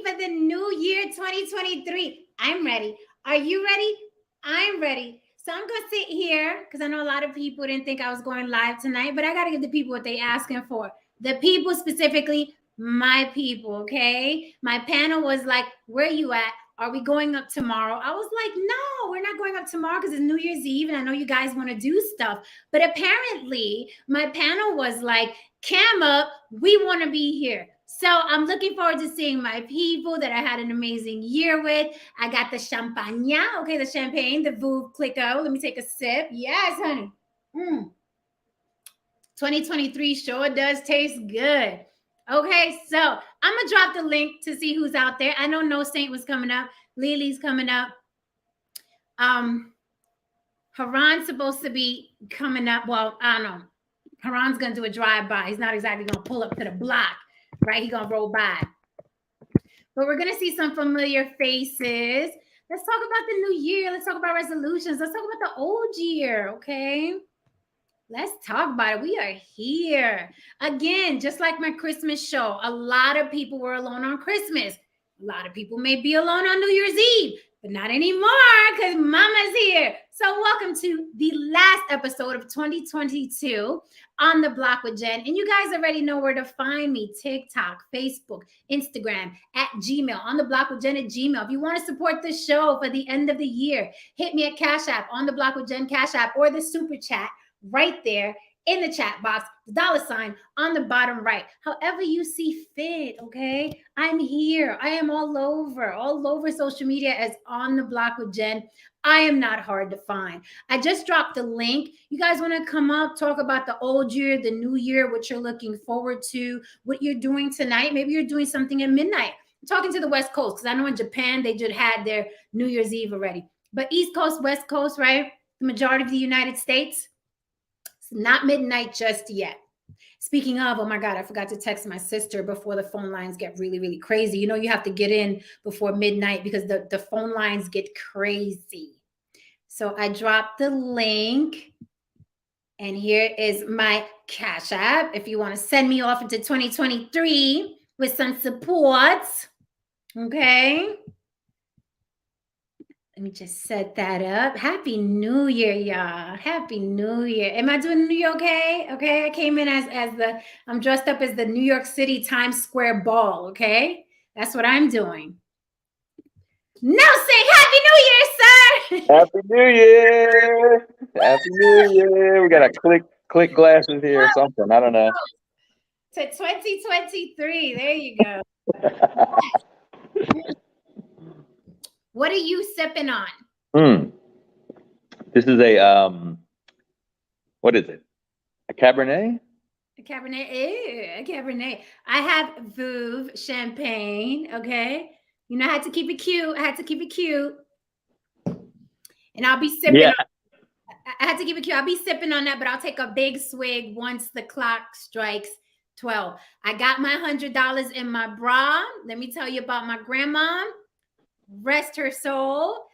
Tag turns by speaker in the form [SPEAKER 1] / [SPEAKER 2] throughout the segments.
[SPEAKER 1] for the new year 2023. I'm ready. Are you ready? I'm ready. So I'm going to sit here because I know a lot of people didn't think I was going live tonight, but I got to give the people what they asking for. The people specifically, my people, okay? My panel was like, where you at? Are we going up tomorrow? I was like, no, we're not going up tomorrow because it's New Year's Eve and I know you guys want to do stuff. But apparently my panel was like, cam up, we want to be here. So I'm looking forward to seeing my people that I had an amazing year with. I got the champagne, okay, the champagne, the Veuve Clicquot. Let me take a sip. Yes, honey. 2023 sure does taste good. Okay, so I'm going to drop the link to see who's out there. I know No Saint was coming up. Lily's coming up. Haran's supposed to be coming up. Well, I don't know. Haran's going to do a drive-by. He's not exactly going to pull up to the block, right? He's going to roll by. But we're going to see some familiar faces. Let's talk about the new year. Let's talk about resolutions. Let's talk about the old year, okay? Let's talk about it. We are here. Again, just like my Christmas show, a lot of people were alone on Christmas. A lot of people may be alone on New Year's Eve, but not anymore because Mama's here. So welcome to the last episode of 2022 on The Block with Jen. And you guys already know where to find me. TikTok, Facebook, Instagram, at Gmail, on The Block with Jen at Gmail. If you want to support the show for the end of the year, hit me at Cash App, on The Block with Jen Cash App, or the Super Chat right there in the chat box, the $ on the bottom right. However you see fit, okay? I'm here. I am all over social media as On the Block with Jen. I am not hard to find. I just dropped the link. You guys want to come up, talk about the old year, the new year, what you're looking forward to, what you're doing tonight. Maybe you're doing something at midnight. I'm talking to the West Coast because I know in Japan, they just had their New Year's Eve already. But East Coast, West Coast, right? The majority of the United States, it's not midnight just yet. Speaking of, oh my God, I forgot to text my sister before the phone lines get really, really crazy. You know, you have to get in before midnight because the phone lines get crazy. So I dropped the link. And here is my Cash App. If you want to send me off into 2023 with some support. Okay. Let me just set that up. Happy New Year, y'all. Happy New Year. Am I doing New Year okay? Okay, I came in I'm dressed up as the New York City Times Square ball, okay? That's what I'm doing. No, say Happy New Year, sir.
[SPEAKER 2] Happy New Year. Happy New Year. We got a click glasses here or something. I don't know.
[SPEAKER 1] To 2023. There you go. What are you sipping on?
[SPEAKER 2] This is a what is it? A Cabernet?
[SPEAKER 1] A Cabernet. Ew, a Cabernet. I have Veuve champagne. Okay. You know, I had to keep it cute. And I'll be sipping.
[SPEAKER 2] Yeah.
[SPEAKER 1] I had to keep it cute. I'll be sipping on that, but I'll take a big swig once the clock strikes 12. I got my $100 in my bra. Let me tell you about my grandma. Rest her soul.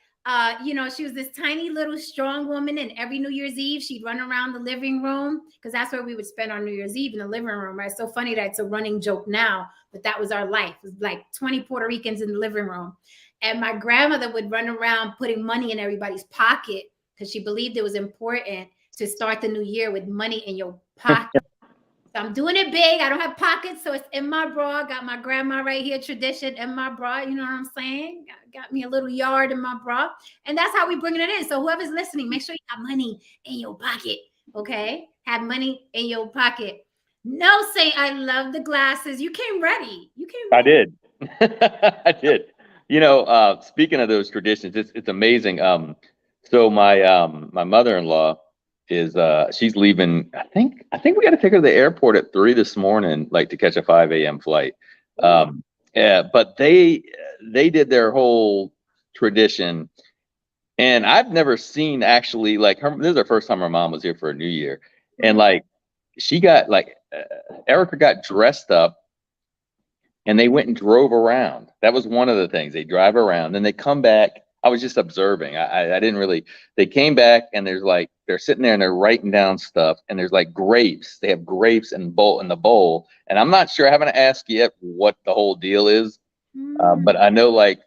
[SPEAKER 1] You know, she was this tiny little strong woman, and every New Year's Eve she'd run around the living room because that's where we would spend our New Year's Eve, in the living room, right? It's so funny that it's a running joke now, but that was our life. It was like 20 Puerto Ricans in the living room, and my grandmother would run around putting money in everybody's pocket because she believed it was important to start the new year with money in your pocket. So I'm doing it big. I don't have pockets, so it's in my bra. Got my grandma right here, tradition in my bra. You know what I'm saying? Got me a little yard in my bra. And that's how we bringing it in. So whoever's listening, make sure you have money in your pocket, okay? Have money in your pocket. No, say I love the glasses. You came ready.
[SPEAKER 2] I did. I did. You know, speaking of those traditions, it's amazing. So my mother-in-law is she's leaving. I think we got to take her to the airport at 3 this morning, like to catch a 5 a.m. flight. Yeah, but they did their whole tradition, and I've never seen actually like her. This is the first time her mom was here for a New Year, and like she got like Erica got dressed up, and they went and drove around. That was one of the things. They drive around, then they come back. I was just observing. I didn't really. They came back, and there's like they're sitting there and they're writing down stuff, and there's like grapes. They have grapes in the bowl, and I'm not sure. I haven't asked yet what the whole deal is, But I know like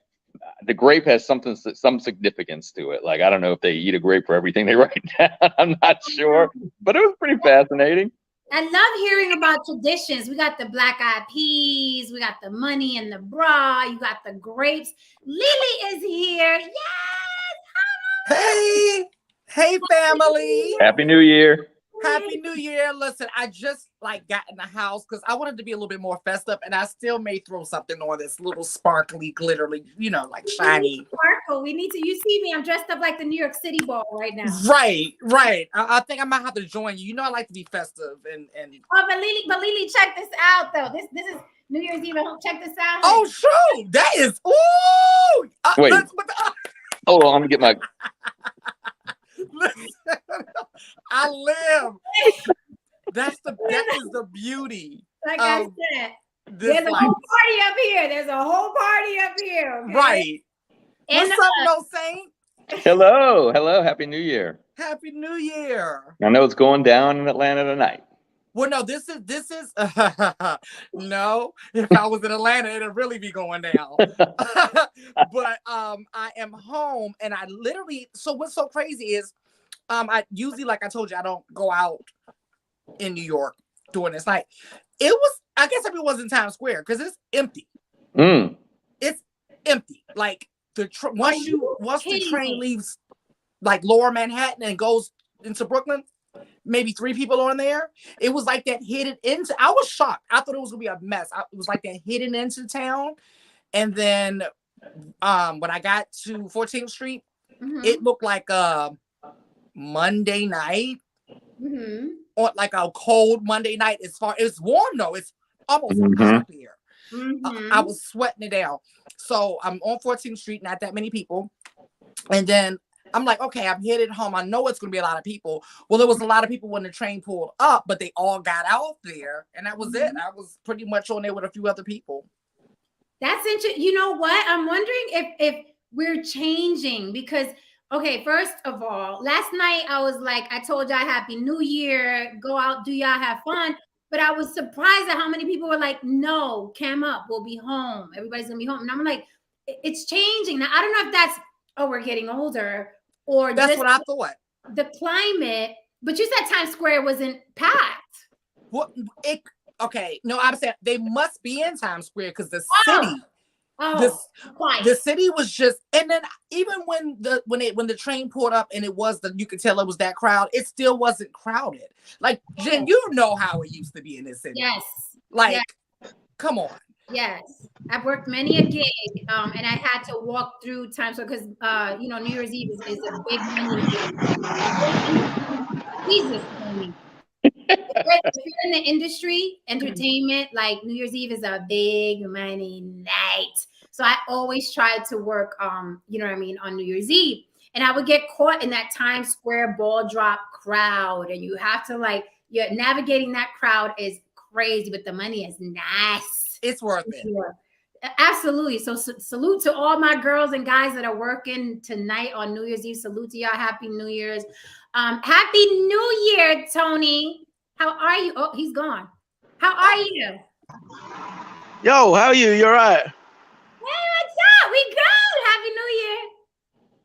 [SPEAKER 2] the grape has some significance to it. Like, I don't know if they eat a grape for everything they write down. I'm not sure, but it was pretty fascinating.
[SPEAKER 1] I love hearing about traditions. We got the black eyed peas, we got the money in the bra, you got the grapes. Lily is here. Yes.
[SPEAKER 3] Hey, family.
[SPEAKER 2] Happy New Year.
[SPEAKER 3] Happy New Year. Listen, I just like got in the house because I wanted to be a little bit more festive, and I still may throw something on this little sparkly, glittery, like shiny.
[SPEAKER 1] Sparkle. We need to. You see me? I'm dressed up like the New York City ball right now.
[SPEAKER 3] Right. I think I might have to join you. I like to be festive and.
[SPEAKER 1] Oh, but Lily, check this out though. This is New Year's Eve. Check this out.
[SPEAKER 3] Oh, true. That is. Ooh.
[SPEAKER 2] Wait. Hold on. Let me get my.
[SPEAKER 3] I live. That is the beauty.
[SPEAKER 1] Like I said, there's a whole party up here. There's a whole party up here. Okay?
[SPEAKER 3] Right.
[SPEAKER 1] And
[SPEAKER 3] what's up, No Saint?
[SPEAKER 2] Hello. Happy New Year.
[SPEAKER 3] Happy New Year.
[SPEAKER 2] I know it's going down in Atlanta tonight.
[SPEAKER 3] Well, no, this is no. If I was in Atlanta, it'd really be going down. But I am home, and I literally. So what's so crazy is, I usually, like I told you, I don't go out in New York during this night. It was, I guess, if it was in Times Square because it's empty. It's empty. Like once the train leaves, like Lower Manhattan and goes into Brooklyn. Maybe 3 people on there. It was like that hidden into. I was shocked. I thought it was gonna be a mess. It was like that hidden into town. And then, when I got to 14th Street, it looked like a Monday night, or like a cold Monday night. It's warm though. It's almost hot here. I was sweating it down. So I'm on 14th Street. Not that many people. And then I'm like, okay, I'm headed home. I know it's going to be a lot of people. Well, there was a lot of people when the train pulled up, but they all got out there. And that was it. I was pretty much on there with a few other people.
[SPEAKER 1] That's interesting. You know what? I'm wondering if we're changing because, okay, first of all, last night I was like, I told y'all Happy New Year. Go out, do y'all have fun? But I was surprised at how many people were like, no, cam up. We'll be home. Everybody's going to be home. And I'm like, it's changing. Now, I don't know if that's, we're getting older. Or
[SPEAKER 3] that's what I thought.
[SPEAKER 1] The climate, but you said Times Square wasn't packed.
[SPEAKER 3] Well, okay. No, I'm saying they must be in Times Square because the city, the city was just. And then even when the train pulled up and you could tell it was that crowd. It still wasn't crowded. Like Jen, you know how it used to be in this city.
[SPEAKER 1] Yes.
[SPEAKER 3] Like, come on.
[SPEAKER 1] Yes, I've worked many a gig, and I had to walk through Times Square because New Year's Eve is a big money. Jesus, if you're in the industry, entertainment, like New Year's Eve is a big money night. So I always tried to work, on New Year's Eve, and I would get caught in that Times Square ball drop crowd, and you have to you're navigating that crowd is crazy, but the money is nice.
[SPEAKER 3] It's worth it.
[SPEAKER 1] Absolutely. So salute to all my girls and guys that are working tonight on New Year's Eve. Salute to y'all. Happy New Year's. Happy New Year, Tony. How are you? Oh, he's gone. How are you?
[SPEAKER 4] Yo, how are you? You're right.
[SPEAKER 1] Hey, what's up? We good. Happy New Year.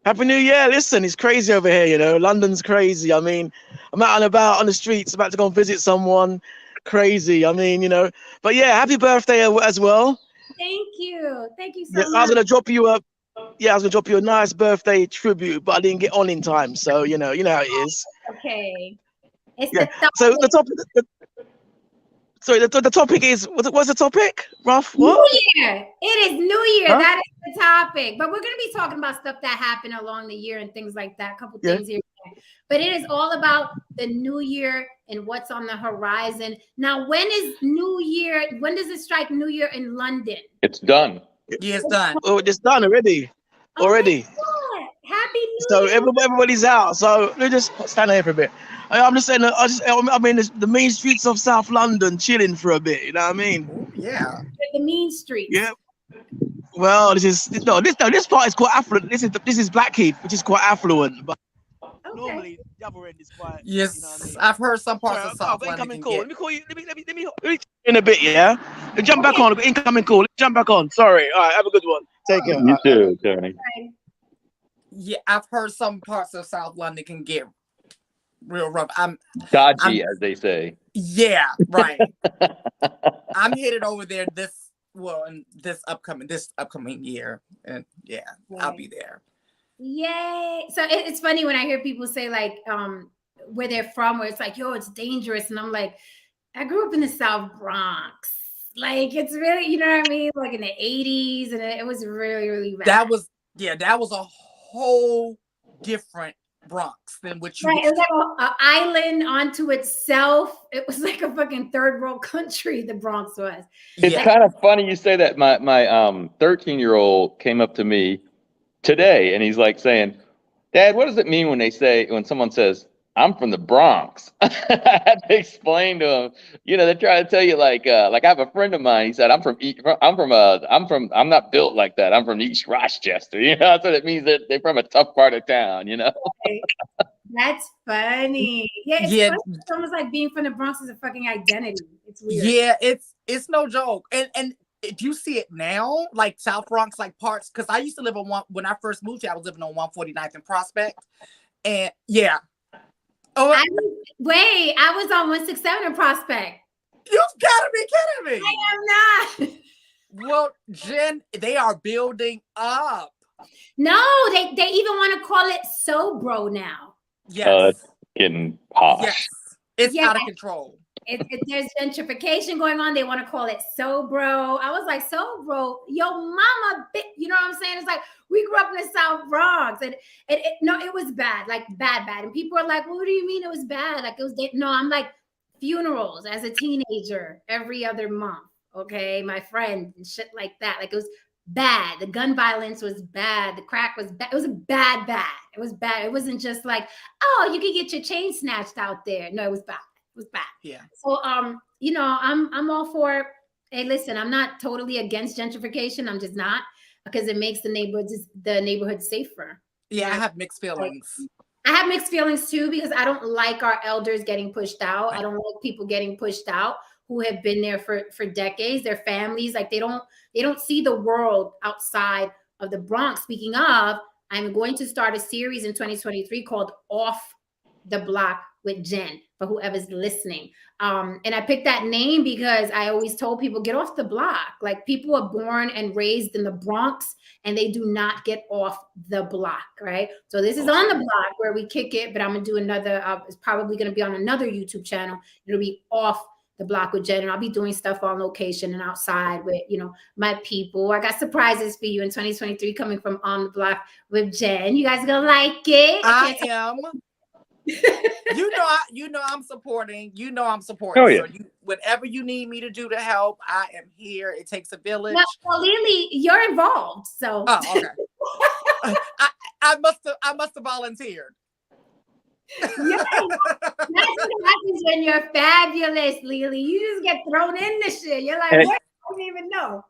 [SPEAKER 4] Happy New Year. Listen, it's crazy over here, London's crazy. I mean, I'm out and about on the streets, about to go and visit someone. Crazy. I mean, but yeah, happy birthday as well.
[SPEAKER 1] Thank you so much.
[SPEAKER 4] I was gonna drop you a nice birthday tribute, but I didn't get on in time. So you know how it is.
[SPEAKER 1] Okay. It's
[SPEAKER 4] so the topic. The topic is what's the topic? Ruff. What?
[SPEAKER 1] New Year. It is New Year. Huh? That is the topic. But we're gonna be talking about stuff that happened along the year and things like that. A couple things here. But it is all about the new year and what's on the horizon. Now, when is New Year? When does it strike New Year in London?
[SPEAKER 2] It's done.
[SPEAKER 3] Yeah, it's done.
[SPEAKER 4] Oh, it's done already. Already.
[SPEAKER 1] Happy New
[SPEAKER 4] So
[SPEAKER 1] Year.
[SPEAKER 4] Everybody's out. So let me just stand here for a bit. I'm just saying. The main streets of South London, chilling for a bit. You know what I mean?
[SPEAKER 3] Yeah.
[SPEAKER 1] The mean streets.
[SPEAKER 4] Yeah. Well, this part is quite affluent. This is Blackheath, which is quite affluent, but.
[SPEAKER 1] Okay.
[SPEAKER 4] Normally the other end is quite.
[SPEAKER 3] Yes,
[SPEAKER 4] You know what I mean?
[SPEAKER 3] I've heard some parts
[SPEAKER 4] Sorry,
[SPEAKER 3] of
[SPEAKER 4] I've got
[SPEAKER 3] South London
[SPEAKER 4] incoming
[SPEAKER 3] can
[SPEAKER 4] call.
[SPEAKER 3] get.
[SPEAKER 4] Let me call you. Let me in a bit, yeah? Jump back on. I've got incoming call. Jump back on. Sorry. All right, have a good one. Take care.
[SPEAKER 2] You too, Tony.
[SPEAKER 3] Yeah, I've heard some parts of South London can get real rough.
[SPEAKER 2] Dodgy, as they say.
[SPEAKER 3] Yeah, right. I'm headed over there in this upcoming year, and yeah, I'll be there.
[SPEAKER 1] Yay! So it's funny when I hear people say like where they're from, where it's like, yo, it's dangerous, and I'm like, I grew up in the South Bronx. Like it's really, you know what I mean? Like in the 80s, and it was really, really bad.
[SPEAKER 3] That was a whole different Bronx than what you.
[SPEAKER 1] Right, it was like an island onto itself. It was like a fucking third world country. The Bronx was.
[SPEAKER 2] It's kind of funny you say that. My 13-year-old came up to me today, and he's like saying, "Dad, what does it mean when someone says I'm from the Bronx?" I had to explain to him. You know, they try to tell you like I have a friend of mine. He said, I'm not built like that. I'm from East Rochester. You know, that's what it means. That they're from a tough part of town. You know.
[SPEAKER 1] That's funny. Yeah, it's funny. It's almost like being from the Bronx is a fucking identity. It's weird.
[SPEAKER 3] Yeah, it's no joke. And if you see it now, like South Bronx, like parts, because I used to live on when I first moved here, I was living on 149th and Prospect. And yeah. Oh,
[SPEAKER 1] I was on 167 in Prospect.
[SPEAKER 3] You've got to be kidding me.
[SPEAKER 1] I am not.
[SPEAKER 3] Well, Jen, they are building up.
[SPEAKER 1] No, they even want to call it Sobro now.
[SPEAKER 3] Yes.
[SPEAKER 2] It's getting posh.
[SPEAKER 3] Yes. It's out of control.
[SPEAKER 1] There's gentrification going on. They want to call it Sobro. I was like, Sobro, yo mama, you know what I'm saying? It's like, we grew up in the South Bronx, and it was bad, like bad. And people are like, well, what do you mean it was bad? Like it was, no, I'm like, funerals as a teenager every other month. Okay, my friend and shit like that. Like it was bad. The gun violence was bad. The crack was bad. It was bad. It was bad. It wasn't just like, oh, you could get your chain snatched out there. No, it was bad. It was bad.
[SPEAKER 3] Yeah.
[SPEAKER 1] So you know, I'm all for, hey, listen, I'm not totally against gentrification. I'm just not, because it makes the neighborhood safer.
[SPEAKER 3] Yeah, I have mixed feelings.
[SPEAKER 1] I have mixed feelings too, because I don't like our elders getting pushed out. I don't like people getting pushed out who have been there for decades. Their families, like they don't see the world outside of the Bronx. Speaking of, I'm going to start a series in 2023 called Off the Block with Jen, for whoever's listening. And I picked that name because I always told people, get off the block. Like people are born and raised in the Bronx and they do not get off the block, right? So this is on the block where we kick it, but I'm gonna do another, it's probably gonna be on another YouTube channel. It'll be Off the Block with Jen, and I'll be doing stuff on location and outside with, you know, my people. I got surprises for you in 2023 coming from On the Block with Jen. You guys gonna like it?
[SPEAKER 3] I am. You know I'm supporting.
[SPEAKER 2] Oh, yeah.
[SPEAKER 3] So whatever you need me to do to help, I am here. It takes a village.
[SPEAKER 1] Well, Lily, you're involved. So
[SPEAKER 3] okay. I must have volunteered.
[SPEAKER 1] That's what happens when you're fabulous, Lily. You just get thrown in this shit. You're like, what? I don't even know.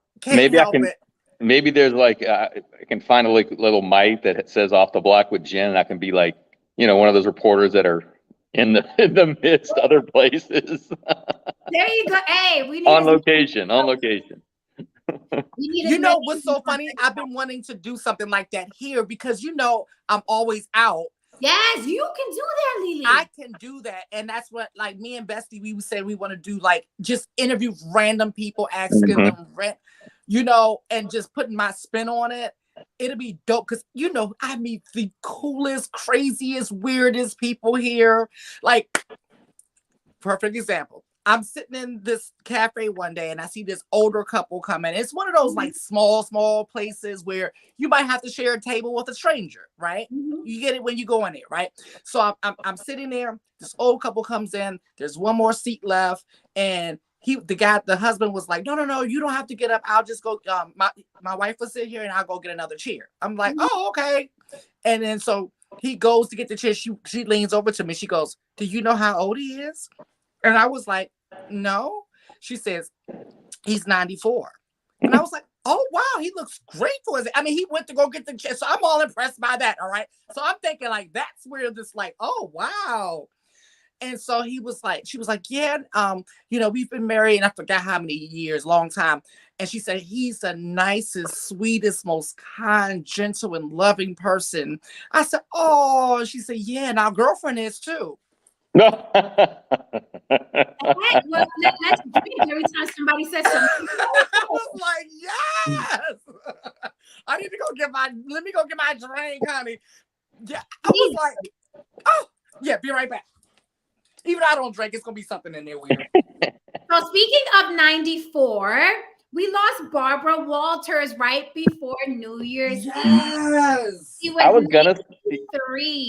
[SPEAKER 2] Maybe there's like I can find a little mic that says Off the Block with Jen, and I can be like, you know, one of those reporters that are in the midst other places.
[SPEAKER 1] There you go. Hey, we need
[SPEAKER 2] on location.
[SPEAKER 3] You know what's so funny? I've been wanting to do something like that here because, you know, I'm always out.
[SPEAKER 1] Yes, you can do that, Lily.
[SPEAKER 3] I can do that. And that's what, like, me and Bestie, we would say we want to do, like, just interview random people, asking them, you know, and just putting my spin on it. It'll be dope because, you know, I meet the coolest, craziest, weirdest people here. Like, perfect example. I'm sitting in this cafe one day and I see this older couple come in. It's one of those like small places where you might have to share a table with a stranger, right? You get it when you go in there, right? So I'm sitting there. This old couple comes in. There's one more seat left, and the husband was like, no, you don't have to get up. I'll just go. My wife will sit here and I'll go get another chair. I'm like, oh, okay. And then so he goes to get the chair. She leans over to me. She goes, do you know how old he is? And I was like, no. She says, he's 94. And I was like, oh wow, he looks great for his. I mean, he went to go get the check, so I'm all impressed by that. All right, so I'm thinking like that's where this like, oh wow. And so she was like, yeah, we've been married, and I forgot how many years, long time. And she said, he's the nicest, sweetest, most kind, gentle, and loving person. I said, oh, she said, yeah, and our girlfriend is too.
[SPEAKER 2] No.
[SPEAKER 1] Right, well, let's drink every time somebody says something.
[SPEAKER 3] I was like, yes. I need to let me go get my drink, honey. Yeah, I was like, oh, yeah, be right back. Even I don't drink, it's gonna be something in there weird.
[SPEAKER 1] So speaking of 94, we lost Barbara Walters right before New Year's Eve.
[SPEAKER 3] Yes.
[SPEAKER 1] She
[SPEAKER 2] I was gonna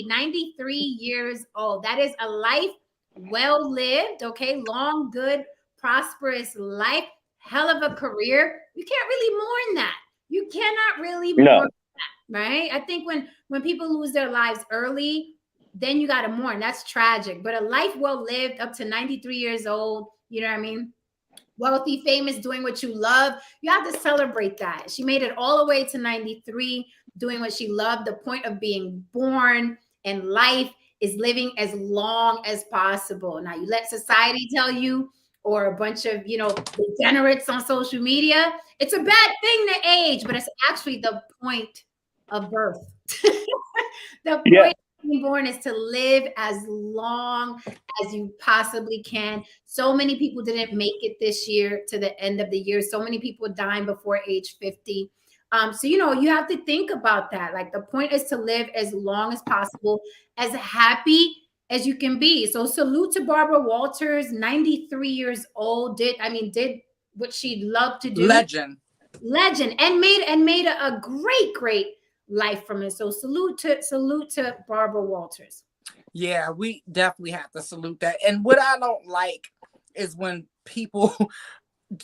[SPEAKER 1] 93 years old. That is a life well lived, okay? Long, good, prosperous life, hell of a career. You can't really mourn that. You cannot really mourn that, right? I think when people lose their lives early, then you got to mourn. That's tragic. But a life well lived up to 93 years old, you know what I mean? Wealthy, famous, doing what you love. You have to celebrate that. She made it all the way to 93, doing what she loved. The point of being born and life is living as long as possible. Now, you let society tell you, or a bunch of, degenerates on social media, it's a bad thing to age, but it's actually the point of birth. The point of being born is to live as long as you possibly can. So many people didn't make it this year to the end of the year. So many people dying before age 50. So, you have to think about that. Like, the point is to live as long as possible, as happy as you can be. So salute to Barbara Walters, 93 years old, did what she loved to do.
[SPEAKER 3] Legend.
[SPEAKER 1] And made a great life from it. So salute to Barbara Walters.
[SPEAKER 3] Yeah, we definitely have to salute that. And what I don't like is when people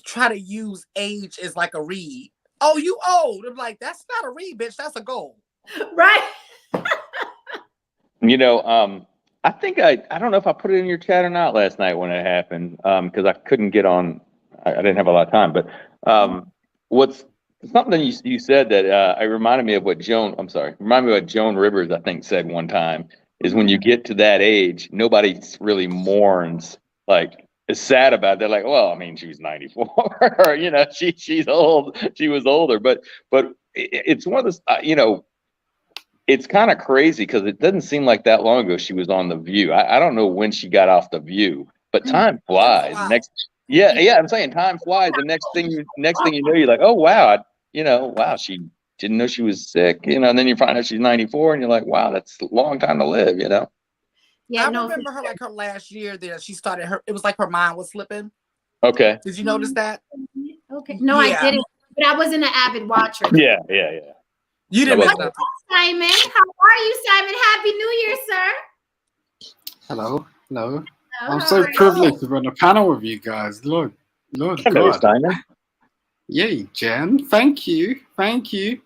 [SPEAKER 3] try to use age as like a read. Oh, you old. I'm like, that's not a read, bitch. That's a goal.
[SPEAKER 1] Right.
[SPEAKER 2] I think I don't know if I put it in your chat or not last night when it happened, because I couldn't get on. I didn't have a lot of time. But what's something you said that it reminded me of what Joan Rivers, I think, said one time, is when you get to that age, nobody really mourns, like, is sad about it. They're like, well, I mean, she was 94, or, she's old. She was older, but it's one of those, it's kind of crazy because it doesn't seem like that long ago she was on The View. I don't know when she got off The View, but time flies.
[SPEAKER 3] Wow.
[SPEAKER 2] I'm saying time flies. The next thing you know, you're like, oh wow, wow, she didn't know she was sick, and then you find out she's 94, and you're like, wow, that's a long time to live,
[SPEAKER 1] Yeah,
[SPEAKER 3] I remember her like her last year there. She started it was like her mind was slipping.
[SPEAKER 2] Okay.
[SPEAKER 3] Did you notice that?
[SPEAKER 1] Okay. No,
[SPEAKER 3] Yeah.
[SPEAKER 1] I didn't. But I wasn't an avid watcher.
[SPEAKER 2] Yeah.
[SPEAKER 3] You didn't miss
[SPEAKER 2] Hello.
[SPEAKER 3] nothing.
[SPEAKER 1] Simon, how are you, Simon? Happy New Year, sir.
[SPEAKER 5] Hello.
[SPEAKER 1] Oh,
[SPEAKER 5] I'm so privileged to be on a panel with you guys. Lord
[SPEAKER 2] Hello,
[SPEAKER 5] God.
[SPEAKER 2] Simon.
[SPEAKER 5] Yay, Jen. Thank you.
[SPEAKER 1] Welcome.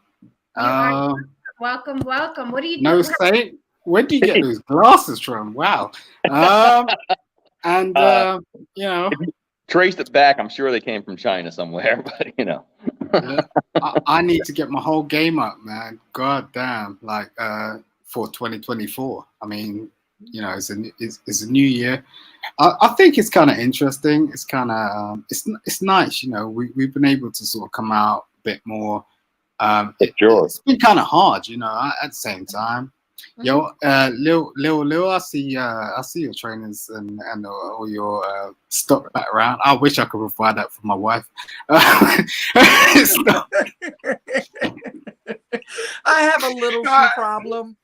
[SPEAKER 1] What do you
[SPEAKER 5] No
[SPEAKER 1] do?
[SPEAKER 5] say. Where do you get those glasses from? Wow.
[SPEAKER 2] Traced it back. I'm sure they came from China somewhere, but
[SPEAKER 5] Yeah, I need to get my whole game up, man. God damn, for 2024. I mean, it's a new year. I think it's kind of interesting. It's kind of it's nice, we've been able to sort of come out a bit more.
[SPEAKER 2] Sure.
[SPEAKER 5] It's been kind of hard, at the same time. Yo, Lil, I see your trainers and all your stock background. I wish I could provide that for my wife.
[SPEAKER 3] I have a little shoe problem.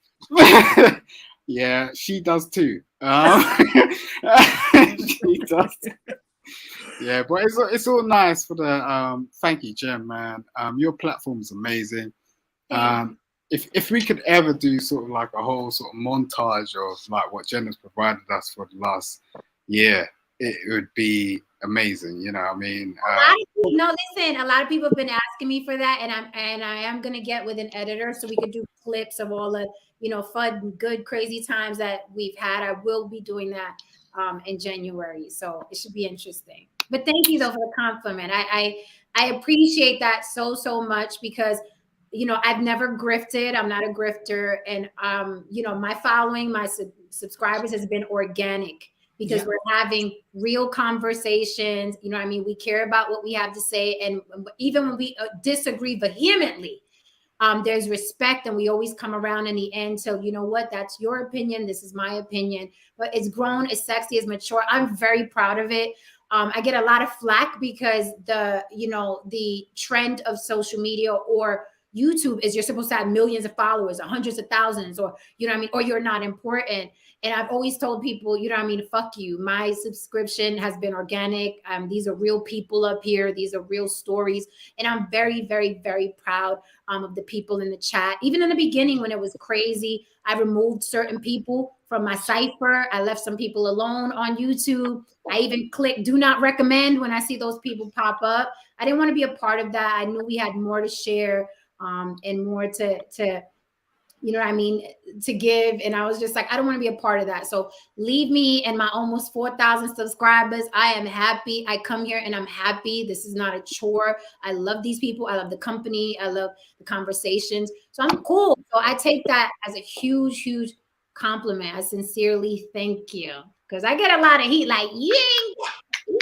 [SPEAKER 5] Yeah, she does too. She does. Yeah, but it's all nice for the thank you, Jen, man. Your platform's amazing. If we could ever do sort of like a whole sort of montage of like what Jen has provided us for the last year, it would be amazing. You know what I mean?
[SPEAKER 1] Listen, a lot of people have been asking me for that, and I am gonna get with an editor so we could do clips of all the fun, good, crazy times that we've had. I will be doing that in January, so it should be interesting. But thank you though for the compliment. I I appreciate that so much because, I've never grifted. I'm not a grifter. And, my following, my subscribers has been organic because we're having real conversations. We care about what we have to say. And even when we disagree vehemently, there's respect, and we always come around in the end. So you know what? That's your opinion. This is my opinion. But it's grown, it's sexy, it's mature. I'm very proud of it. I get a lot of flack because the trend of social media or YouTube is you're supposed to have millions of followers, or hundreds of thousands, or or you're not important. And I've always told people, fuck you. My subscription has been organic. These are real people up here. These are real stories. And I'm very, very, very proud of the people in the chat. Even in the beginning, when it was crazy, I removed certain people from my cipher. I left some people alone on YouTube. I even clicked do not recommend when I see those people pop up. I didn't want to be a part of that. I knew we had more to share and more to to give. And I was just like, I don't want to be a part of that. So leave me and my almost 4,000 subscribers. I am happy. I come here and I'm happy. This is not a chore. I love these people. I love the company. I love the conversations. So I'm cool. So I take that as a huge, huge compliment. I sincerely thank you. Because I get a lot of heat like, you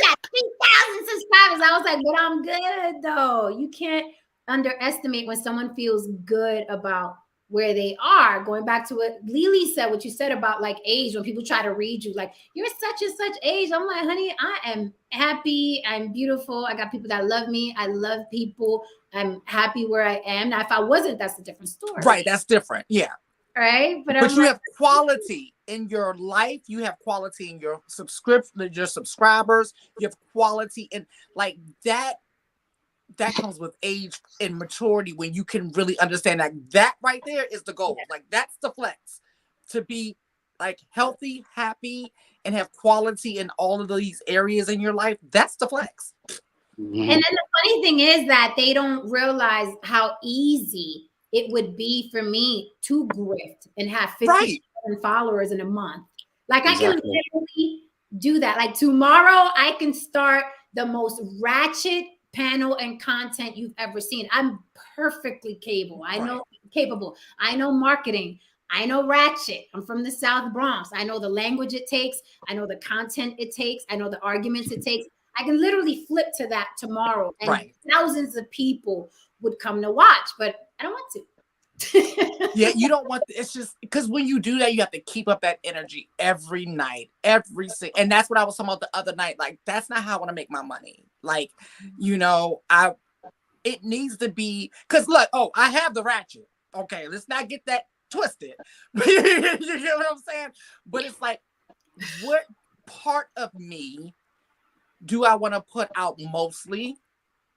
[SPEAKER 1] got 3,000 subscribers. I was like, but I'm good though. You can't underestimate when someone feels good about where they are. Going back to what Lily said, what you said about like age, when people try to read you, like you're such and such age. I'm like, honey, I am happy. I'm beautiful. I got people that love me. I love people. I'm happy where I am. Now, if I wasn't, that's a different story.
[SPEAKER 3] Right. That's different. Yeah.
[SPEAKER 1] Right. But
[SPEAKER 3] you have quality in your life. You have quality in your subscription, your subscribers. You have quality in like that. That comes with age and maturity when you can really understand that right there is the goal. Like that's the flex, to be like healthy, happy, and have quality in all of these areas in your life. That's the flex.
[SPEAKER 1] And then the funny thing is that they don't realize how easy it would be for me to grift and have 57 followers in a month. Like I can literally do that. Like tomorrow I can start the most ratchet panel and content you've ever seen. I'm perfectly capable. I know marketing. I know ratchet. I'm from the South Bronx. I know the language it takes. I know the content it takes. I know the arguments it takes. I can literally flip to that tomorrow, and thousands of people would come to watch, but I don't want to.
[SPEAKER 3] Yeah, you don't want. It's just because when you do that, you have to keep up that energy every night, and that's what I was talking about the other night. Like that's not how I want to make my money. Like, it needs to be because look, I have the ratchet. Okay, let's not get that twisted. You get what I'm saying? But it's like, what part of me do I want to put out mostly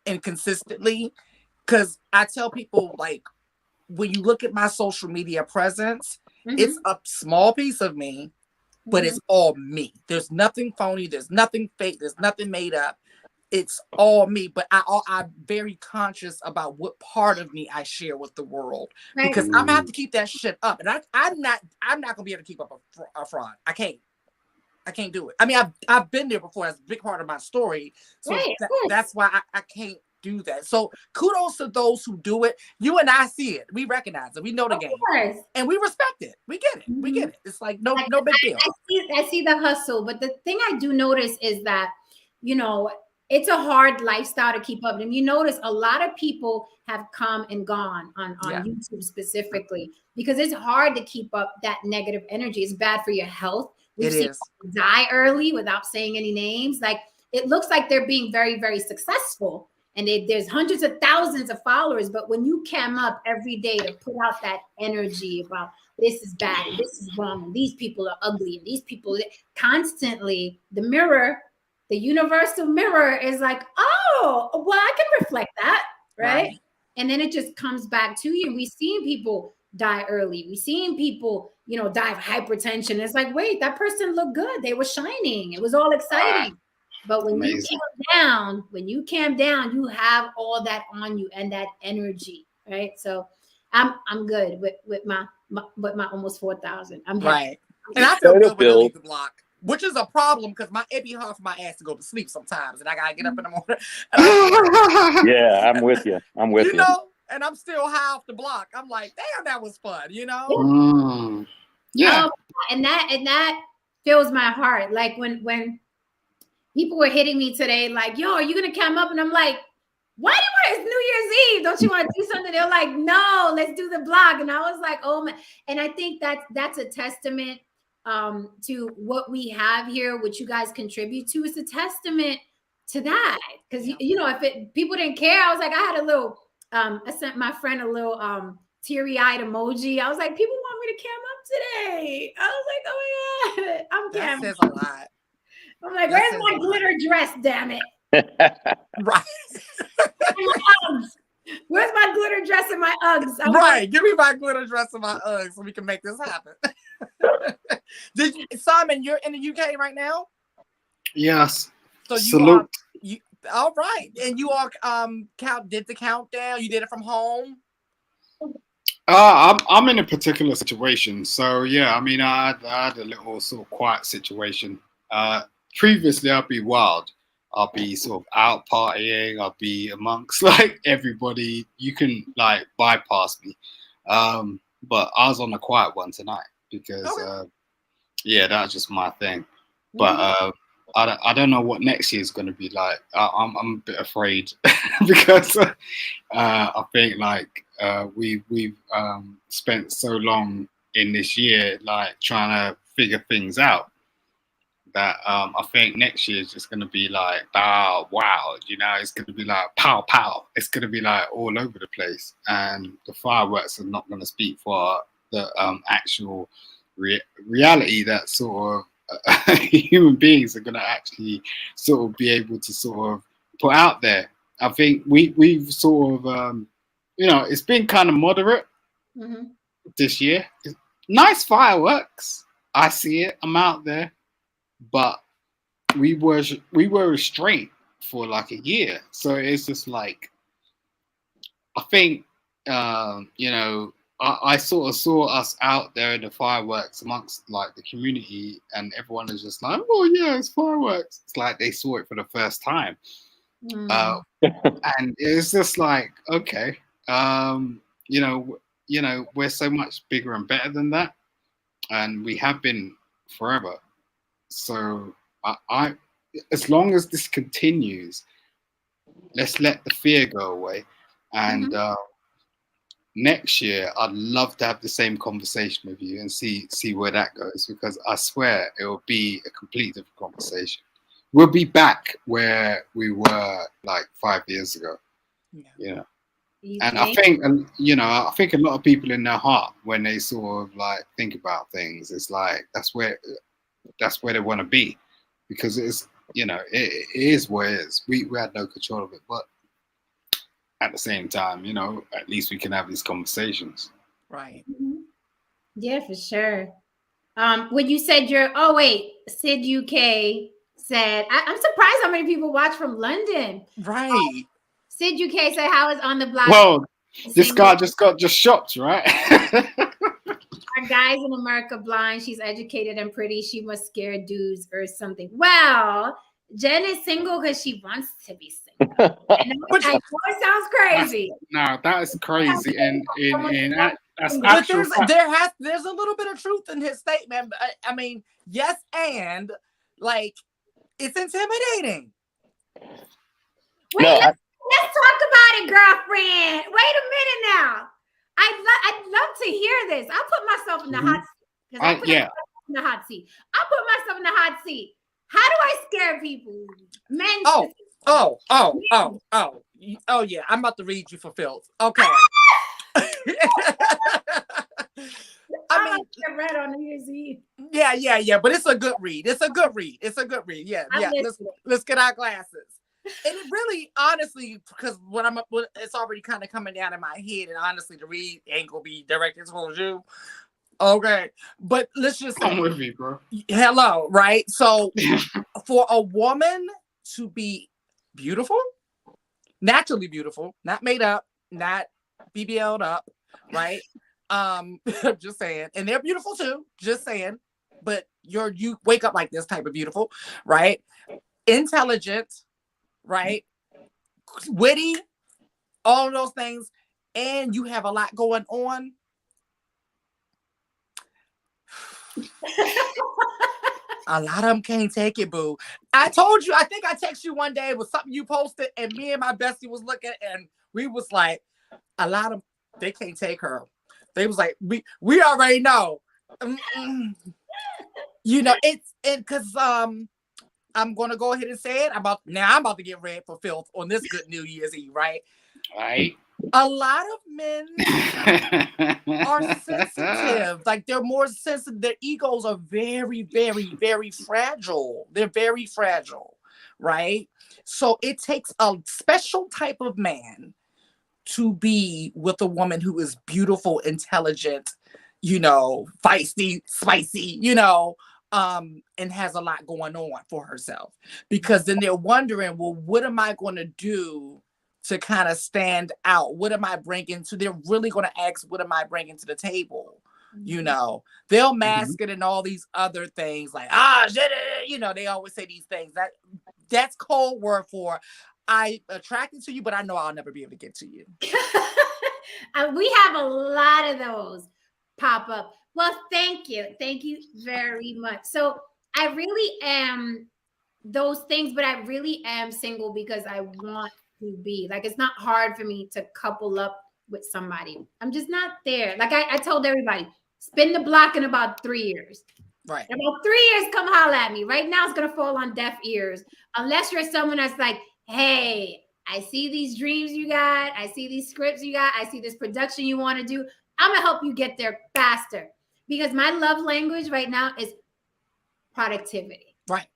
[SPEAKER 3] and consistently? Because I tell people like, when you look at my social media presence, it's a small piece of me, but it's all me. There's nothing phony. There's nothing fake. There's nothing made up. It's all me. But I'm very conscious about what part of me I share with the world because I'm gonna have to keep that shit up. And I'm not gonna be able to keep up a fraud. I can't do it. I mean, I've been there before. That's a big part of my story. So that's why I can't do that. So kudos to those who do it. You and I see it. We recognize it. We know the game. And we respect it. We get it. We get it. It's like no big deal.
[SPEAKER 1] I see the hustle. But the thing I do notice is that, it's a hard lifestyle to keep up. And you notice a lot of people have come and gone on YouTube specifically because it's hard to keep up that negative energy. It's bad for your health. We've seen people die early without saying any names. Like it looks like they're being very, very successful. And there's hundreds of thousands of followers. But when you cam up every day to put out that energy about this is bad, and this is wrong, and these people are ugly, and these people constantly, the mirror, the universal mirror is like, oh, well, I can reflect that, right? And then it just comes back to you. We've seen people die early. We've seen people, die of hypertension. It's like, wait, that person looked good. They were shining. It was all exciting. But when you calm down, you have all that on you and that energy, right? So I'm good with my almost 4,000. I'm happy.
[SPEAKER 3] And I feel good with the block. which is a problem because it'd be hard for my ass to go to sleep sometimes, and I gotta get up in the morning.
[SPEAKER 2] Yeah, I'm with you. I'm with
[SPEAKER 3] You
[SPEAKER 2] you.
[SPEAKER 3] know, and I'm still high off the block. I'm like, damn, that was fun, you know?
[SPEAKER 5] Yeah.
[SPEAKER 1] And that fills my heart. Like when people were hitting me today, like, yo, are you gonna come up? And I'm like, why do it's New Year's Eve? Don't you want to do something? They're like, no, let's do the blog. And I was like, oh man. And I think that's a testament to what we have here, what you guys contribute to. It's a testament to that. Because you know, if people didn't care, I was like, I had a little I sent my friend a little teary-eyed emoji. I was like, people want me to cam up today. I was like, oh my God, I'm
[SPEAKER 3] That
[SPEAKER 1] camming.
[SPEAKER 3] says a lot.
[SPEAKER 1] I'm like,
[SPEAKER 3] That
[SPEAKER 1] where's
[SPEAKER 3] says
[SPEAKER 1] my
[SPEAKER 3] a lot.
[SPEAKER 1] glitter dress, damn it?
[SPEAKER 3] Right.
[SPEAKER 1] Where's my glitter dress and my Uggs? I'm
[SPEAKER 3] Right. Give me my glitter dress and my Uggs so we can make this happen. Simon, you're in the UK right now?
[SPEAKER 5] Yes.
[SPEAKER 3] So you
[SPEAKER 5] Salute.
[SPEAKER 3] all right. And you all did the countdown. You did it from home.
[SPEAKER 5] I'm in a particular situation. So yeah, I mean, I had a little sort of quiet situation. Previously, I'd be wild. I'll be sort of out partying. I'll be amongst like everybody. You can like bypass me. But I was on a quiet one tonight because yeah, that's just my thing. But I don't know what next year is going to be like. I'm a bit afraid because I think like we've spent so long in this year like trying to figure things out that I think next year is just going to be like wow, you know, it's going to be like pow pow. It's going to be like all over the place, and the fireworks are not going to speak for the actual reality that sort of human beings are going to actually sort of be able to sort of put out there. I think we've sort of you know, it's been kind of moderate this year. Nice fireworks, I see it. I'm out there, but we were restrained for like a year, so it's just like I think you know, I sort of saw us out there in the fireworks amongst like the community, and everyone is just like, oh yeah, it's fireworks. It's like they saw it for the first time. And it's just like, okay, you know, we're so much bigger and better than that, and we have been forever. So I as long as this continues, let's let the fear go away, and next year I'd love to have the same conversation with you and see where that goes, because I swear it will be a completely different conversation. We'll be back where we were like 5 years ago, you know. And I think, you know, I think a lot of people in their heart, when they sort of like think about things, it's like that's where they want to be, because it's, you know, it is what it is. We had no control of it, but at the same time, you know, at least we can have these conversations.
[SPEAKER 3] Right.
[SPEAKER 1] Yeah, for sure. When you said Sid UK said, I'm surprised how many people watch from London.
[SPEAKER 3] Right.
[SPEAKER 1] Sid UK said, how is on the block?
[SPEAKER 5] Well, this guy just got shocked, right?
[SPEAKER 1] Our guys in America blind. She's educated and pretty. She must scare dudes or something. Well, Jen is single because she wants to be single. I know it sounds crazy.
[SPEAKER 5] No, that is crazy. And that's
[SPEAKER 3] But
[SPEAKER 5] actual
[SPEAKER 3] there's a little bit of truth in his statement. I mean, yes, and like it's intimidating.
[SPEAKER 1] Wait, let's talk about it, girlfriend. Wait a minute now. I'd love to hear this. I'll put myself in the hot seat. I put myself in the hot seat. I'll put myself in the hot seat. How do I scare people? Men.
[SPEAKER 3] Oh yeah. I'm about to read you for filth. Okay. I mean,
[SPEAKER 1] I read on New Year's Eve.
[SPEAKER 3] Yeah. But it's a good read. It's a good read. Yeah. Let's get our glasses. And it really, honestly, because it's already kind of coming down in my head, and honestly, the read ain't gonna be directed towards you. Okay, but let's just say,
[SPEAKER 5] I'm with you, bro.
[SPEAKER 3] Hello, right? So, for a woman to be beautiful, naturally beautiful, not made up, not BBL'd up, right? Just saying, and they're beautiful too. Just saying, but you wake up like this type of beautiful, right? Intelligent, right? Witty, all of those things, and you have a lot going on. A lot of them can't take it, boo. I told you, I think I texted you one day, it was something you posted, and me and my bestie was looking, and we was like, a lot of they can't take her. They was like, we already know. You know, it's because I'm gonna go ahead and say it. I'm about to get read for filth on this good New Year's Eve, right?
[SPEAKER 5] Right.
[SPEAKER 3] A lot of men are sensitive. Like they're more sensitive. Their egos are very, very, very fragile. They're very fragile, right? So it takes a special type of man to be with a woman who is beautiful, intelligent, you know, feisty, spicy, you know, and has a lot going on for herself. Because then they're wondering, well, what am I going to do to kind of stand out? What am I bringing to? They're really going to ask, what am I bringing to the table? You know, they'll mask it and all these other things like, you know, they always say these things. That's code word for I attracted to you, but I know I'll never be able to get to you.
[SPEAKER 1] We have a lot of those pop up. Well, thank you. Thank you very much. So I really am those things, but I really am single because I want to be. Like, it's not hard for me to couple up with somebody. I'm just not there. Like I told everybody, spin the block in about 3 years.
[SPEAKER 3] Right.
[SPEAKER 1] In about 3 years, come holler at me. Right now, it's going to fall on deaf ears. Unless you're someone that's like, hey, I see these dreams you got. I see these scripts you got. I see this production you want to do. I'm going to help you get there faster. Because my love language right now is productivity.
[SPEAKER 3] Right.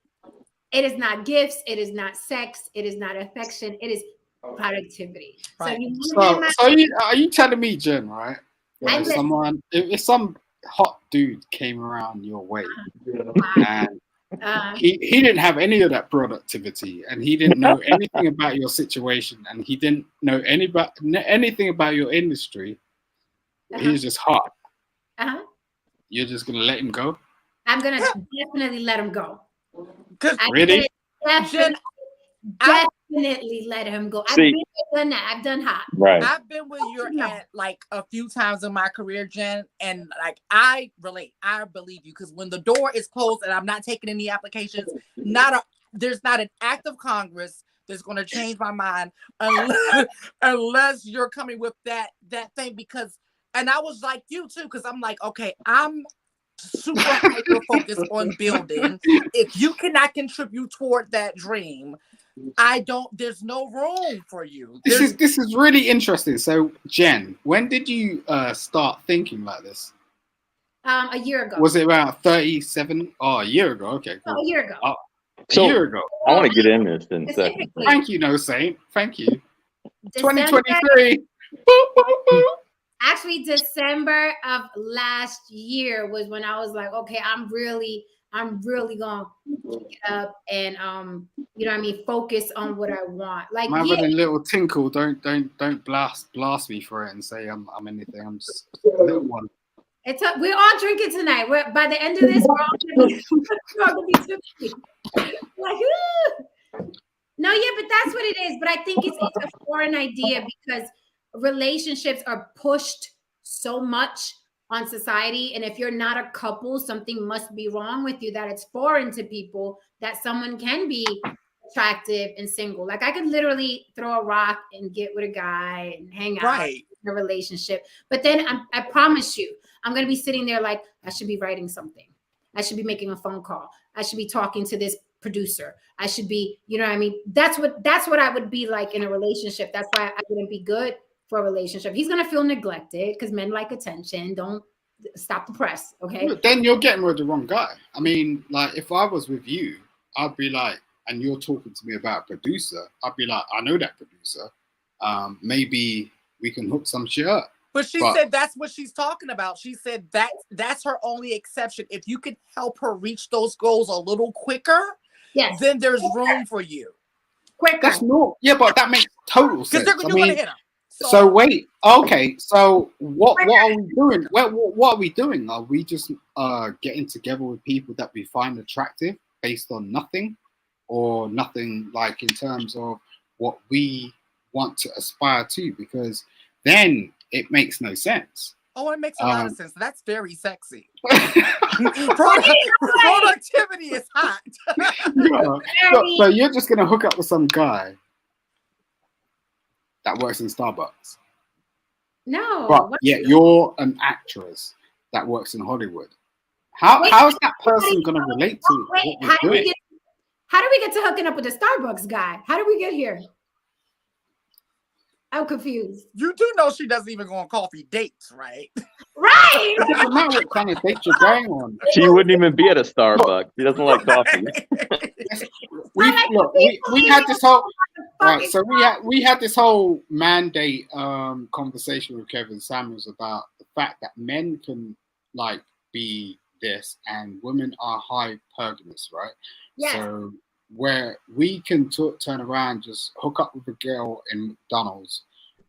[SPEAKER 1] It is not gifts. It is not sex. It is not affection. It is productivity.
[SPEAKER 3] Right.
[SPEAKER 1] So,
[SPEAKER 5] are you telling me, Jen, right? If some hot dude came around your way and he didn't have any of that productivity and he didn't know anything about your situation and he didn't know anything about your industry, he was just hot. You're just gonna let him go?
[SPEAKER 1] I'm gonna definitely let him go.
[SPEAKER 5] Really?
[SPEAKER 1] Definitely let him go. I've done that. I've done hot.
[SPEAKER 2] Right.
[SPEAKER 3] I've been where you're at like a few times in my career, Jen, and like I relate. I believe you because when the door is closed and I'm not taking any applications, there's not an act of Congress that's going to change my mind unless you're coming with that thing. Because, and I was like you too, because I'm like, okay, I'm super hyper focused on building. If you cannot contribute toward that dream, there's no room for you.
[SPEAKER 5] This is really interesting. So Jen, when did you start thinking like this?
[SPEAKER 1] A year ago.
[SPEAKER 5] Was it around 37? Oh, a year ago. Okay, cool.
[SPEAKER 1] A year ago.
[SPEAKER 5] A year ago.
[SPEAKER 2] I want to get in this in a second.
[SPEAKER 5] Thank you, No Saint. Thank you. 2023.
[SPEAKER 1] Actually, December of last year was when I was like, okay, I'm really gonna pick it up and you know what I mean, focus on what I want. Like
[SPEAKER 5] I'm having a little tinkle. Don't blast me for it and say I'm anything. I'm just a little one.
[SPEAKER 1] We're all drinking tonight. By the end of this, we're all gonna be tipsy. Like, no, yeah, but that's what it is. But I think it's a foreign idea because relationships are pushed so much on society, and if you're not a couple, something must be wrong with you, that it's foreign to people that someone can be attractive and single. Like I could literally throw a rock and get with a guy and hang out in a relationship, but then I promise you I'm going to be sitting there like, I should be writing something, I should be making a phone call, I should be talking to this producer, I should be, you know what I mean? That's what I would be like in a relationship. That's why I wouldn't be good for a relationship. He's gonna feel neglected because men like attention. Don't stop the press, okay?
[SPEAKER 5] But then you're getting with the wrong guy. I mean, like if I was with you, I'd be like, and you're talking to me about a producer, I'd be like, I know that producer. Maybe we can hook some shit up.
[SPEAKER 3] But she said that's what she's talking about. She said that's her only exception. If you could help her reach those goals a little quicker, then there's room for you.
[SPEAKER 1] Quicker.
[SPEAKER 5] That's no. Yeah, but that makes total sense.
[SPEAKER 3] Because you're gonna hit her.
[SPEAKER 5] So wait, okay. So what are we doing? What are we doing? Are we just getting together with people that we find attractive based on nothing, or nothing like in terms of what we want to aspire to? Because then it makes no sense.
[SPEAKER 3] Oh, it makes a lot of sense. That's very sexy. Productivity is hot.
[SPEAKER 5] Yeah. So you're just gonna hook up with some guy that works in Starbucks.
[SPEAKER 1] No.
[SPEAKER 5] But yet you're an actress that works in Hollywood. How is that person going to relate to what
[SPEAKER 1] how do
[SPEAKER 5] doing?
[SPEAKER 1] we get to hooking up with the Starbucks guy? How do we get here? I'm confused.
[SPEAKER 3] You do know she doesn't even go on coffee dates, right?
[SPEAKER 1] Right.
[SPEAKER 5] It doesn't matter what kind of date you're going on.
[SPEAKER 2] She wouldn't even be at a Starbucks. She doesn't like coffee.
[SPEAKER 5] We had this whole right. So we had this whole mandate conversation with Kevin Samuels about the fact that men can like be this and women are hypergamous, right?
[SPEAKER 1] Yes.
[SPEAKER 5] So where we can turn around, just hook up with a girl in McDonald's,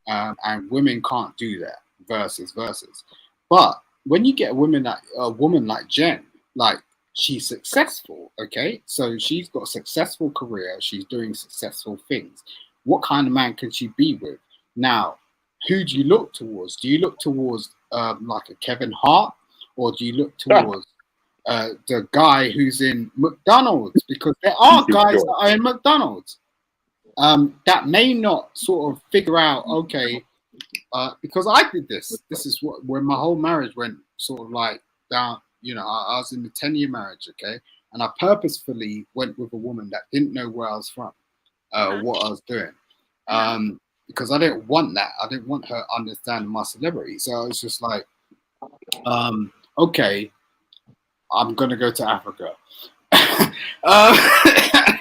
[SPEAKER 5] and women can't do that. Versus. But when you get a woman like Jen, like she's successful, okay? So she's got a successful career. She's doing successful things. What kind of man can she be with? Now, who do you look towards? Do you look towards like a Kevin Hart, or do you look towards the guy who's in McDonald's? Because there are guys that are in McDonald's that may not sort of figure out, okay, because I did this. This is when my whole marriage went sort of like down. You know, I was in a 10-year marriage, okay, and I purposefully went with a woman that didn't know where I was from, what I was doing, because I didn't want that. I didn't want her understanding my celebrity. So I was just like, okay, I'm gonna go to Africa.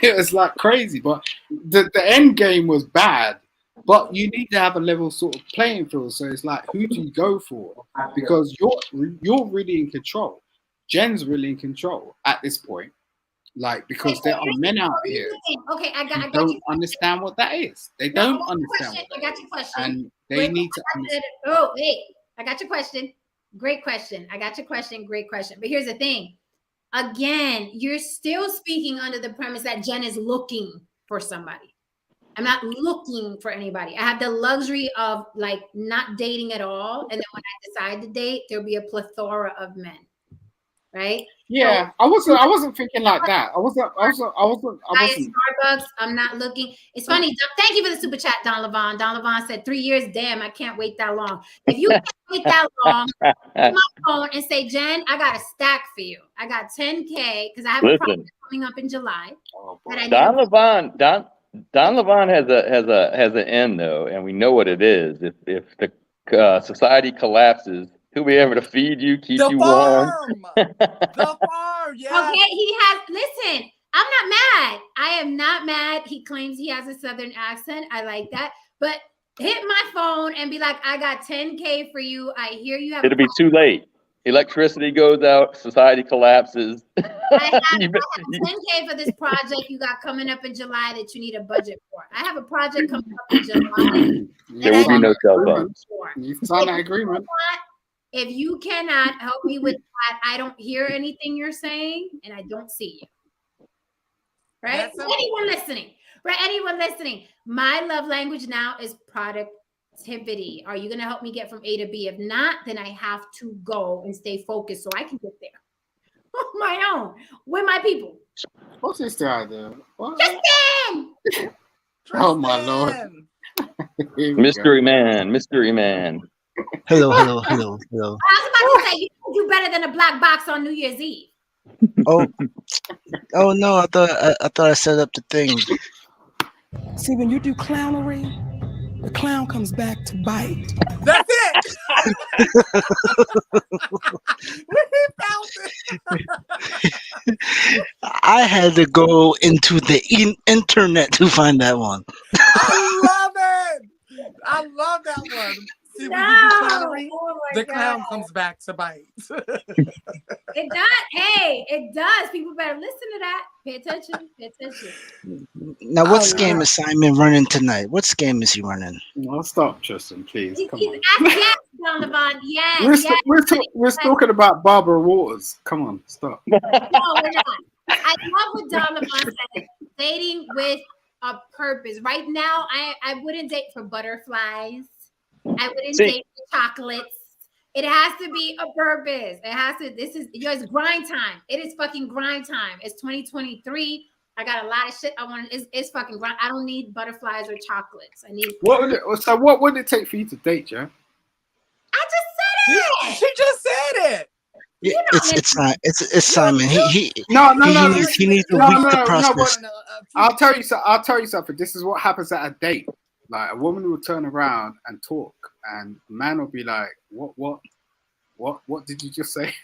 [SPEAKER 5] It was like crazy, but the end game was bad. But you need to have a level sort of playing field. So it's like, who do you go for? Because you're really in control. Jen's really in control at this point. Like, because there are men out here
[SPEAKER 1] okay, I got
[SPEAKER 5] don't
[SPEAKER 1] you.
[SPEAKER 5] understand what that is. They don't understand what
[SPEAKER 1] I got your question.
[SPEAKER 5] and they need to understand.
[SPEAKER 1] Oh, hey, I got your question. Great question. I got your question. Great question. But here's the thing. Again, you're still speaking under the premise that Jen is looking for somebody. I'm not looking for anybody. I have the luxury of like not dating at all. And then when I decide to date, there'll be a plethora of men. Right?
[SPEAKER 5] Yeah,
[SPEAKER 1] so,
[SPEAKER 5] I wasn't thinking like that. I wasn't.
[SPEAKER 1] Starbucks, I'm not looking. It's funny. Thank you for the super chat, Don Levon. Don Levon said 3 years. Damn, I can't wait that long. If you can't wait that long, pick my phone and say, Jen, I got a stack for you. I got 10K because I have a project coming up in July.
[SPEAKER 2] Don Levon has an end though, and we know what it is. If the society collapses, he'll be able to feed you, keep you warm.
[SPEAKER 3] The farm, yeah.
[SPEAKER 1] Okay, he has. Listen, I'm not mad. I am not mad. He claims he has a Southern accent. I like that. But hit my phone and be like, I got 10K for you. I hear you have.
[SPEAKER 2] It'll be too late. Electricity goes out, society collapses.
[SPEAKER 1] I have 10K for this project you got coming up in July that you need a budget for. I have a project coming up in July.
[SPEAKER 2] There will be no cell phones.
[SPEAKER 5] You signed that agreement.
[SPEAKER 1] If you cannot help me with that, I don't hear anything you're saying and I don't see you. Right? Anyone listening, my love language now is productivity. Are you going to help me get from A to B? If not, then I have to go and stay focused so I can get there on my own with my people.
[SPEAKER 5] What's this guy there?
[SPEAKER 1] Justin!
[SPEAKER 5] Oh my Lord.
[SPEAKER 2] Mystery man.
[SPEAKER 4] Hello.
[SPEAKER 1] I was about to say, you can do better than a black box on New Year's Eve.
[SPEAKER 4] Oh no! I thought I set up the thing.
[SPEAKER 6] See, when you do clownery, the clown comes back to bite.
[SPEAKER 3] That's it. We found it.
[SPEAKER 4] I had to go into the internet to find that one.
[SPEAKER 3] I love it. I love that one. See, when you do
[SPEAKER 1] No.
[SPEAKER 3] clownery,
[SPEAKER 1] Oh my
[SPEAKER 3] the
[SPEAKER 1] God.
[SPEAKER 3] clown comes back to bite.
[SPEAKER 1] It does. Hey, it does. People better listen to that. Pay attention. Pay attention.
[SPEAKER 7] Now, what
[SPEAKER 3] Oh,
[SPEAKER 7] scam
[SPEAKER 3] wow.
[SPEAKER 7] is Simon running tonight? What scam is he running?
[SPEAKER 5] No, stop, Tristan, please.
[SPEAKER 1] He's
[SPEAKER 5] Come on.
[SPEAKER 1] yes, Donovan. Yes, yes.
[SPEAKER 5] We're talking about Barbara Waters. Come on, stop.
[SPEAKER 1] No, we're not. I love what Donovan said. Dating with a purpose. Right now, I wouldn't date for butterflies. I wouldn't
[SPEAKER 2] See-
[SPEAKER 1] date for chocolates. It has to be a purpose. It has to. It's grind time. It is fucking grind time. It's 2023. I got a lot of shit I want. It's fucking grind. I don't need butterflies or chocolates. I need.
[SPEAKER 5] What would it take for you to date, Joe?
[SPEAKER 1] I just said it.
[SPEAKER 3] She just said it.
[SPEAKER 7] Yeah,
[SPEAKER 1] You know,
[SPEAKER 7] it's Simon. He
[SPEAKER 5] No.
[SPEAKER 7] he needs a
[SPEAKER 5] No,
[SPEAKER 7] week
[SPEAKER 5] no,
[SPEAKER 7] to
[SPEAKER 5] no,
[SPEAKER 7] process.
[SPEAKER 3] No,
[SPEAKER 5] I'll tell you something. This is what happens at a date. Like a woman will turn around and talk, and a man will be like, "What did you just say?"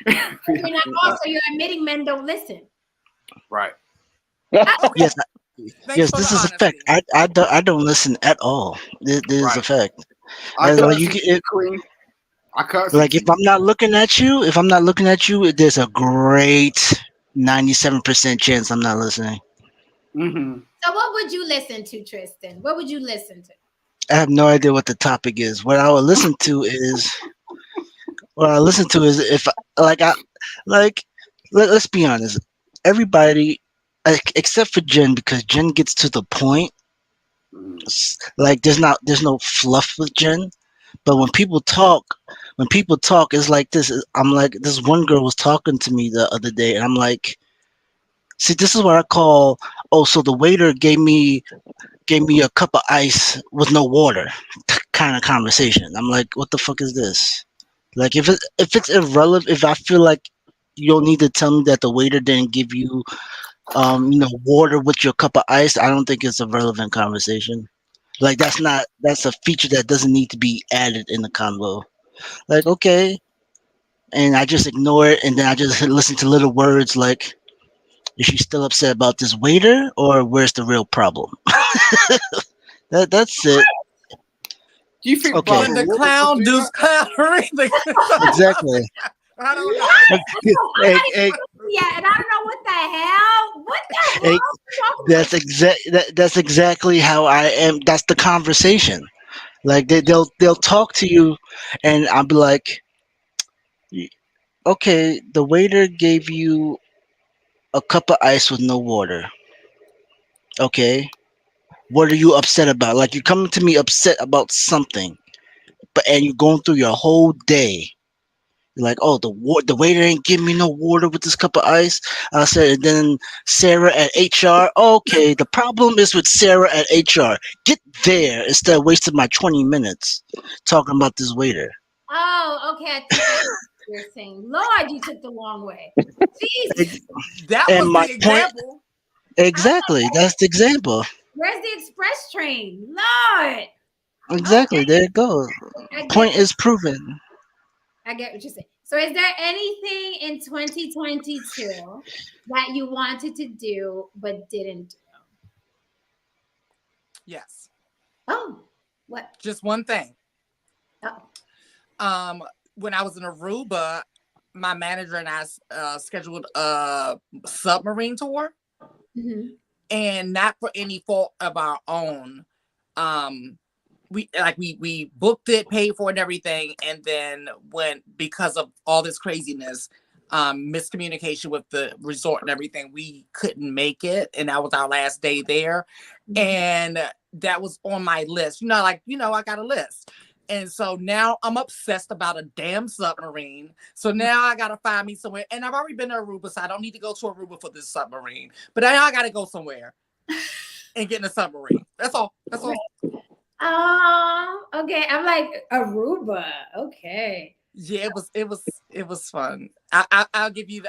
[SPEAKER 1] and also you're admitting men don't listen.
[SPEAKER 5] Right.
[SPEAKER 7] Yes,
[SPEAKER 3] Thanks
[SPEAKER 7] yes,
[SPEAKER 3] for
[SPEAKER 7] this
[SPEAKER 3] the
[SPEAKER 7] is a fact.
[SPEAKER 3] honesty.
[SPEAKER 7] I don't listen at all. This is a
[SPEAKER 5] Right.
[SPEAKER 7] fact.
[SPEAKER 5] I
[SPEAKER 7] Like,
[SPEAKER 5] curse
[SPEAKER 7] you
[SPEAKER 5] you,
[SPEAKER 7] get-
[SPEAKER 5] Queen. I curse
[SPEAKER 7] Like
[SPEAKER 5] you.
[SPEAKER 7] if I'm not looking at you, there's a great 97% chance I'm not listening.
[SPEAKER 5] Mm-hmm.
[SPEAKER 1] So what would you listen to, Tristan? What would you listen to?
[SPEAKER 7] I have no idea what the topic is. What I would listen to is if let's be honest. Everybody, except for Jen, because Jen gets to the point. Like there's no fluff with Jen. But when people talk, it's like this. I'm like, this one girl was talking to me the other day, and I'm like, see, this is what I call, oh, so the waiter gave me a cup of ice with no water kind of conversation. I'm like, what the fuck is this? Like, if it's irrelevant, if I feel like you don't need to tell me that the waiter didn't give you, water with your cup of ice, I don't think it's a relevant conversation. Like, that's a feature that doesn't need to be added in the convo. Like, okay. And I just ignore it, and then I just listen to little words like, is she still upset about this waiter, or where's the real problem? That's it.
[SPEAKER 5] Do you think
[SPEAKER 7] Okay.
[SPEAKER 5] Barbara
[SPEAKER 3] When the
[SPEAKER 5] Waters
[SPEAKER 3] clown
[SPEAKER 5] would do
[SPEAKER 3] does
[SPEAKER 5] that?
[SPEAKER 3] clownery.
[SPEAKER 7] Exactly.
[SPEAKER 3] I don't know.
[SPEAKER 7] Hey,
[SPEAKER 1] Yeah, and I don't know what the hell. What the
[SPEAKER 7] Hey,
[SPEAKER 1] hell?
[SPEAKER 7] that's exactly how I am. That's the conversation. Like they'll talk to you, and I'll be like, okay, the waiter gave you a cup of ice with no water. Okay, what are you upset about? Like you're coming to me upset about something, and you're going through your whole day. You're like, oh, the waiter ain't give me no water with this cup of ice. I said, and then Sarah at HR. Okay, the problem is with Sarah at HR. Get there instead of wasting my 20 minutes talking about this waiter.
[SPEAKER 1] Oh, okay. I think I know what you're saying. Lord, you took the long way. Jesus.
[SPEAKER 3] That
[SPEAKER 7] And
[SPEAKER 3] was
[SPEAKER 7] my
[SPEAKER 3] the example.
[SPEAKER 7] Exactly, that's the example.
[SPEAKER 1] Where's the express train? Lord.
[SPEAKER 7] Exactly, there it goes. Point is proven.
[SPEAKER 1] I get what you're saying. So is there anything in 2022 that you wanted to do but didn't do?
[SPEAKER 3] Yes.
[SPEAKER 1] Oh, what?
[SPEAKER 3] Just one thing.
[SPEAKER 1] Oh.
[SPEAKER 3] When I was in Aruba, my manager and I scheduled a submarine tour, and not for any fault of our own. We booked it, paid for it and everything, and then because of all this craziness, miscommunication with the resort and everything, we couldn't make it, and that was our last day there. And that was on my list. I got a list. And so now I'm obsessed about a damn submarine. So now I gotta find me somewhere. And I've already been to Aruba, so I don't need to go to Aruba for this submarine. But now I gotta go somewhere and get in a submarine. That's all.
[SPEAKER 1] Oh, okay. I'm like Aruba. Okay.
[SPEAKER 3] Yeah, it was fun. I'll give you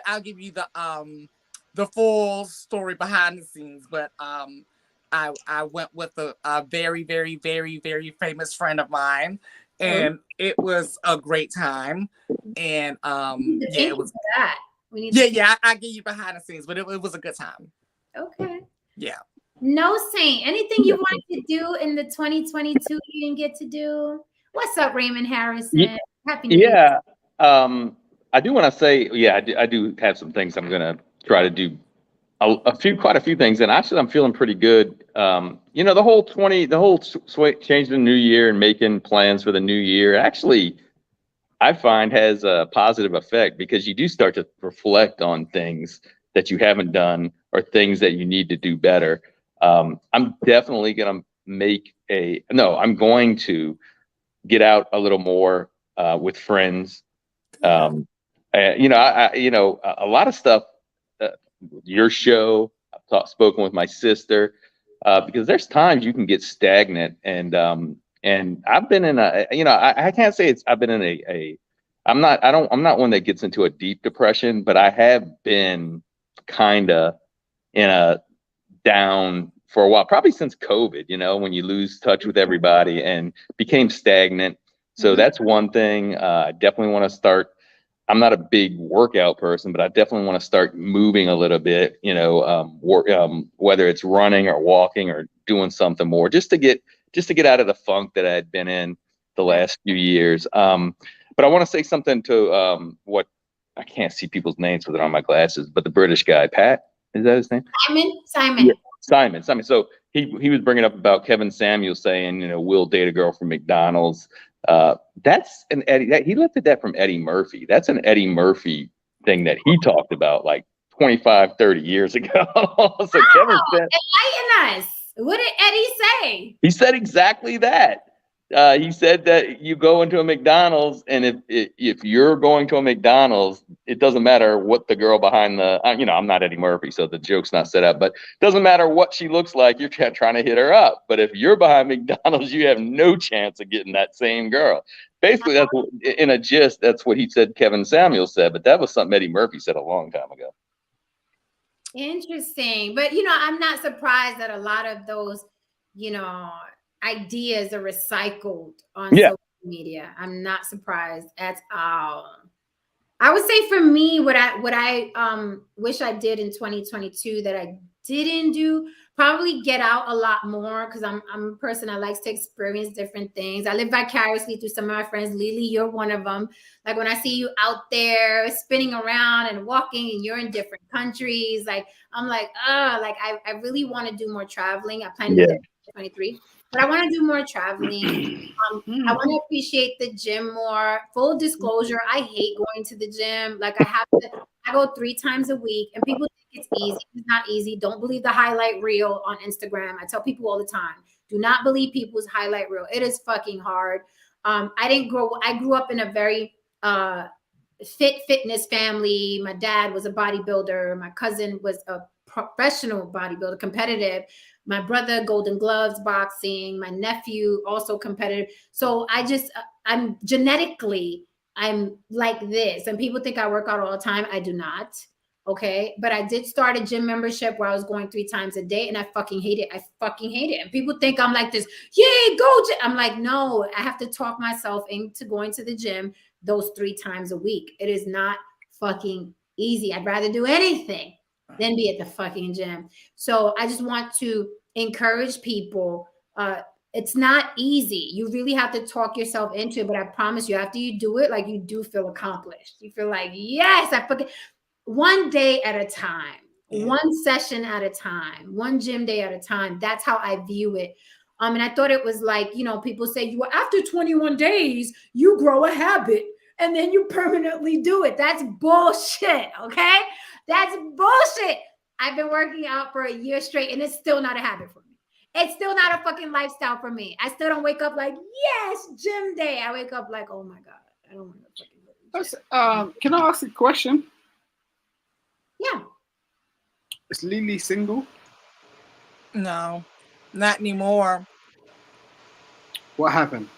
[SPEAKER 3] the full story behind the scenes, but I went with a very, very, very, very famous friend of mine, and it was a great time. And it was
[SPEAKER 1] that.
[SPEAKER 3] I give you behind the scenes, but it was a good time.
[SPEAKER 1] Okay.
[SPEAKER 3] Yeah.
[SPEAKER 1] No Saint. Anything you wanted to do in the 2022 you didn't get to do? What's up, Raymond Harrison?
[SPEAKER 2] Ye-
[SPEAKER 1] Happy New Year.
[SPEAKER 2] Yeah. I do want to say, yeah, I do have some things I'm gonna try to do. Quite a few things, and actually, I'm feeling pretty good. The whole change the new year and making plans for the new year. Actually, I find has a positive effect because you do start to reflect on things that you haven't done or things that you need to do better. I'm definitely gonna I'm going to get out a little more with friends. A lot of stuff. Your show, I've spoken with my sister, because there's times you can get stagnant, and I've been in I can't say I've been in I'm not one that gets into a deep depression, but I have been kind of in a down for a while, probably since COVID, when you lose touch with everybody and became stagnant. So that's one thing. I definitely want to start. I'm not a big workout person, but I definitely want to start moving a little bit, whether it's running or walking or doing something more just to get out of the funk that I had been in the last few years. But I want to say something to what I can't see people's names with it on my glasses, but the British guy, Pat, is that his name?
[SPEAKER 1] Simon.
[SPEAKER 2] Yeah, Simon. So he was bringing up about Kevin Samuel saying, we'll date a girl from McDonald's. That's an Eddie. He lifted that from Eddie Murphy. That's an Eddie Murphy thing that he talked about like 25, 30 years ago. So Kevin said,
[SPEAKER 1] enlighten us. What did Eddie say?
[SPEAKER 2] He said exactly that. He said that you go into a McDonald's, and if you're going to a McDonald's, it doesn't matter what the girl behind the, I'm not Eddie Murphy, so the joke's not set up, but it doesn't matter what she looks like, you're trying to hit her up. But if you're behind McDonald's, you have no chance of getting that same girl. Basically, that's in a gist, that's what he said Kevin Samuel said, but that was something Eddie Murphy said a long time ago.
[SPEAKER 1] Interesting. But, I'm not surprised that a lot of those, ideas are recycled on social media. I'm not surprised at all. I would say for me, what I wish I did in 2022 that I didn't do, probably get out a lot more, because I'm a person that likes to experience different things. I live vicariously through some of my friends. Lily, you're one of them. Like when I see you out there spinning around and walking and you're in different countries, like I'm like, I really want to do more traveling. I plan to do that in 2023. But I want to do more traveling. I want to appreciate the gym more. Full disclosure, I hate going to the gym. Like I go 3 times a week, and people think it's easy. It's not easy. Don't believe the highlight reel on Instagram. I tell people all the time, do not believe people's highlight reel. It is fucking hard. I grew up in a very fitness family. My dad was a bodybuilder. My cousin was a professional bodybuilder, competitive. My brother, Golden Gloves, boxing. My nephew, also competitive. So I'm genetically like this. And people think I work out all the time. I do not. Okay. But I did start a gym membership where I was going 3 times a day, and I fucking hate it. And people think I'm like this, yay, go gym. I'm like, no, I have to talk myself into going to the gym those 3 times a week. It is not fucking easy. I'd rather do anything than be at the fucking gym. So I just want to encourage people. It's not easy. You really have to talk yourself into it, but I promise you, after you do it, like, you do feel accomplished. You feel like, yes, I fucking, one day at a time, one session at a time, one gym day at a time. That's how I view it. And I thought it was like, people say, after 21 days, you grow a habit and then you permanently do it. That's bullshit. Okay. That's bullshit. I've been working out for a year straight, and it's still not a habit for me. It's still not a fucking lifestyle for me. I still don't wake up like, yes, gym day. I wake up like, oh my God, I don't want to fucking go to the gym.
[SPEAKER 5] Can I ask a question?
[SPEAKER 1] Yeah.
[SPEAKER 5] Is Lily single?
[SPEAKER 3] No, not anymore.
[SPEAKER 5] What happened?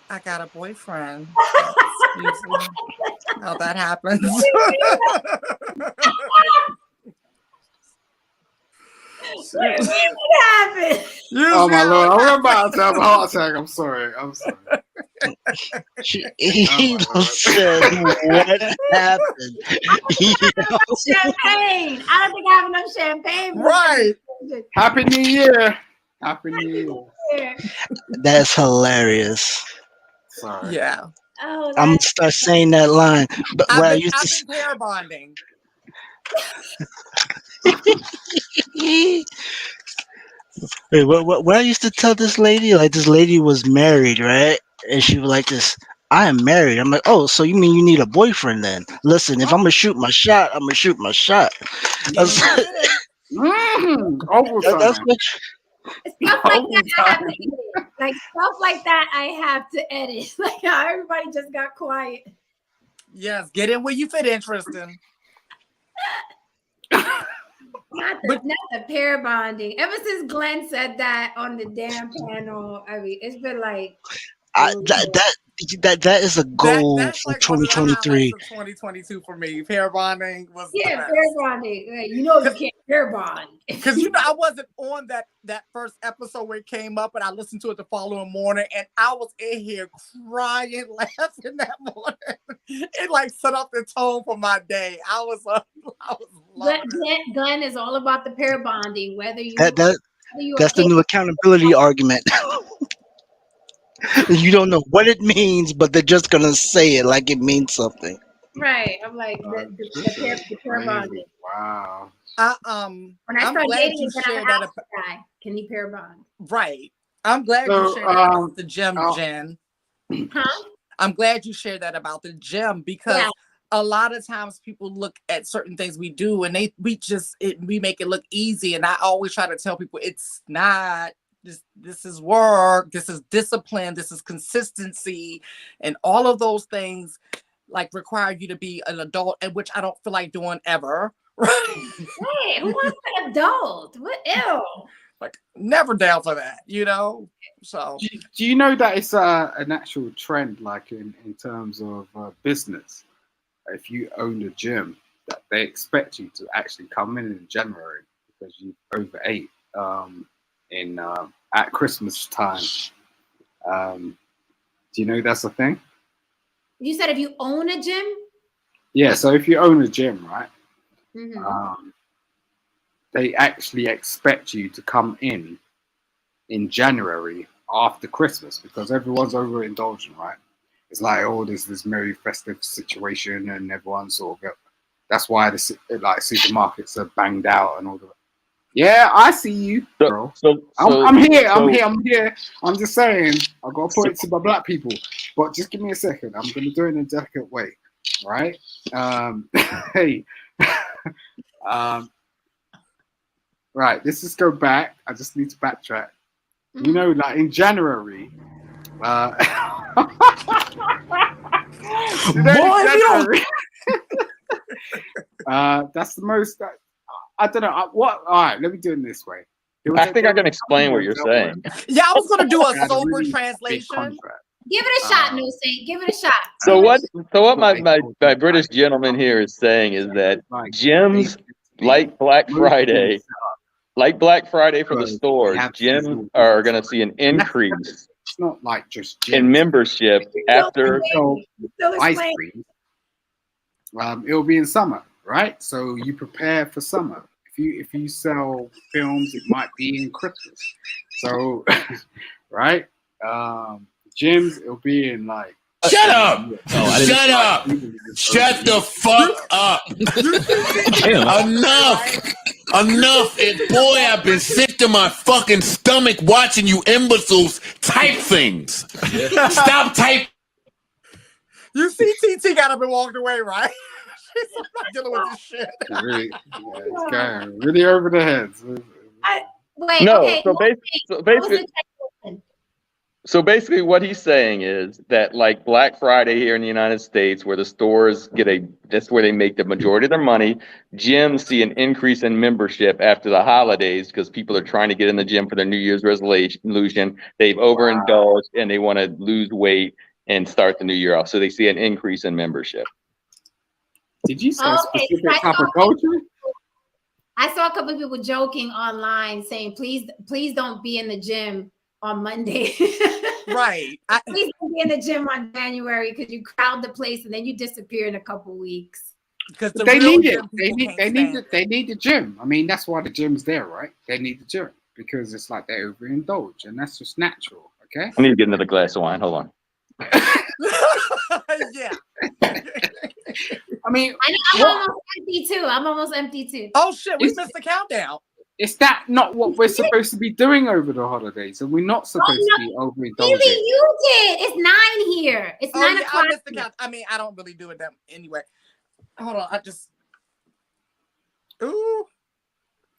[SPEAKER 3] I got a boyfriend. Usually how that happens.
[SPEAKER 1] What happened?
[SPEAKER 5] Oh my Lord, I'm about to have a heart attack. I'm sorry.
[SPEAKER 7] He said, what happened?
[SPEAKER 1] Champagne. I don't think I have enough champagne.
[SPEAKER 3] Right.
[SPEAKER 5] Happy New Year. Happy New Year.
[SPEAKER 1] there.
[SPEAKER 7] That's hilarious.
[SPEAKER 5] Sorry.
[SPEAKER 3] Yeah.
[SPEAKER 1] Oh,
[SPEAKER 7] I'm gonna
[SPEAKER 1] that's
[SPEAKER 7] start saying that line. But where I
[SPEAKER 3] I've
[SPEAKER 7] used to
[SPEAKER 3] been pair bonding.
[SPEAKER 7] wait, where I used to tell this lady, like this lady was married, right? And she was like this, I am married. I'm like, oh, so you mean you need a boyfriend then? Listen, if I'm gonna shoot my shot, I'm gonna shoot my shot. That's, that's
[SPEAKER 5] Overtime.
[SPEAKER 7] what
[SPEAKER 1] stuff like that. I have to edit. Like stuff like that, I have to edit. Like how everybody just got quiet.
[SPEAKER 3] Yes, get in where you fit in, Tristan.
[SPEAKER 1] Not the pair bonding. Ever since Glenn said that on the damn panel, I mean, it's been like
[SPEAKER 7] that is a goal
[SPEAKER 3] That's
[SPEAKER 7] for
[SPEAKER 3] like one of the highlights
[SPEAKER 7] 2023.
[SPEAKER 3] of 2022 for me. Pair bonding was the
[SPEAKER 1] yeah,
[SPEAKER 3] best.
[SPEAKER 1] pair bonding. You know you can't pair bond.
[SPEAKER 3] Because I wasn't on that first episode where it came up, and I listened to it the following morning, and I was in here crying, laughing that morning. It like set up the tone for my day. I was loving it.
[SPEAKER 1] Glenn is all about the pair bonding. Whether you
[SPEAKER 7] That's the new accountability argument. You don't know what it means, but they're just gonna say it like it means something.
[SPEAKER 1] right. I'm like the pair bonding.
[SPEAKER 5] Wow.
[SPEAKER 1] When I
[SPEAKER 3] I'm
[SPEAKER 1] start
[SPEAKER 3] glad
[SPEAKER 1] dating,
[SPEAKER 3] you
[SPEAKER 1] then I'm
[SPEAKER 3] shared
[SPEAKER 1] gonna
[SPEAKER 3] that.
[SPEAKER 1] ask the guy, can he pair bond?
[SPEAKER 3] Right. I'm glad
[SPEAKER 5] So,
[SPEAKER 3] you shared that about the gym, Jen.
[SPEAKER 1] Huh?
[SPEAKER 3] I'm glad you shared that about the gym because a lot of times people look at certain things we do and we make it look easy. And I always try to tell people it's not. This is work. This is discipline. This is consistency, and all of those things like require you to be an adult, and which I don't feel like doing ever.
[SPEAKER 1] Hey, who wants an adult? What? Ew.
[SPEAKER 3] Like never down for that, you know. So
[SPEAKER 5] Do you know that it's an actual trend, like in terms of business? If you own a gym, that they expect you to actually come in January because you overate at Christmas time. Do you know that's a thing?
[SPEAKER 1] You said if you own a gym?
[SPEAKER 5] Yeah. So if you own a gym, right?
[SPEAKER 1] Mm-hmm.
[SPEAKER 5] They actually expect you to come in January after Christmas because everyone's overindulgent, right? It's like, oh, there's this merry festive situation and everyone's sort of, that's why the supermarkets are banged out and all that. Yeah, I see you, bro. I'm here. I'm just saying, I've got to put it to my black people, but just give me a second. I'm going to do it in a delicate way, right? Hey, right, let's just go back. I just need to backtrack.
[SPEAKER 1] Mm-hmm.
[SPEAKER 5] You know, like in January, that's the most. I don't know what. All right, let me do it this way.
[SPEAKER 2] I think I can explain what you're saying.
[SPEAKER 3] yeah, I was gonna do a sober translation.
[SPEAKER 1] Give it a shot, No Saint. Give it a shot.
[SPEAKER 2] So what my British gentleman here is saying is that gyms like Black Friday for the stores, gyms are going to see an increase
[SPEAKER 5] It's not like just gyms.
[SPEAKER 2] in membership after.
[SPEAKER 5] Ice cream. It'll be in summer, right? So you prepare for summer. If you sell films, it might be in Christmas. So, right? Gyms, it'll be in like.
[SPEAKER 8] Shut up! Shut up! Shut the fuck up! Enough! And boy, I've been sick to my fucking stomach watching you imbeciles type things. Stop typing.
[SPEAKER 3] You see, TT got up and walked away, right? She's not dealing with this shit.
[SPEAKER 5] Really, it's going really over the heads.
[SPEAKER 1] Wait.
[SPEAKER 2] No,
[SPEAKER 1] Okay.
[SPEAKER 2] So basically what he's saying is that like Black Friday here in the United States, where the stores that's where they make the majority of their money, gyms see an increase in membership after the holidays because people are trying to get in the gym for their New Year's resolution. They've overindulged and they want to lose weight and start the new year off. So they see an increase in membership.
[SPEAKER 5] Did you say specific type of culture?
[SPEAKER 1] I saw a couple of people joking online saying, please don't be in the gym on Monday.
[SPEAKER 3] Right.
[SPEAKER 1] Please don't be in the gym on January because you crowd the place and then you disappear in a couple weeks.
[SPEAKER 3] Because
[SPEAKER 5] they need it. They need the gym. I mean, that's why the gym's there, right? They need the gym because it's like they overindulge, and that's just natural. Okay.
[SPEAKER 2] I need to get another glass of wine. Hold on.
[SPEAKER 3] Yeah.
[SPEAKER 5] I mean,
[SPEAKER 1] I'm almost empty too. I'm almost empty too.
[SPEAKER 3] Oh shit, we missed the countdown.
[SPEAKER 5] is that not what we're supposed to be doing over the holidays? And we're not supposed to be overindulging.
[SPEAKER 1] Really, you did. It's 9 here. It's 9
[SPEAKER 3] yeah,
[SPEAKER 1] o'clock.
[SPEAKER 3] I missed the count. I mean, I don't really do it that anyway. Hold on, I just. Ooh,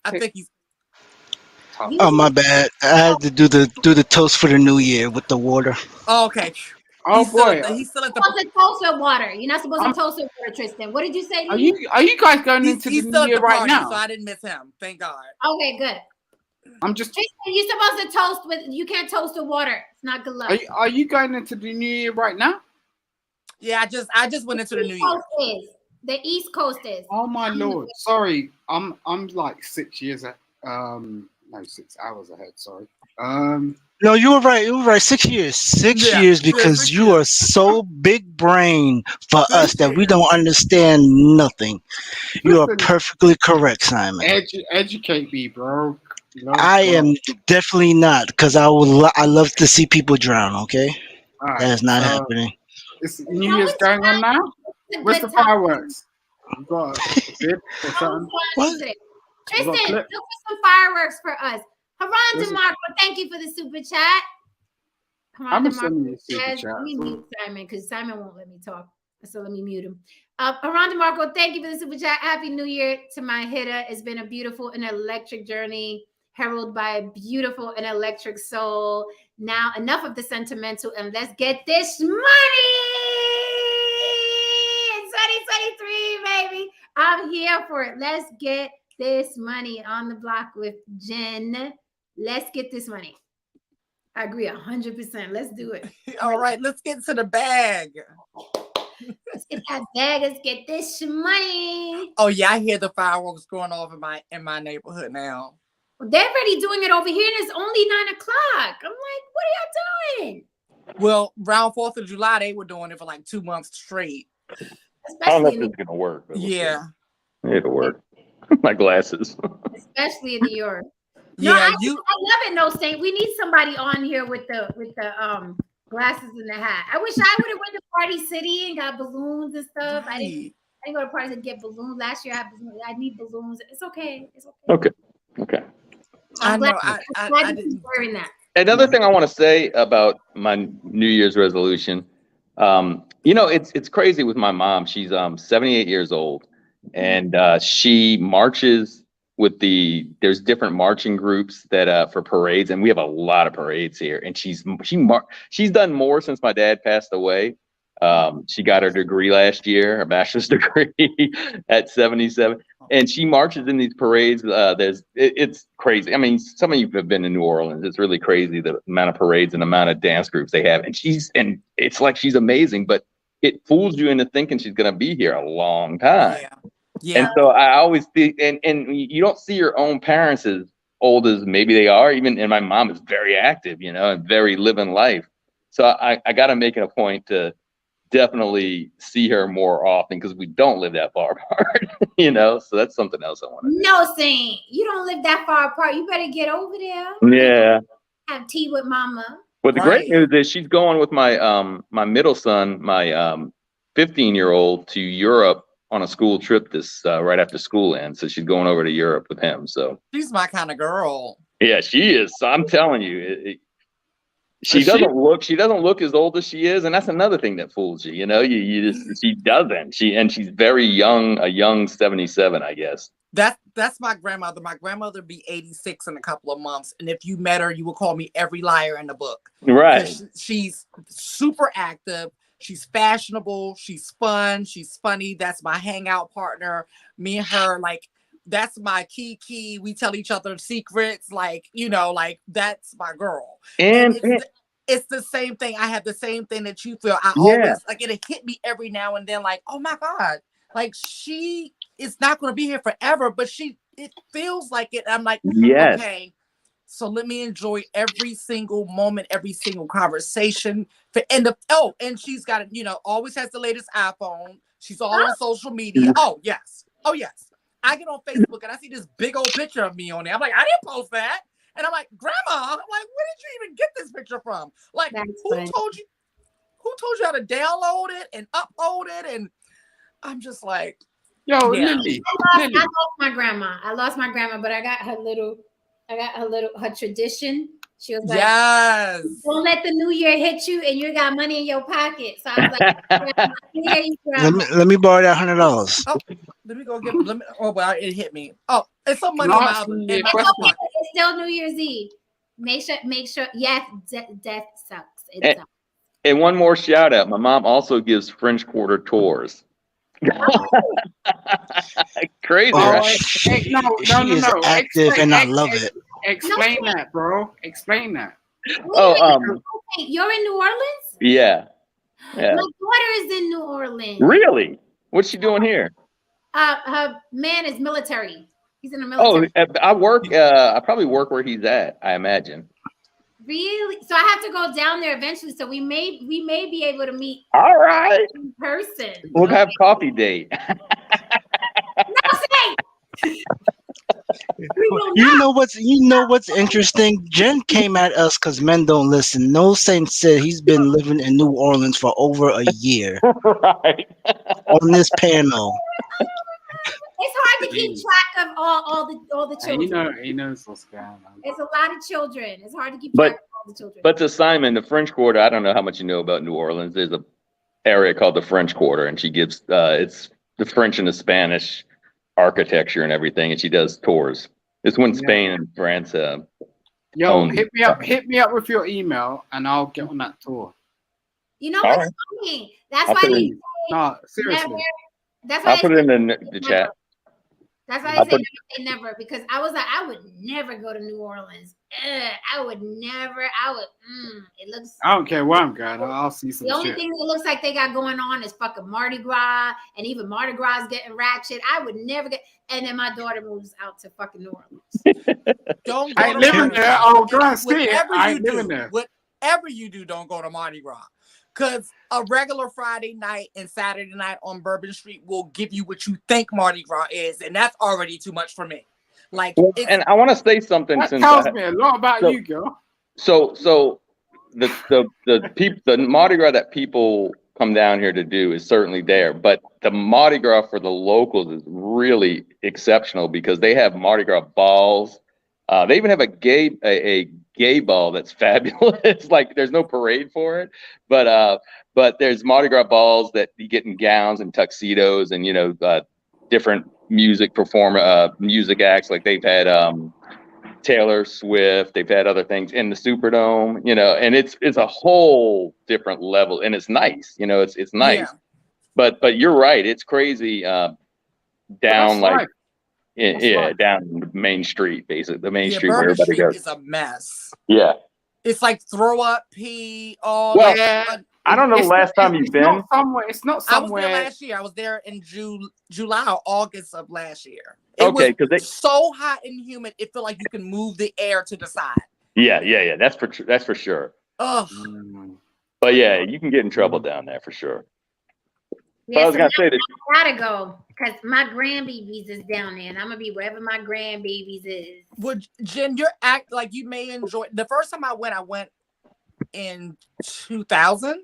[SPEAKER 3] I think he's.
[SPEAKER 7] Oh my bad. I had to do the toast for the new year with the water.
[SPEAKER 3] Oh, okay.
[SPEAKER 5] Oh boy,
[SPEAKER 3] He's still at
[SPEAKER 1] You're supposed to toast with water. You're not supposed to toast with water, Tristan. What did you say?
[SPEAKER 5] are you guys going into
[SPEAKER 3] he's
[SPEAKER 5] the
[SPEAKER 3] still
[SPEAKER 5] new
[SPEAKER 3] at
[SPEAKER 5] year
[SPEAKER 3] the
[SPEAKER 5] right
[SPEAKER 3] party,
[SPEAKER 5] now?
[SPEAKER 3] so I didn't miss him. Thank God.
[SPEAKER 1] Okay, good.
[SPEAKER 5] I'm just.
[SPEAKER 1] Tristan, you're supposed to toast with. You can't toast with water. It's not good luck.
[SPEAKER 5] Are you going into the new year right now?
[SPEAKER 3] Yeah, I just went into the new year.
[SPEAKER 1] The East Coast is.
[SPEAKER 5] Oh my lord! Sorry, I'm like 6 years no 6 hours ahead. Sorry.
[SPEAKER 7] No, you were right. You were right. 6 years. 6
[SPEAKER 3] Yeah,
[SPEAKER 7] years
[SPEAKER 3] yeah,
[SPEAKER 7] because
[SPEAKER 3] 6
[SPEAKER 7] you
[SPEAKER 3] years.
[SPEAKER 7] are so big brain for
[SPEAKER 3] 6
[SPEAKER 7] us that we
[SPEAKER 3] years.
[SPEAKER 7] don't understand nothing. You are
[SPEAKER 5] Listen,
[SPEAKER 7] perfectly correct, Simon.
[SPEAKER 5] educate me, bro. Love
[SPEAKER 7] I
[SPEAKER 5] God.
[SPEAKER 7] am definitely not because I love to see people drown. Okay,
[SPEAKER 5] All right,
[SPEAKER 7] that is not
[SPEAKER 5] so
[SPEAKER 7] happening.
[SPEAKER 5] it's New Year's going on now.
[SPEAKER 1] It's a
[SPEAKER 5] Where's
[SPEAKER 1] good
[SPEAKER 5] the
[SPEAKER 1] time.
[SPEAKER 5] fireworks? You got a bib or something?
[SPEAKER 7] What?
[SPEAKER 1] Tristan,
[SPEAKER 5] You got
[SPEAKER 1] look
[SPEAKER 5] clip?
[SPEAKER 1] for some fireworks for us. Haran
[SPEAKER 5] Where's it?
[SPEAKER 1] DeMarco, thank you for the super chat.
[SPEAKER 5] I'm
[SPEAKER 1] Haran
[SPEAKER 5] gonna send you a super
[SPEAKER 1] says,
[SPEAKER 5] chat.
[SPEAKER 1] let me mute Simon because Simon won't let me talk. So let me mute him. Haran DeMarco, thank you for the super chat. Happy New Year to my hitter. It's been a beautiful and electric journey, heralded by a beautiful and electric soul. Now, enough of the sentimental, and let's get this money. It's 2023, baby. I'm here for it. Let's get this money on the block with Jen. Let's get this money. I agree 100%. Let's do it.
[SPEAKER 3] All right, let's get to the bag.
[SPEAKER 1] Let's get that bag. Let's get this money.
[SPEAKER 3] Oh yeah, I hear the fireworks going off in my neighborhood now.
[SPEAKER 1] They're already doing it over here, and it's only 9 o'clock. I'm like, what are y'all doing?
[SPEAKER 3] Well, around 4th of July, they were doing it for like 2 months straight.
[SPEAKER 2] I don't know
[SPEAKER 1] Especially
[SPEAKER 2] if this is gonna work. But we'll
[SPEAKER 3] Yeah.
[SPEAKER 2] see. It'll work. My glasses.
[SPEAKER 1] especially in New York.
[SPEAKER 3] Yeah,
[SPEAKER 1] I love it, No Saint. We need somebody on here with the glasses and the hat. I wish I would have went to Party City and got balloons and stuff. I didn't go to parties and get balloons. Last year I had balloons. I need balloons. It's okay. It's okay.
[SPEAKER 2] Okay.
[SPEAKER 3] I
[SPEAKER 1] I'm
[SPEAKER 3] know.
[SPEAKER 1] glad,
[SPEAKER 3] I
[SPEAKER 1] glad you're
[SPEAKER 3] didn't.
[SPEAKER 1] wearing that.
[SPEAKER 2] Another thing I want to say about my New Year's resolution, it's crazy with my mom. She's 78 years old, and she marches with there's different marching groups that for parades, and we have a lot of parades here. And she's done more since my dad passed away. She got her degree last year, her bachelor's degree at 77. And she marches in these parades. It's crazy. I mean, some of you have been in New Orleans. It's really crazy the amount of parades and the amount of dance groups they have. And it's like she's amazing, but it fools you into thinking she's going to be here a long time.
[SPEAKER 3] Yeah.
[SPEAKER 2] And so I always think, and you don't see your own parents as old as maybe they are. And my mom is very active, and very living life. So I got to make it a point to definitely see her more often because we don't live that far apart, so that's something else I want to do.
[SPEAKER 1] No Saint. You don't live that far apart. You better get over there.
[SPEAKER 2] Yeah.
[SPEAKER 1] Have tea with mama.
[SPEAKER 2] But the great news is she's going with my my middle son, my 15-year-old, to Europe on a school trip this right after school ends. So she's going over to Europe with him. So
[SPEAKER 3] She's my kind of girl.
[SPEAKER 2] yeah, she is. So I'm telling you, she doesn't look as old as she is, and that's another thing that fools you. She doesn't. She's very young, a young 77, I guess.
[SPEAKER 3] That's my grandmother. My grandmother be 86 in a couple of months, and if you met her, you would call me every liar in the book.
[SPEAKER 2] Right.
[SPEAKER 3] She's super active. She's fashionable. She's fun. She's funny. That's my hangout partner. Me and her, like, that's my key. We tell each other secrets. Like, that's my girl. And it's the same thing. I have the same thing that you feel. I always, like, it hit me every now and then, like, oh my God, like, she is not going to be here forever, but it feels like it. I'm like,
[SPEAKER 2] yes.
[SPEAKER 3] Okay. So let me enjoy every single moment, every single conversation. And she's got, always has the latest iPhone. She's all on social media. Oh yes. I get on Facebook and I see this big old picture of me on there. I'm like, I didn't post that. And I'm like, Grandma, I'm like, where did you even get this picture from? Like,
[SPEAKER 1] That's
[SPEAKER 3] who
[SPEAKER 1] funny.
[SPEAKER 3] told you how to download it and upload it? And I'm just like,
[SPEAKER 5] Yo,
[SPEAKER 3] Yeah.
[SPEAKER 5] Lily.
[SPEAKER 1] I
[SPEAKER 5] Lily.
[SPEAKER 1] lost my grandma. But I got her tradition. She was like,
[SPEAKER 3] yes.
[SPEAKER 1] don't let the new year hit you and you got money in your pocket. So I was like, Grandma, here you grandma.
[SPEAKER 7] Let me borrow that $100.
[SPEAKER 3] Oh, let me go get. Oh, well, it hit me. Oh, it's some money
[SPEAKER 5] Can
[SPEAKER 3] in
[SPEAKER 5] I
[SPEAKER 3] my
[SPEAKER 5] ask
[SPEAKER 3] other.
[SPEAKER 5] you
[SPEAKER 3] In
[SPEAKER 5] a
[SPEAKER 3] my
[SPEAKER 5] question?
[SPEAKER 3] pocket.
[SPEAKER 1] It's still New Year's Eve. Make sure. Yes, death sucks. It
[SPEAKER 2] And-
[SPEAKER 1] sucks.
[SPEAKER 2] And one more shout out. My mom also gives French Quarter tours. Crazy,
[SPEAKER 7] Oh,
[SPEAKER 2] right?
[SPEAKER 7] she
[SPEAKER 5] No.
[SPEAKER 7] is active, and I love it.
[SPEAKER 5] Explain that, bro. Explain that.
[SPEAKER 1] Wait, you're in New Orleans?
[SPEAKER 2] Yeah.
[SPEAKER 1] My daughter is in New Orleans.
[SPEAKER 2] Really? What's she doing here?
[SPEAKER 1] Her man is military. He's in the military.
[SPEAKER 2] Oh, I probably work where he's at, I imagine.
[SPEAKER 1] Really? So I have to go down there eventually. So we may be able to meet
[SPEAKER 2] All right.
[SPEAKER 1] in person.
[SPEAKER 2] We'll have coffee date.
[SPEAKER 1] No, say.
[SPEAKER 7] You know what's interesting? Jen came at us because men don't listen. No Saint said he's been living in New Orleans for over a year
[SPEAKER 2] Right.
[SPEAKER 7] on this panel.
[SPEAKER 1] It's hard to keep track of all the children.
[SPEAKER 5] He knows what's going on.
[SPEAKER 1] It's a lot of children. It's hard to keep
[SPEAKER 2] But-
[SPEAKER 1] track of all the children.
[SPEAKER 2] But to Simon, the French Quarter, I don't know how much you know about New Orleans. There's a area called the French Quarter, and she gives it's the French and the Spanish architecture and everything, and she does tours. It's when Spain and France
[SPEAKER 5] Yo,
[SPEAKER 2] owned
[SPEAKER 5] hit me up with your email, and I'll get on that tour.
[SPEAKER 1] You know
[SPEAKER 2] All
[SPEAKER 1] what's
[SPEAKER 2] right.
[SPEAKER 1] funny? That's
[SPEAKER 2] I'll
[SPEAKER 1] why
[SPEAKER 2] put it
[SPEAKER 1] they
[SPEAKER 2] in-
[SPEAKER 5] No, seriously.
[SPEAKER 1] That's why
[SPEAKER 2] I'll put it in the chat.
[SPEAKER 1] That's why
[SPEAKER 2] I'll
[SPEAKER 1] they say
[SPEAKER 2] put-
[SPEAKER 1] never say never, because I was like, I would never go to New Orleans. I would never. It looks.
[SPEAKER 5] I don't care where I'm going. I'll see some
[SPEAKER 1] The only
[SPEAKER 5] shit.
[SPEAKER 1] thing that looks like they got going on is fucking Mardi Gras, and even Mardi Gras is getting ratchet. I would never get. And then my daughter moves out to fucking New Orleans.
[SPEAKER 3] Don't
[SPEAKER 5] I
[SPEAKER 3] go
[SPEAKER 5] ain't
[SPEAKER 3] to
[SPEAKER 5] living
[SPEAKER 3] Mardi
[SPEAKER 5] there.
[SPEAKER 3] Gras.
[SPEAKER 5] I'll go and see it.
[SPEAKER 3] Whatever
[SPEAKER 5] I
[SPEAKER 3] you
[SPEAKER 5] ain't living
[SPEAKER 3] do,
[SPEAKER 5] there.
[SPEAKER 3] whatever you do, don't go to Mardi Gras. Because a regular Friday night and Saturday night on Bourbon Street will give you what you think Mardi Gras is, and that's already too much for me. Like, it's,
[SPEAKER 2] And I want to say something
[SPEAKER 5] That
[SPEAKER 2] since
[SPEAKER 5] tells me a lot about
[SPEAKER 2] so-
[SPEAKER 5] you, girl.
[SPEAKER 2] So the Mardi Gras that people come down here to do is certainly there, but the Mardi Gras for the locals is really exceptional because they have Mardi Gras balls. They even have a gay ball that's fabulous. Like there's no parade for it, but there's Mardi Gras balls that you get in gowns and tuxedos and different music acts. Like they've had Taylor Swift, they've had other things in the Superdome, and it's a whole different level, and it's nice, it's nice.
[SPEAKER 3] Yeah.
[SPEAKER 2] But you're right, it's crazy down
[SPEAKER 5] That's
[SPEAKER 2] like
[SPEAKER 5] life. That's life.
[SPEAKER 2] down Main Street, basically the main
[SPEAKER 3] yeah,
[SPEAKER 2] street where
[SPEAKER 3] Bourbon
[SPEAKER 2] everybody
[SPEAKER 3] Street
[SPEAKER 2] goes.
[SPEAKER 3] is a mess.
[SPEAKER 2] Yeah.
[SPEAKER 3] It's like throw up, pee, all
[SPEAKER 2] Well,
[SPEAKER 3] that.
[SPEAKER 2] I don't know the last time you've been.
[SPEAKER 5] It's not
[SPEAKER 3] I was there
[SPEAKER 5] somewhere.
[SPEAKER 3] last year. I was there in July or August of last year. It
[SPEAKER 2] Okay,
[SPEAKER 3] was
[SPEAKER 2] 'cause
[SPEAKER 3] so hot and humid. It felt like you can move the air to the side.
[SPEAKER 2] Yeah. That's for sure.
[SPEAKER 3] Ugh.
[SPEAKER 2] But yeah, you can get in trouble down there for sure.
[SPEAKER 1] Yeah,
[SPEAKER 2] I was
[SPEAKER 1] so
[SPEAKER 2] gonna
[SPEAKER 1] now
[SPEAKER 2] say that.
[SPEAKER 1] I gotta go because my grandbabies is down there, and I'm gonna be wherever my grandbabies is.
[SPEAKER 3] Well, Jen, your act like you may enjoy. The first time I went in 2000,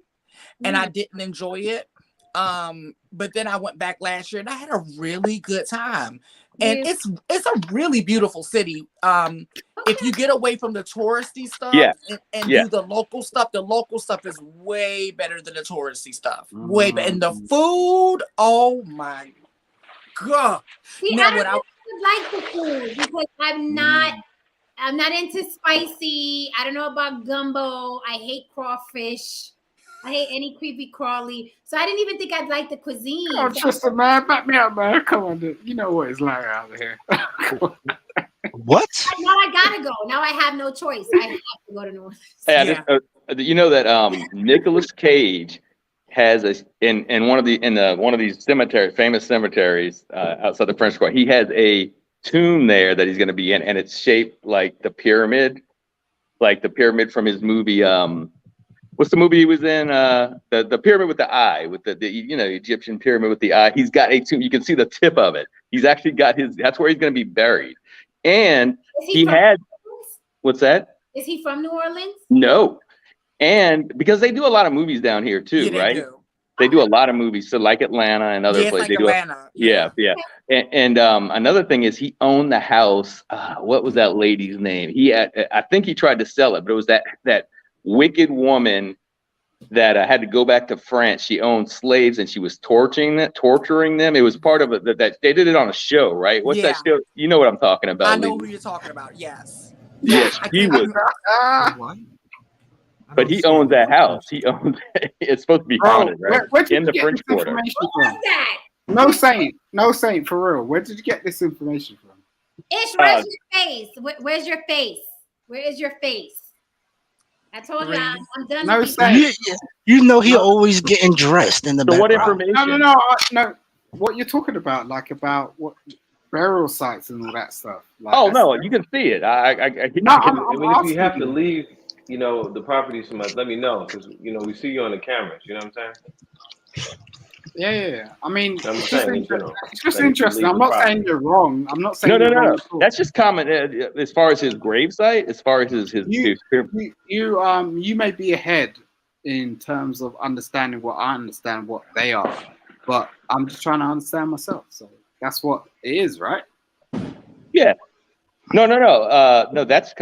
[SPEAKER 3] and I didn't enjoy it. But then I went back last year, and I had a really good time. And
[SPEAKER 1] Yeah.
[SPEAKER 3] it's a really beautiful city. If you get away from the touristy stuff and do the local stuff is way better than the touristy stuff. Way better. And the food, oh my God.
[SPEAKER 1] See,
[SPEAKER 3] Now,
[SPEAKER 1] I don't like the food because I'm not into spicy. I don't know about gumbo. I hate crawfish. I hate any creepy crawly. So I didn't even think I'd like the cuisine.
[SPEAKER 5] Oh, Tristan, man, back me up, man. Come on, dude. You know what it's like out here.
[SPEAKER 7] What?
[SPEAKER 1] Now I gotta go. Now I have no choice. I have to go to New Orleans.
[SPEAKER 2] Hey, you know that Nicolas Cage has in one of these famous cemeteries outside the French Quarter. He has a tomb there that he's going to be in, and it's shaped like the pyramid from his movie. What's the movie he was in? The pyramid with the eye, with the Egyptian pyramid with the eye. He's got a tomb. You can see the tip of it. He's actually got that's where he's going to be buried. And he had. What's that?
[SPEAKER 1] Is he from New Orleans?
[SPEAKER 2] No. And because they do a lot of movies down here too,
[SPEAKER 3] Yeah, they
[SPEAKER 2] right?
[SPEAKER 3] do.
[SPEAKER 2] They do a lot of movies, so like Atlanta and other
[SPEAKER 3] Yeah, it's
[SPEAKER 2] places.
[SPEAKER 3] like
[SPEAKER 2] They do
[SPEAKER 3] Atlanta.
[SPEAKER 2] yeah. And another thing is he owned the house. What was that lady's name? I think he tried to sell it, but it was that wicked woman that had to go back to France. She owned slaves and she was torturing them. It was part of it that they did it on a show, right? What's that show? You know what I'm talking about?
[SPEAKER 3] I know
[SPEAKER 2] Lee.
[SPEAKER 3] who you're talking about. Yes.
[SPEAKER 2] Yes,
[SPEAKER 3] I
[SPEAKER 2] he
[SPEAKER 3] can't
[SPEAKER 2] was.
[SPEAKER 5] What?
[SPEAKER 2] But he owns that house. He owns. It's supposed to be haunted, right?
[SPEAKER 5] Where did
[SPEAKER 2] In
[SPEAKER 5] you
[SPEAKER 2] the
[SPEAKER 5] get
[SPEAKER 2] French
[SPEAKER 5] this
[SPEAKER 2] Quarter.
[SPEAKER 5] information
[SPEAKER 1] Who
[SPEAKER 5] from?
[SPEAKER 1] was that?
[SPEAKER 5] No saint, for real. Where did you get this information from?
[SPEAKER 1] Ish, where's your face? Where's your face? Where is your face? I told you I'm done.
[SPEAKER 5] No
[SPEAKER 1] with
[SPEAKER 5] saint.
[SPEAKER 7] You know he always getting dressed in the
[SPEAKER 2] So what
[SPEAKER 7] background.
[SPEAKER 2] information?
[SPEAKER 5] No. What you're talking about, like about what burial sites and all that stuff. Like,
[SPEAKER 2] Oh
[SPEAKER 5] that's-
[SPEAKER 2] no, you can see it.
[SPEAKER 5] No,
[SPEAKER 2] I
[SPEAKER 9] I mean, if you have to leave, the property so much, let me know, because we see you on the cameras. You know what I'm saying?
[SPEAKER 5] Yeah. I mean,
[SPEAKER 9] I'm
[SPEAKER 5] it's
[SPEAKER 9] saying,
[SPEAKER 5] just
[SPEAKER 9] like,
[SPEAKER 5] interesting.
[SPEAKER 9] leave
[SPEAKER 5] I'm
[SPEAKER 9] the
[SPEAKER 5] not
[SPEAKER 9] property.
[SPEAKER 5] saying you're wrong. I'm not saying
[SPEAKER 2] No.
[SPEAKER 5] you're wrong at all.
[SPEAKER 2] That's just common as far as his gravesite, as far as his
[SPEAKER 5] You may be ahead in terms of understanding what I understand what they are, but I'm just trying to understand myself. So that's what it is, right?
[SPEAKER 2] Yeah. No. No, that's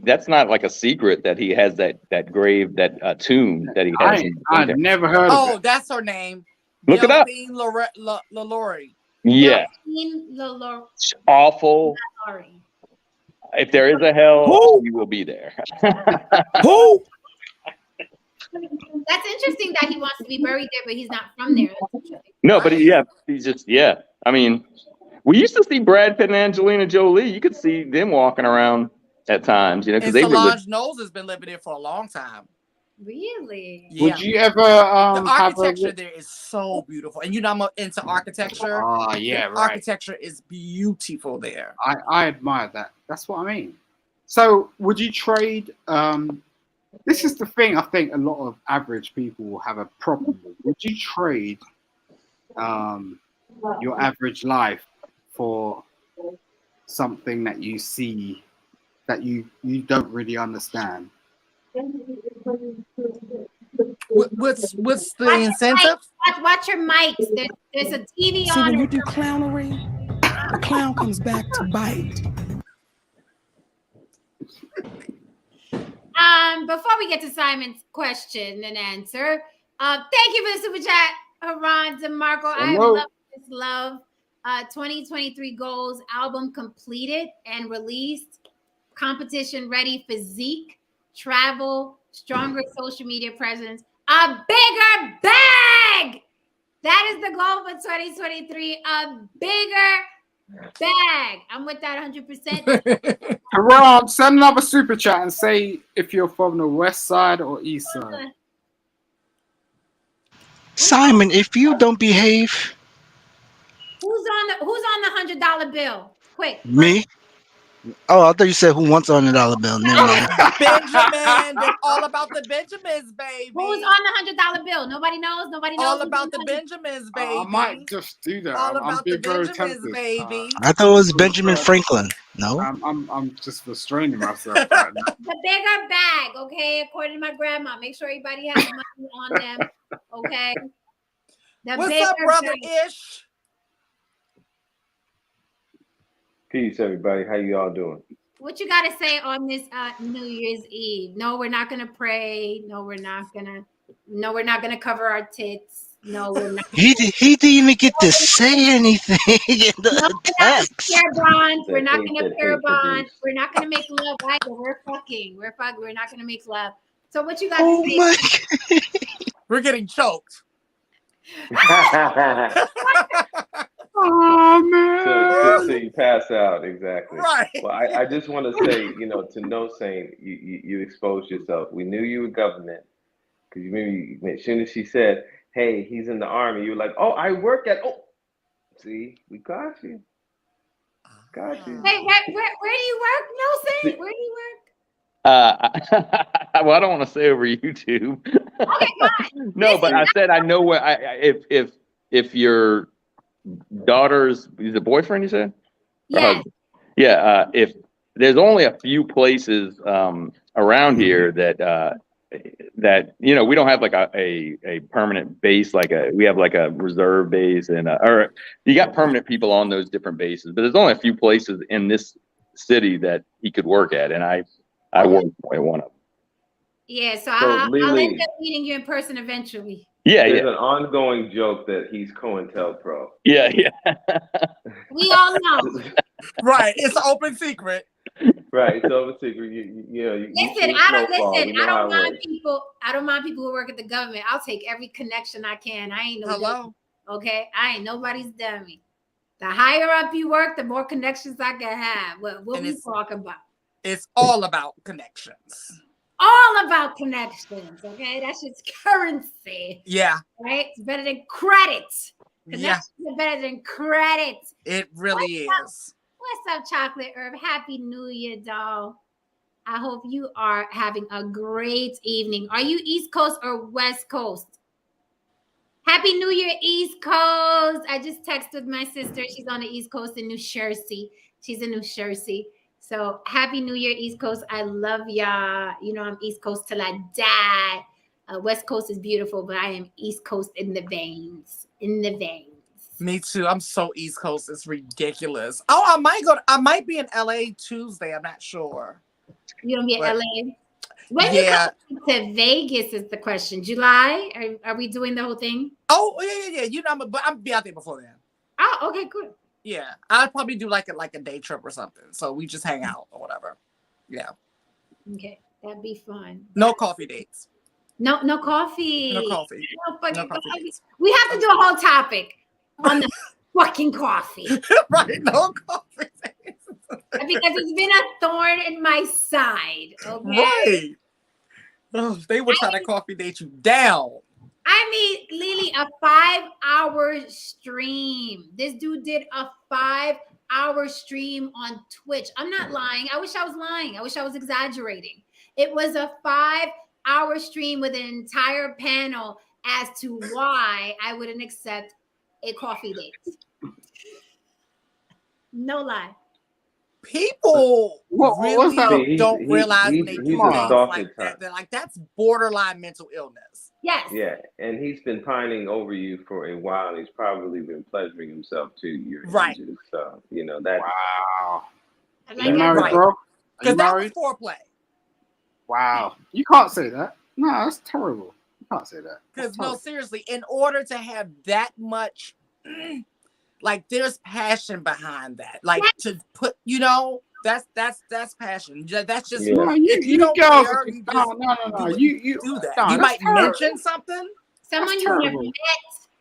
[SPEAKER 2] that's not like a secret that he has that grave, that tomb that he has.
[SPEAKER 5] I never heard of
[SPEAKER 3] Oh,
[SPEAKER 5] it.
[SPEAKER 3] that's her name.
[SPEAKER 2] Look it up.
[SPEAKER 3] Delphine LaLaurie.
[SPEAKER 2] Yeah. It's awful.
[SPEAKER 1] Sorry.
[SPEAKER 2] If there is a hell, we will be there.
[SPEAKER 4] Who?
[SPEAKER 1] That's interesting that he wants to be buried there, but he's not from there. That's interesting.
[SPEAKER 2] No, but he's just I mean, we used to see Brad Pitt and Angelina Jolie. You could see them walking around at times, because
[SPEAKER 3] And
[SPEAKER 2] they were.
[SPEAKER 3] Solange Knowles has been living there for a long time.
[SPEAKER 1] Really?
[SPEAKER 3] Yeah.
[SPEAKER 5] Would you ever
[SPEAKER 3] the
[SPEAKER 5] have
[SPEAKER 3] architecture there is so beautiful, and I'm into architecture.
[SPEAKER 5] Oh yeah,
[SPEAKER 3] the
[SPEAKER 5] right.
[SPEAKER 3] Architecture is beautiful there.
[SPEAKER 5] I admire that. That's what I mean. So would you trade? This is the thing I think a lot of average people will have a problem with. Would you trade your average life for something that you see that you don't really understand?
[SPEAKER 3] What's the incentive?
[SPEAKER 1] Watch your mics. There's a TV
[SPEAKER 6] See,
[SPEAKER 1] on.
[SPEAKER 6] when you do clownery, the clown comes back to bite.
[SPEAKER 1] Before we get to Simon's question and answer, thank you for the super chat, Haran DeMarco. I love this love. 2023 goals: album completed and released, competition ready, physique, travel, stronger social media presence, a bigger bag. That is the goal for 2023. A bigger bag. I'm with that 100%.
[SPEAKER 5] Haram, send another super chat and say if you're from the west side or east side.
[SPEAKER 7] Simon, if you don't behave,
[SPEAKER 1] Who's on the $100 bill? Quick.
[SPEAKER 7] me. Oh, I thought you said who wants $100 bill. Never mind.
[SPEAKER 3] Benjamin, they're all about the Benjamins, baby.
[SPEAKER 1] Who's on the $100 bill? Nobody knows. Nobody knows.
[SPEAKER 3] All about the Benjamins, baby.
[SPEAKER 5] I might just do that.
[SPEAKER 3] All
[SPEAKER 5] I'm
[SPEAKER 3] about the
[SPEAKER 5] being very
[SPEAKER 3] Benjamins,
[SPEAKER 5] tempted.
[SPEAKER 3] baby.
[SPEAKER 7] I thought it was Benjamin Franklin. No.
[SPEAKER 5] I'm just restraining myself right now.
[SPEAKER 1] The bigger bag, okay? According to my grandma, make sure everybody has money on them, okay? The
[SPEAKER 3] What's
[SPEAKER 1] bigger
[SPEAKER 3] up, brother
[SPEAKER 1] bag.
[SPEAKER 3] Ish?
[SPEAKER 9] Peace, everybody. How you all doing?
[SPEAKER 1] What you got to say on this New Year's Eve? No, we're not gonna pray. No, we're not gonna cover our tits. No, we're not.
[SPEAKER 7] He didn't even get to say anything in the text.
[SPEAKER 1] Pair bonds. We're not
[SPEAKER 9] That
[SPEAKER 1] gonna
[SPEAKER 9] hate,
[SPEAKER 1] pair
[SPEAKER 9] that
[SPEAKER 1] bond. We're not gonna make love either. We're fucking. We're not gonna make love. So what you got
[SPEAKER 7] Oh
[SPEAKER 1] to say?
[SPEAKER 7] my!
[SPEAKER 3] We're getting choked.
[SPEAKER 5] Oh man!
[SPEAKER 9] So you pass out, exactly.
[SPEAKER 3] Right.
[SPEAKER 9] Well, I just want to say, to know, saying you exposed yourself. We knew you were government because you maybe as soon as she said, "Hey, he's in the army," you were like, "Oh, I work at." Oh, see, we got you. Got you.
[SPEAKER 1] Wait, where do you work? No, say where do you work?
[SPEAKER 2] Well, I don't want to say over YouTube.
[SPEAKER 1] Okay, fine.
[SPEAKER 2] No, but I said I know where. If your daughter's, is it boyfriend? You said? Or
[SPEAKER 1] Yes.
[SPEAKER 2] husband? Yeah. there's only a few places around here that we don't have like a permanent base, we have like a reserve base, and or you got permanent people on those different bases, but there's only a few places in this city that he could work at, and I work at one of them.
[SPEAKER 1] Yeah, so I'll
[SPEAKER 9] Lily,
[SPEAKER 1] end up meeting you in person eventually.
[SPEAKER 2] Yeah,
[SPEAKER 9] there's an ongoing joke that he's COINTELPRO.
[SPEAKER 2] Yeah.
[SPEAKER 1] We all know.
[SPEAKER 3] Right, it's an open secret.
[SPEAKER 9] Right, it's open secret.
[SPEAKER 1] Listen, I don't mind people. I don't mind people who work at the government. I'll take every connection I can. I ain't no dummy, okay? I ain't nobody's dummy. The higher up you work, the more connections I can have. What we talk about?
[SPEAKER 3] It's all about connections.
[SPEAKER 1] All about connections, okay? That's just currency.
[SPEAKER 3] Yeah.
[SPEAKER 1] Right? It's better than credit. Connections are better than credit.
[SPEAKER 3] It really is.
[SPEAKER 1] What's up, Chocolate Herb? Happy New Year, doll. I hope you are having a great evening. Are you East Coast or West Coast? Happy New Year, East Coast. I just texted my sister. She's on the East Coast in New Jersey. She's in New Jersey. So happy New Year, East Coast. I love y'all. You know, I'm East Coast till I die. West Coast is beautiful, but I am East Coast in the veins. In the veins.
[SPEAKER 3] Me too. I'm so East Coast. It's ridiculous. Oh, I might be in LA Tuesday. I'm not sure.
[SPEAKER 1] You gonna be in LA? When you come to Vegas is the question. July? Are we doing the whole thing?
[SPEAKER 3] Oh, yeah. You know, but I'll be out there before then.
[SPEAKER 1] Oh, okay, good.
[SPEAKER 3] Yeah, I'd probably do like a day trip or something. So we just hang out or whatever. Yeah.
[SPEAKER 1] Okay, that'd be fun.
[SPEAKER 3] No coffee dates.
[SPEAKER 1] No coffee.
[SPEAKER 3] No coffee.
[SPEAKER 1] No fucking coffee. We have to do a whole topic on the fucking coffee.
[SPEAKER 3] Right, no coffee dates.
[SPEAKER 1] Because it's been a thorn in my side. Okay.
[SPEAKER 3] Right. Oh, they would try to coffee date you down.
[SPEAKER 1] I mean, Lily, a 5-hour stream. This dude did a 5-hour stream on Twitch. I'm not lying. I wish I was lying. I wish I was exaggerating. It was a 5-hour stream with an entire panel as to why I wouldn't accept a coffee date. No lie.
[SPEAKER 3] People really don't realize when they do things like that. They're like, that's borderline mental illness.
[SPEAKER 1] Yes.
[SPEAKER 9] Yeah, and he's been pining over you for a while. And he's probably been pleasuring himself to your images. So, you know, that.
[SPEAKER 5] Wow.
[SPEAKER 1] Are
[SPEAKER 5] you married, bro?
[SPEAKER 3] Because that was foreplay.
[SPEAKER 5] Wow. You can't say that. No, that's terrible. You can't say that.
[SPEAKER 3] Because, no, seriously, in order to have that much, like, there's passion behind that. Like, to put, you know, that's passion. That's just you don't
[SPEAKER 5] girls
[SPEAKER 3] care,
[SPEAKER 5] you do
[SPEAKER 3] that.
[SPEAKER 5] No,
[SPEAKER 3] you might
[SPEAKER 5] terrible.
[SPEAKER 3] mention something.
[SPEAKER 1] Someone you've never met.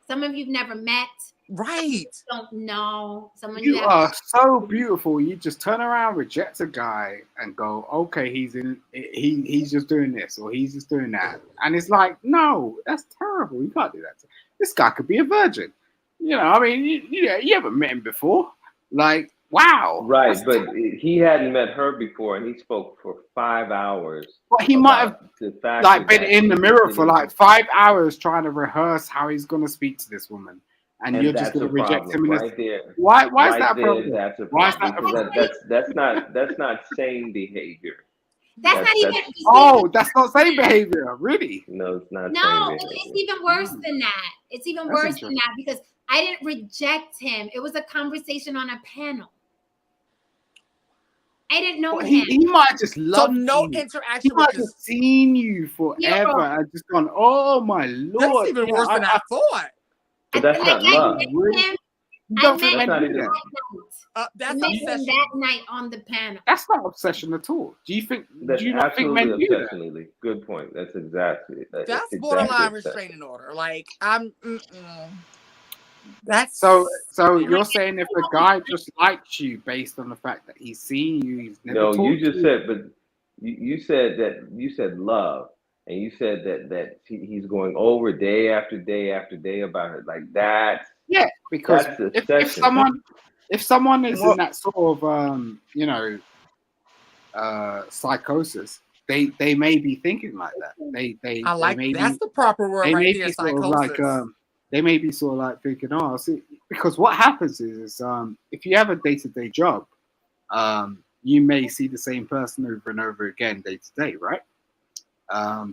[SPEAKER 1] Someone you've never met.
[SPEAKER 3] Right.
[SPEAKER 1] Don't know. Someone
[SPEAKER 5] you are so beautiful. You just turn around, reject a guy, and go, okay, he's just doing this or he's just doing that, and it's like, no, that's terrible. You can't do that. This guy could be a virgin. You know, I mean, you haven't met him before. Like, wow.
[SPEAKER 9] Right, but he hadn't met her before, and he spoke for 5 hours.
[SPEAKER 5] But he might have like been in the mirror for like 5 hours trying to rehearse how he's going to speak to this woman, and you're just going to reject him.
[SPEAKER 9] Right there.
[SPEAKER 5] Why is that a problem?
[SPEAKER 9] That's a problem. That's not sane behavior.
[SPEAKER 1] That's not even.
[SPEAKER 5] Oh, that's not same behavior, really.
[SPEAKER 9] No, it's not.
[SPEAKER 1] No, it's even worse than that. It's even worse than that because I didn't reject him. It was a conversation on a panel. I didn't know him.
[SPEAKER 5] He might have just loved
[SPEAKER 3] no
[SPEAKER 5] you.
[SPEAKER 3] interaction.
[SPEAKER 5] He might have just seen you forever and just gone, oh my Lord.
[SPEAKER 3] That's even worse than I thought.
[SPEAKER 9] But that's not love.
[SPEAKER 3] That's
[SPEAKER 1] obsession. That night on the panel.
[SPEAKER 5] That's not obsession at all. Do you not think men do that?
[SPEAKER 9] Good point. That's exactly.
[SPEAKER 3] That's borderline restraining order. Like that's
[SPEAKER 5] so you're saying if a guy just likes you based on the fact that he's seen you, he's never
[SPEAKER 9] you just said, but you said love, and you said that he's going over day after day after day about her like that.
[SPEAKER 5] Yeah, because if someone is in that sort of psychosis, they may be thinking like that.
[SPEAKER 3] That's the proper word right there. Psychosis.
[SPEAKER 5] They may be sort of like thinking, oh, see, because what happens is if you have a day-to-day job, you may see the same person over and over again day to day, right?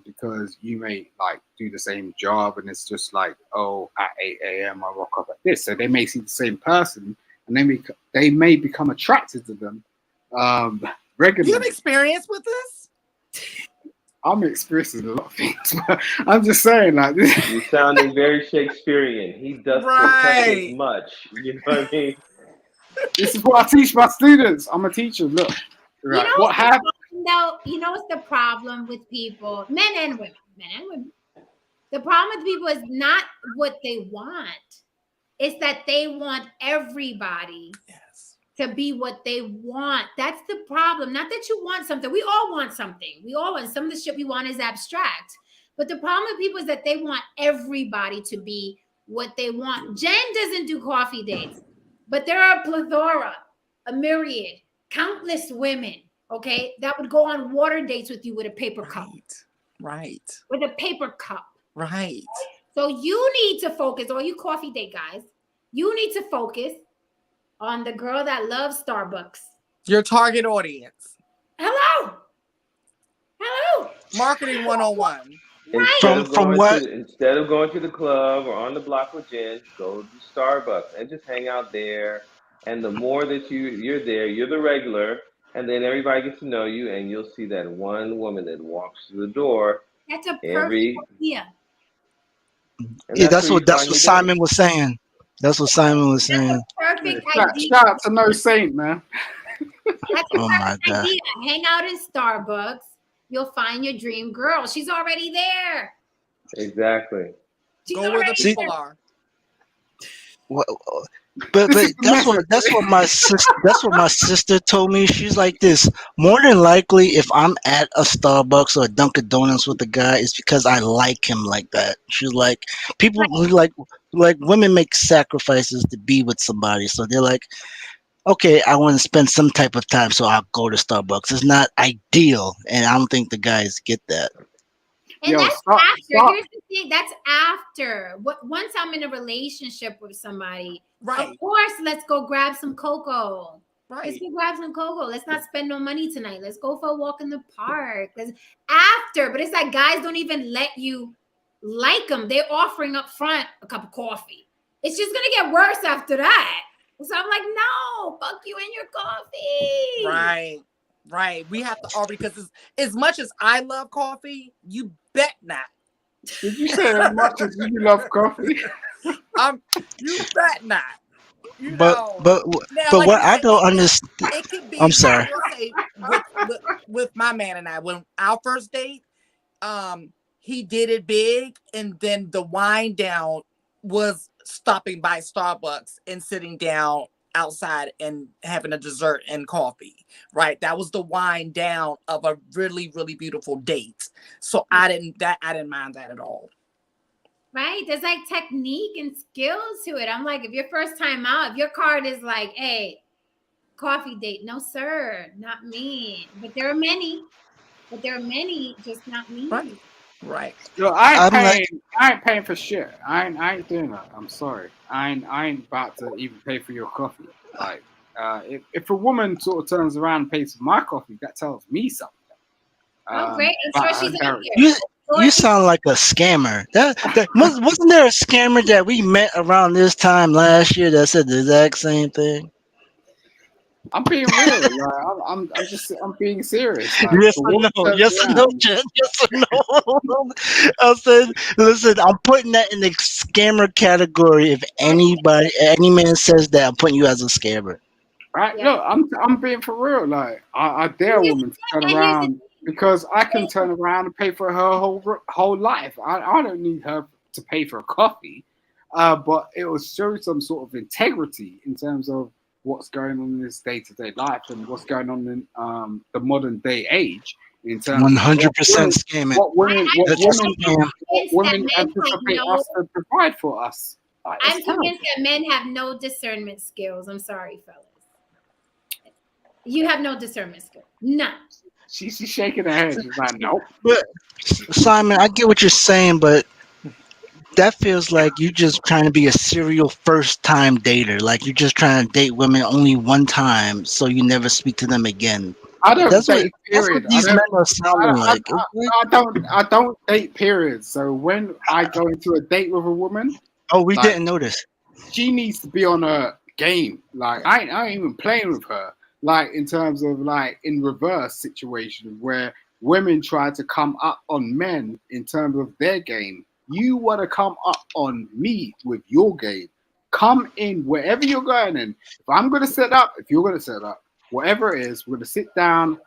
[SPEAKER 5] Because you may like do the same job, and it's just like, oh, at 8 a.m. I rock up at this. So they may see the same person, and then they may become attracted to them regularly.
[SPEAKER 3] You have experience with this?
[SPEAKER 5] I'm experiencing a lot of things. I'm just saying, like this.
[SPEAKER 9] You're sounding very Shakespearean. He does protest as much. You know what I mean?
[SPEAKER 5] This is what I teach my students. I'm a teacher. Look, right?
[SPEAKER 1] You know
[SPEAKER 5] What happened?
[SPEAKER 1] No, you know what's the problem with people, men and women. The problem with people is not what they want. It's that they want everybody to be what they want. That's the problem. Not that you want something. We all want something. We all want some of the shit we want is abstract. But the problem with people is that they want everybody to be what they want. Jen doesn't do coffee dates, but there are a plethora, a myriad, countless women, okay, that would go on water dates with you with a paper cup.
[SPEAKER 3] Right.
[SPEAKER 1] With a paper cup.
[SPEAKER 3] Right.
[SPEAKER 1] So you need to focus, all you coffee date guys, you need to focus on the girl that loves Starbucks.
[SPEAKER 3] Your target audience.
[SPEAKER 1] Hello.
[SPEAKER 3] Marketing 101.
[SPEAKER 1] Right.
[SPEAKER 9] Instead of going to the club or on the block with Jen, go to Starbucks and just hang out there. And the more that you're there, you're the regular, and then everybody gets to know you, and you'll see that one woman that walks through the door.
[SPEAKER 1] That's a perfect idea.
[SPEAKER 7] Yeah, that's what Simon was saying. That's what Simon was saying.
[SPEAKER 1] Perfect idea.
[SPEAKER 5] Shout out to No Saint, man.
[SPEAKER 1] That's a perfect idea. Hang out in Starbucks. You'll find your dream girl. She's already there.
[SPEAKER 9] Exactly.
[SPEAKER 3] Go where the people are.
[SPEAKER 7] But that's what my sister told me. She's like this. More than likely, if I'm at a Starbucks or a Dunkin' Donuts with a guy, it's because I like him like that. She's like, people like women make sacrifices to be with somebody, so they're like, okay, I want to spend some type of time, so I'll go to Starbucks. It's not ideal, and I don't think the guys get that.
[SPEAKER 1] And that's after. Here's the thing. That's after. Once I'm in a relationship with somebody, right? Of course, let's go grab some cocoa. Right. Let's go grab some cocoa. Let's not spend no money tonight. Let's go for a walk in the park. After, but it's like guys don't even let you like them. They're offering up front a cup of coffee. It's just gonna get worse after that. So I'm like, no, fuck you and your coffee.
[SPEAKER 3] Right. We have to argue because as much as I love coffee, you bet not.
[SPEAKER 5] Did you say as much as you love coffee?
[SPEAKER 3] You bet not.
[SPEAKER 7] But what I don't understand.
[SPEAKER 3] It could be.
[SPEAKER 7] I'm sorry.
[SPEAKER 3] With my man and I, when our first date, he did it big, and then the wind down was stopping by Starbucks and sitting down outside and having a dessert and coffee, right? That was the wind down of a really, really beautiful date. So I didn't mind that at all.
[SPEAKER 1] Right? There's like technique and skills to it. I'm like, if your first time out, if your card is like, hey, coffee date, no sir, not me. But there are many, just not me.
[SPEAKER 3] Right.
[SPEAKER 5] Look, I ain't paying for shit. I ain't doing that. I'm sorry. I ain't about to even pay for your coffee. Like, if a woman sort of turns around and pays for my coffee, that tells me something.
[SPEAKER 1] Oh, great! I'm sure she's out here.
[SPEAKER 7] You sound like a scammer. Wasn't there a scammer that we met around this time last year that said the exact same thing?
[SPEAKER 5] I'm being real. Like, I'm being serious. Like,
[SPEAKER 7] yes or no? Yes or no, Jen? Yes or no? I said, listen, I'm putting that in the scammer category. If any man says that, I'm putting you as a scammer.
[SPEAKER 5] Right? Yeah. Look, I'm being for real. Like, I dare a woman to turn around because I can turn around and pay for her whole life. I don't need her to pay for a coffee, but it will show some sort of integrity in terms of what's going on in this day-to-day life and what's going on in the modern day age in terms
[SPEAKER 7] 100% scamming.
[SPEAKER 5] What women anticipate us to provide for us. Like,
[SPEAKER 1] I'm convinced that men have no discernment skills. I'm sorry, fellas. You have no discernment skills. None.
[SPEAKER 5] She's shaking her head. She's like, nope.
[SPEAKER 7] But Simon, I get what you're saying, but That feels like you just trying to be a serial first-time dater. Like you're just trying to date women only one time, so you never speak to them again.
[SPEAKER 5] I don't
[SPEAKER 7] That's what
[SPEAKER 5] date.
[SPEAKER 7] that's what
[SPEAKER 5] Period.
[SPEAKER 7] these men are sounding like.
[SPEAKER 5] I don't date. Period. So when I go into a date with a woman,
[SPEAKER 7] Oh, we
[SPEAKER 5] like,
[SPEAKER 7] didn't notice.
[SPEAKER 5] she needs to be on her game. Like I ain't even playing with her. Like in terms of like in reverse situations where women try to come up on men in terms of their game. You want to come up on me with your game. Come in wherever you're going in. If I'm going to set up, if you're going to set up, whatever it is, we're going to sit down.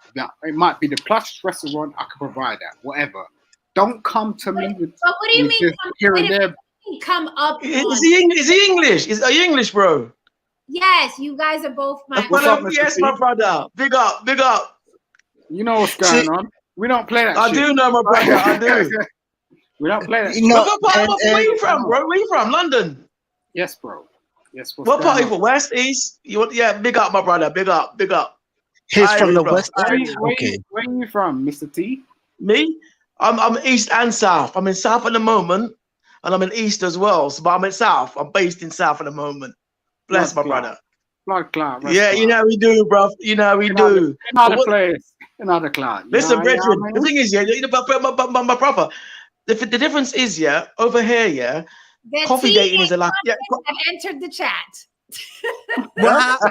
[SPEAKER 5] It might be the plush restaurant. I can provide that. Whatever. Don't come to me with.
[SPEAKER 1] But what do you mean?
[SPEAKER 5] Here and there.
[SPEAKER 1] Come up.
[SPEAKER 4] Is he English? Are you English, bro?
[SPEAKER 1] Yes, you guys are both my.
[SPEAKER 4] Yes, my brother. Big up, big up.
[SPEAKER 5] You know what's going on. We don't play that.
[SPEAKER 4] I
[SPEAKER 5] shit.
[SPEAKER 4] do know, my brother. I do.
[SPEAKER 5] We don't play that.
[SPEAKER 4] Where you from, bro? Where you from? London.
[SPEAKER 5] Yes, bro. Yes.
[SPEAKER 4] What part are you from? West, East? Yeah, big up, my brother. Big up, big up.
[SPEAKER 7] He's from the
[SPEAKER 4] bro.
[SPEAKER 7] West.
[SPEAKER 5] Where
[SPEAKER 7] Okay.
[SPEAKER 5] are you from, Mr. T?
[SPEAKER 4] Me? I'm East and South. I'm in South at the moment, and I'm in East as well. So, but I'm in South. I'm based in South at the moment. Bless my brother.
[SPEAKER 5] Blood clot.
[SPEAKER 4] Yeah, you know how we do, bro. You know how we do.
[SPEAKER 5] Another place. Another clot.
[SPEAKER 4] Listen, brethren. The thing is, yeah, my brother. The difference is, yeah, over here, yeah,
[SPEAKER 1] The
[SPEAKER 4] coffee dating is a lot. Yeah,
[SPEAKER 1] I've entered the chat.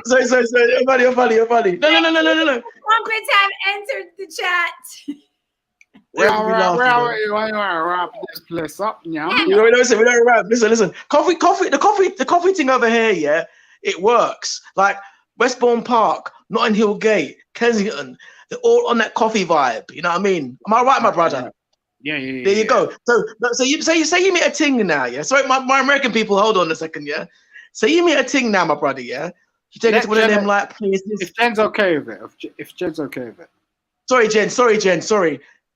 [SPEAKER 4] sorry, you're funny. No.
[SPEAKER 1] Trumpets have entered the chat.
[SPEAKER 5] Where are you wrap this place up, yeah?
[SPEAKER 4] We don't rap. Listen. The coffee thing over here, yeah, it works. Like Westbourne Park, Notting Hill Gate, Kensington, they're all on that coffee vibe. You know what I mean? Am I right, my brother?
[SPEAKER 5] Yeah.
[SPEAKER 4] There you go. So you meet a ting now, yeah. Sorry, my American people, hold on a second, yeah. So you meet a ting now, my brother, yeah. You take it to one of them like places.
[SPEAKER 5] If Jen's okay with it, if Jen's okay with it.
[SPEAKER 4] Sorry,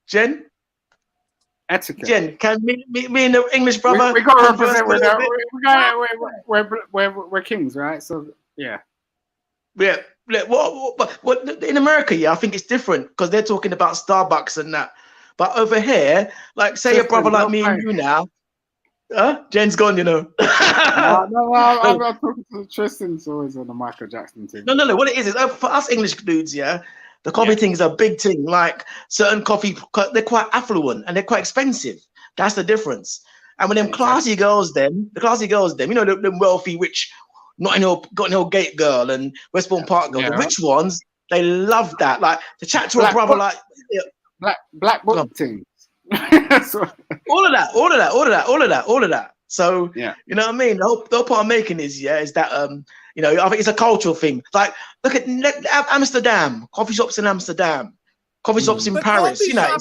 [SPEAKER 4] Jen.
[SPEAKER 5] Etiquette.
[SPEAKER 4] Jen, can me and the English brother?
[SPEAKER 5] We got to represent. We're kings, right? So yeah.
[SPEAKER 4] Yeah. What in America? Yeah, I think it's different because they're talking about Starbucks and that. But over here, like say a brother like me and you now, Jen's gone, you know.
[SPEAKER 5] No, I'm talking to Tristan's always on the Michael Jackson thing.
[SPEAKER 4] No. What it is for us English dudes, yeah, the coffee thing is a big thing. Like certain coffee, they're quite affluent and they're quite expensive. That's the difference. And when them classy girls, you know, them wealthy, rich, Notting Hill Gate girl and Westbourne Park girl, the rich ones, they love that. Like to chat to a brother like.
[SPEAKER 5] Black book things.
[SPEAKER 4] all of that. So
[SPEAKER 5] yeah,
[SPEAKER 4] you know what I mean. The whole point I'm making is that you know, I think it's a cultural thing. Like look at Amsterdam, coffee shops in Amsterdam, coffee shops in Paris. You know,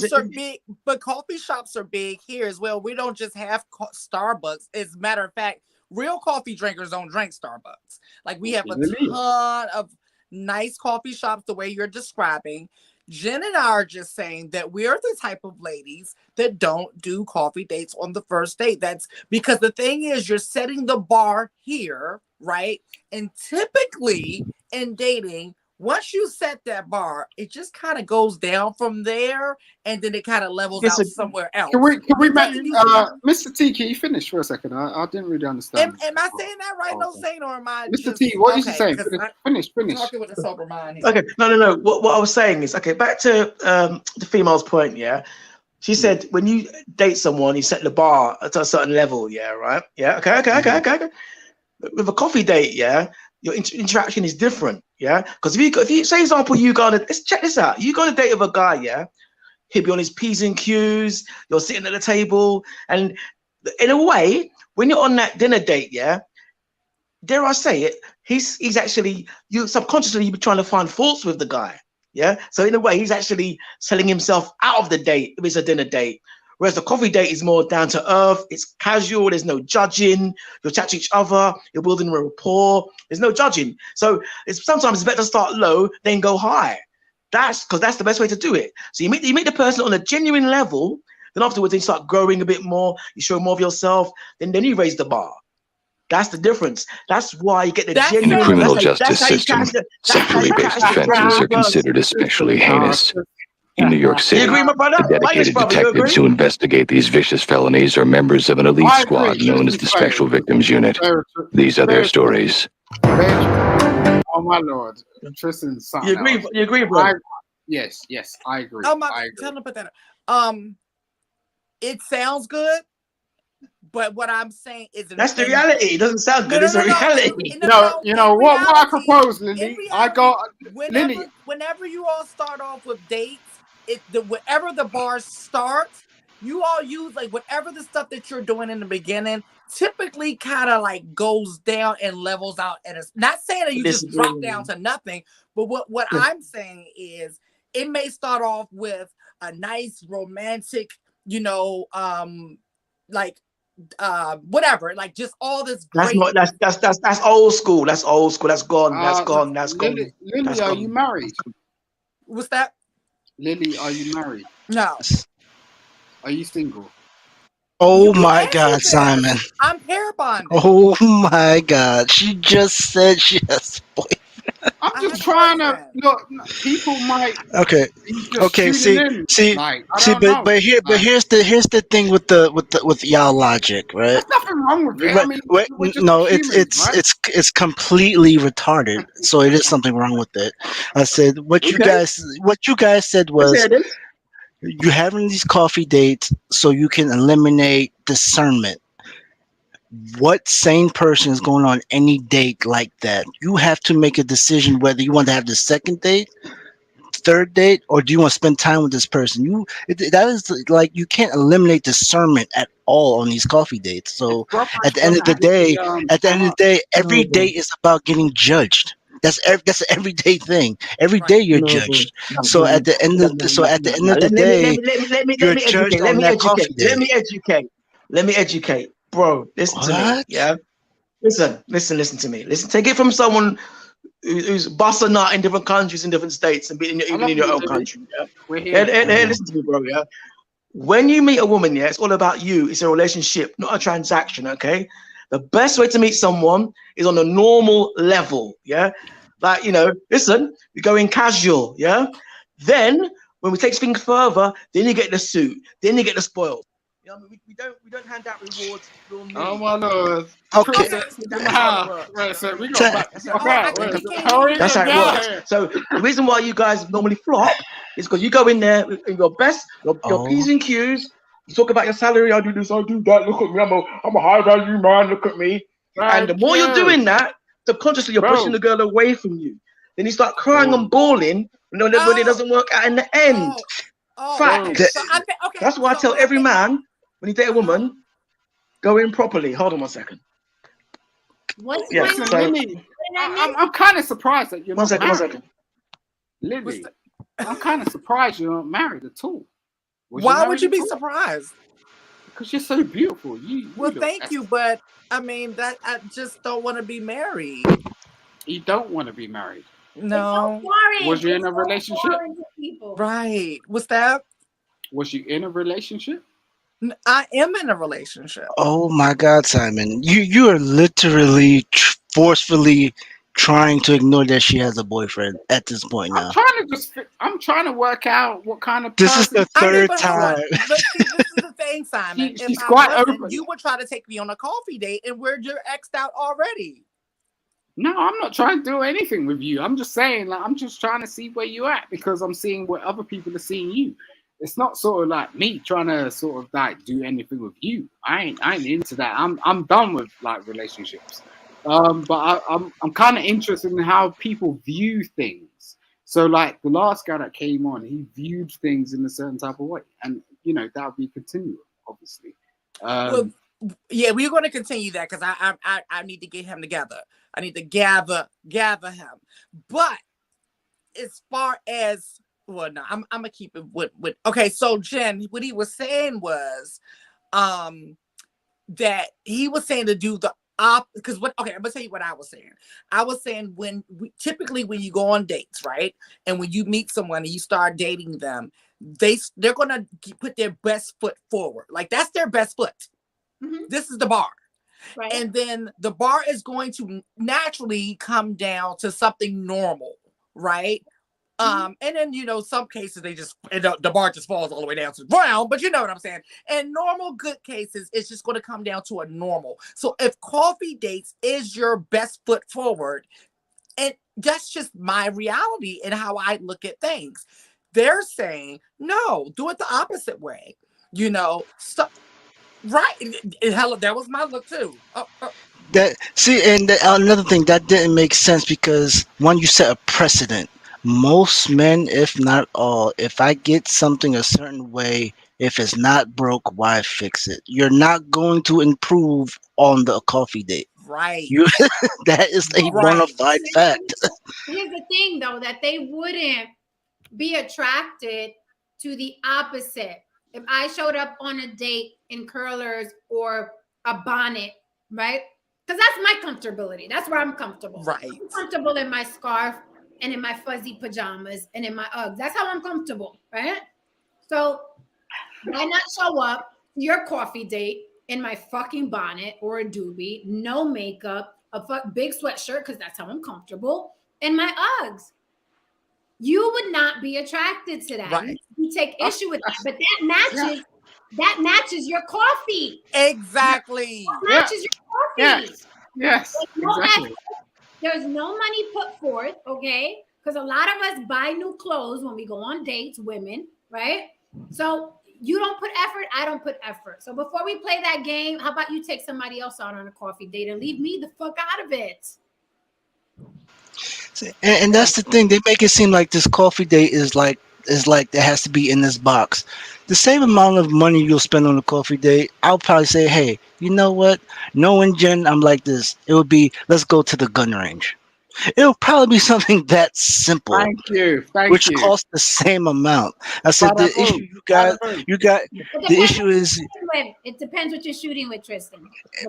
[SPEAKER 3] but coffee shops are big here as well. We don't just have Starbucks. As a matter of fact, real coffee drinkers don't drink Starbucks. Like we have a ton of nice coffee shops the way you're describing. Jen and I are just saying that we're the type of ladies that don't do coffee dates on the first date. That's because the thing is you're setting the bar here, right? And typically in dating, once you set that bar, it just kind of goes down from there and then it kind of levels out somewhere else.
[SPEAKER 5] Can we make Mr. T, can you finish for a second? I didn't really understand.
[SPEAKER 3] Am I saying that right? No, saying or am I
[SPEAKER 5] Mr. T, what are you saying? Finish.
[SPEAKER 3] Talking with a sober mind here.
[SPEAKER 4] Okay, no. What I was saying is, okay, back to the female's point, yeah. She said when you date someone, you set the bar at a certain level, yeah, right? Yeah, okay. With a coffee date, yeah, your interaction is different, yeah. Because if you say, example, let's check this out. You go on a date with a guy, yeah. He'll be on his P's and Q's. You're sitting at the table, and in a way, when you're on that dinner date, yeah, dare I say it, he's actually subconsciously you've been trying to find faults with the guy, yeah. So in a way, he's actually selling himself out of the date if it's a dinner date. Whereas the coffee date is more down to earth, it's casual, there's no judging, you'll chat to each other, you're building a rapport, there's no judging. So sometimes it's better to start low, then go high. That's the best way to do it. So you meet the person on a genuine level, then afterwards you start growing a bit more, you show more of yourself, then you raise the bar. That's the difference. That's why you get the genuine.
[SPEAKER 10] The criminal justice system, sexually based offenses are considered especially heinous. In New York
[SPEAKER 4] You
[SPEAKER 10] City,
[SPEAKER 4] agree, my brother?
[SPEAKER 10] the dedicated
[SPEAKER 4] brother, you
[SPEAKER 10] detectives
[SPEAKER 4] agree?
[SPEAKER 10] who investigate these vicious felonies are members of an elite
[SPEAKER 5] I
[SPEAKER 10] squad
[SPEAKER 5] agree.
[SPEAKER 10] known as the Special Victims Unit.
[SPEAKER 5] Very,
[SPEAKER 10] These are their
[SPEAKER 5] very true.
[SPEAKER 10] stories.
[SPEAKER 5] Very true. Oh my lord, Tristan's something
[SPEAKER 4] You agree?
[SPEAKER 5] else.
[SPEAKER 4] You agree, bro?
[SPEAKER 5] Yes, I agree.
[SPEAKER 3] Oh my,
[SPEAKER 5] I agree.
[SPEAKER 3] tell them to put that up. It sounds good, but what I'm saying is
[SPEAKER 4] That's the reality. It doesn't sound good. It's a reality.
[SPEAKER 5] You know what I propose, Lily. I got Lily.
[SPEAKER 3] Whenever you all start off with dates, whatever the bar starts, you all use like whatever the stuff that you're doing in the beginning typically kind of like goes down and levels out. And it's not saying that you just drop down to nothing, but what I'm saying is it may start off with a nice romantic, like whatever, like just all this great.
[SPEAKER 4] That's old school. That's old school. That's gone. That's gone. That's
[SPEAKER 5] Lily,
[SPEAKER 4] gone.
[SPEAKER 5] Lily,
[SPEAKER 4] That's
[SPEAKER 5] are
[SPEAKER 4] gone.
[SPEAKER 5] you married?
[SPEAKER 3] What's that?
[SPEAKER 5] Lily, are you married?
[SPEAKER 3] No.
[SPEAKER 5] Are you single?
[SPEAKER 7] Oh my God, Simon.
[SPEAKER 3] I'm pair bonded.
[SPEAKER 7] Oh my God. She just said she has a boyfriend.
[SPEAKER 5] I'm just trying to look. People might.
[SPEAKER 7] Okay. Okay. See. But here's the thing with y'all logic, right?
[SPEAKER 5] There's nothing wrong with it. I mean, we're just
[SPEAKER 7] no,
[SPEAKER 5] humans, right?
[SPEAKER 7] it's completely retarded. So it is something wrong with it. I said what you guys said was you're having these coffee dates so you can eliminate discernment. What sane person is going on any date like that? You have to make a decision whether you want to have the second date, third date, or do you want to spend time with this person. That is like you can't eliminate discernment at all on these coffee dates. So at the end of the day, every date is about getting judged. That's an everyday thing. Every day you're judged. So at the end of the day, you're judged on that coffee date.
[SPEAKER 4] Let me educate. Bro, listen to me. Yeah. Listen to me. Listen, take it from someone who's busting out in different countries, in different states, and even in your own country. Yeah?
[SPEAKER 5] We're here.
[SPEAKER 4] Hey, listen to me, bro. Yeah. When you meet a woman, yeah, it's all about you. It's a relationship, not a transaction. Okay. The best way to meet someone is on a normal level. Yeah. Like, listen, we go in casual. Yeah. Then when we take things further, then you get the suit, then you get the spoils. We don't hand out rewards.
[SPEAKER 5] Oh my lord.
[SPEAKER 7] Okay.
[SPEAKER 4] That's how it works. So the reason why you guys normally flop is because you go in there with your best, your P's and Q's. You talk about your salary. I do this, I do that. Look at me. I'm a high value man. Look at me. And the more you're doing that, subconsciously you're pushing the girl away from you. Then you start crying and bawling when it doesn't work out in the end. Fact. That's why I tell every man, when you date a woman, go in properly. Hold on 1 second.
[SPEAKER 5] Lily, I'm kind of surprised that you're not married.
[SPEAKER 4] 1 second.
[SPEAKER 5] Lily, I'm kind of surprised you're not married at all.
[SPEAKER 3] Why would you be surprised?
[SPEAKER 5] Because you're so beautiful.
[SPEAKER 3] Well, thank you, but I mean that I just don't want to be married.
[SPEAKER 5] You don't want to be married.
[SPEAKER 3] No.
[SPEAKER 5] Was you in a relationship?
[SPEAKER 3] Right. What's that?
[SPEAKER 5] Was you in a relationship?
[SPEAKER 3] I am in a relationship.
[SPEAKER 7] Oh my God, Simon. You are literally forcefully trying to ignore that she has a boyfriend at this point now.
[SPEAKER 5] I'm trying to work out what kind of
[SPEAKER 7] This is the third time.
[SPEAKER 3] But see, this is the thing, Simon.
[SPEAKER 5] She's quite open.
[SPEAKER 3] You would try to take me on a coffee date and you're X'd out already.
[SPEAKER 5] No, I'm not trying to do anything with you. I'm just saying, I'm just trying to see where you're at because I'm seeing where other people are seeing you. It's not sort of like me trying to sort of like do anything with you. I ain't into that. I'm done with like relationships. But I'm kind of interested in how people view things. So like the last guy that came on, he viewed things in a certain type of way, and that would be continual, obviously.
[SPEAKER 3] Well, yeah, we're going to continue that because I need to get him together. I need to gather him. But as far as no, I'm gonna keep it with. Okay, so Jen, what he was saying was, that he was saying to do the because I'm gonna tell you what I was saying. I was saying typically when you go on dates, right, and when you meet someone and you start dating them, they're gonna put their best foot forward. Like that's their best foot. Mm-hmm. This is the bar. Right. And then the bar is going to naturally come down to something normal, right? And then, some cases they just, the bar just falls all the way down to the ground, but you know what I'm saying? In normal good cases, it's just going to come down to a normal. So if coffee dates is your best foot forward, and that's just my reality and how I look at things. They're saying, no, do it the opposite way. So, right. Hell, that was my look too.
[SPEAKER 7] Another thing that didn't make sense because one, you set a precedent. Most men, if not all, if I get something a certain way, if it's not broke, why fix it? You're not going to improve on the coffee date.
[SPEAKER 3] Right.
[SPEAKER 7] That is a bona fide fact.
[SPEAKER 1] Here's the thing, though, that they wouldn't be attracted to the opposite. If I showed up on a date in curlers or a bonnet, right? Because that's my comfortability. That's where I'm comfortable.
[SPEAKER 3] Right.
[SPEAKER 1] I'm comfortable in my scarf and in my fuzzy pajamas and in my Uggs. That's how I'm comfortable, right? So why not show up to your coffee date in my fucking bonnet or a doobie, no makeup, a big sweatshirt, because that's how I'm comfortable, and my Uggs? You would not be attracted to that.
[SPEAKER 3] Right.
[SPEAKER 1] You take issue with that, but that matches your coffee.
[SPEAKER 3] Exactly.
[SPEAKER 1] That matches your coffee.
[SPEAKER 5] Yes. Exactly.
[SPEAKER 1] There's no money put forth, okay? Because a lot of us buy new clothes when we go on dates, women, right? So you don't put effort, I don't put effort. So before we play that game, how about you take somebody else out on a coffee date and leave me the fuck out of it?
[SPEAKER 7] And that's the thing. They make it seem like this coffee date is like it has to be in this box. The same amount of money you'll spend on a coffee date, I'll probably say, hey, you know what? Knowing Jen, I'm like this. It would be, let's go to the gun range. It'll probably be something that simple.
[SPEAKER 5] Thank you.
[SPEAKER 7] Which costs the same amount. I said the issue you got. The issue is
[SPEAKER 1] it depends what you're shooting with, Tristan.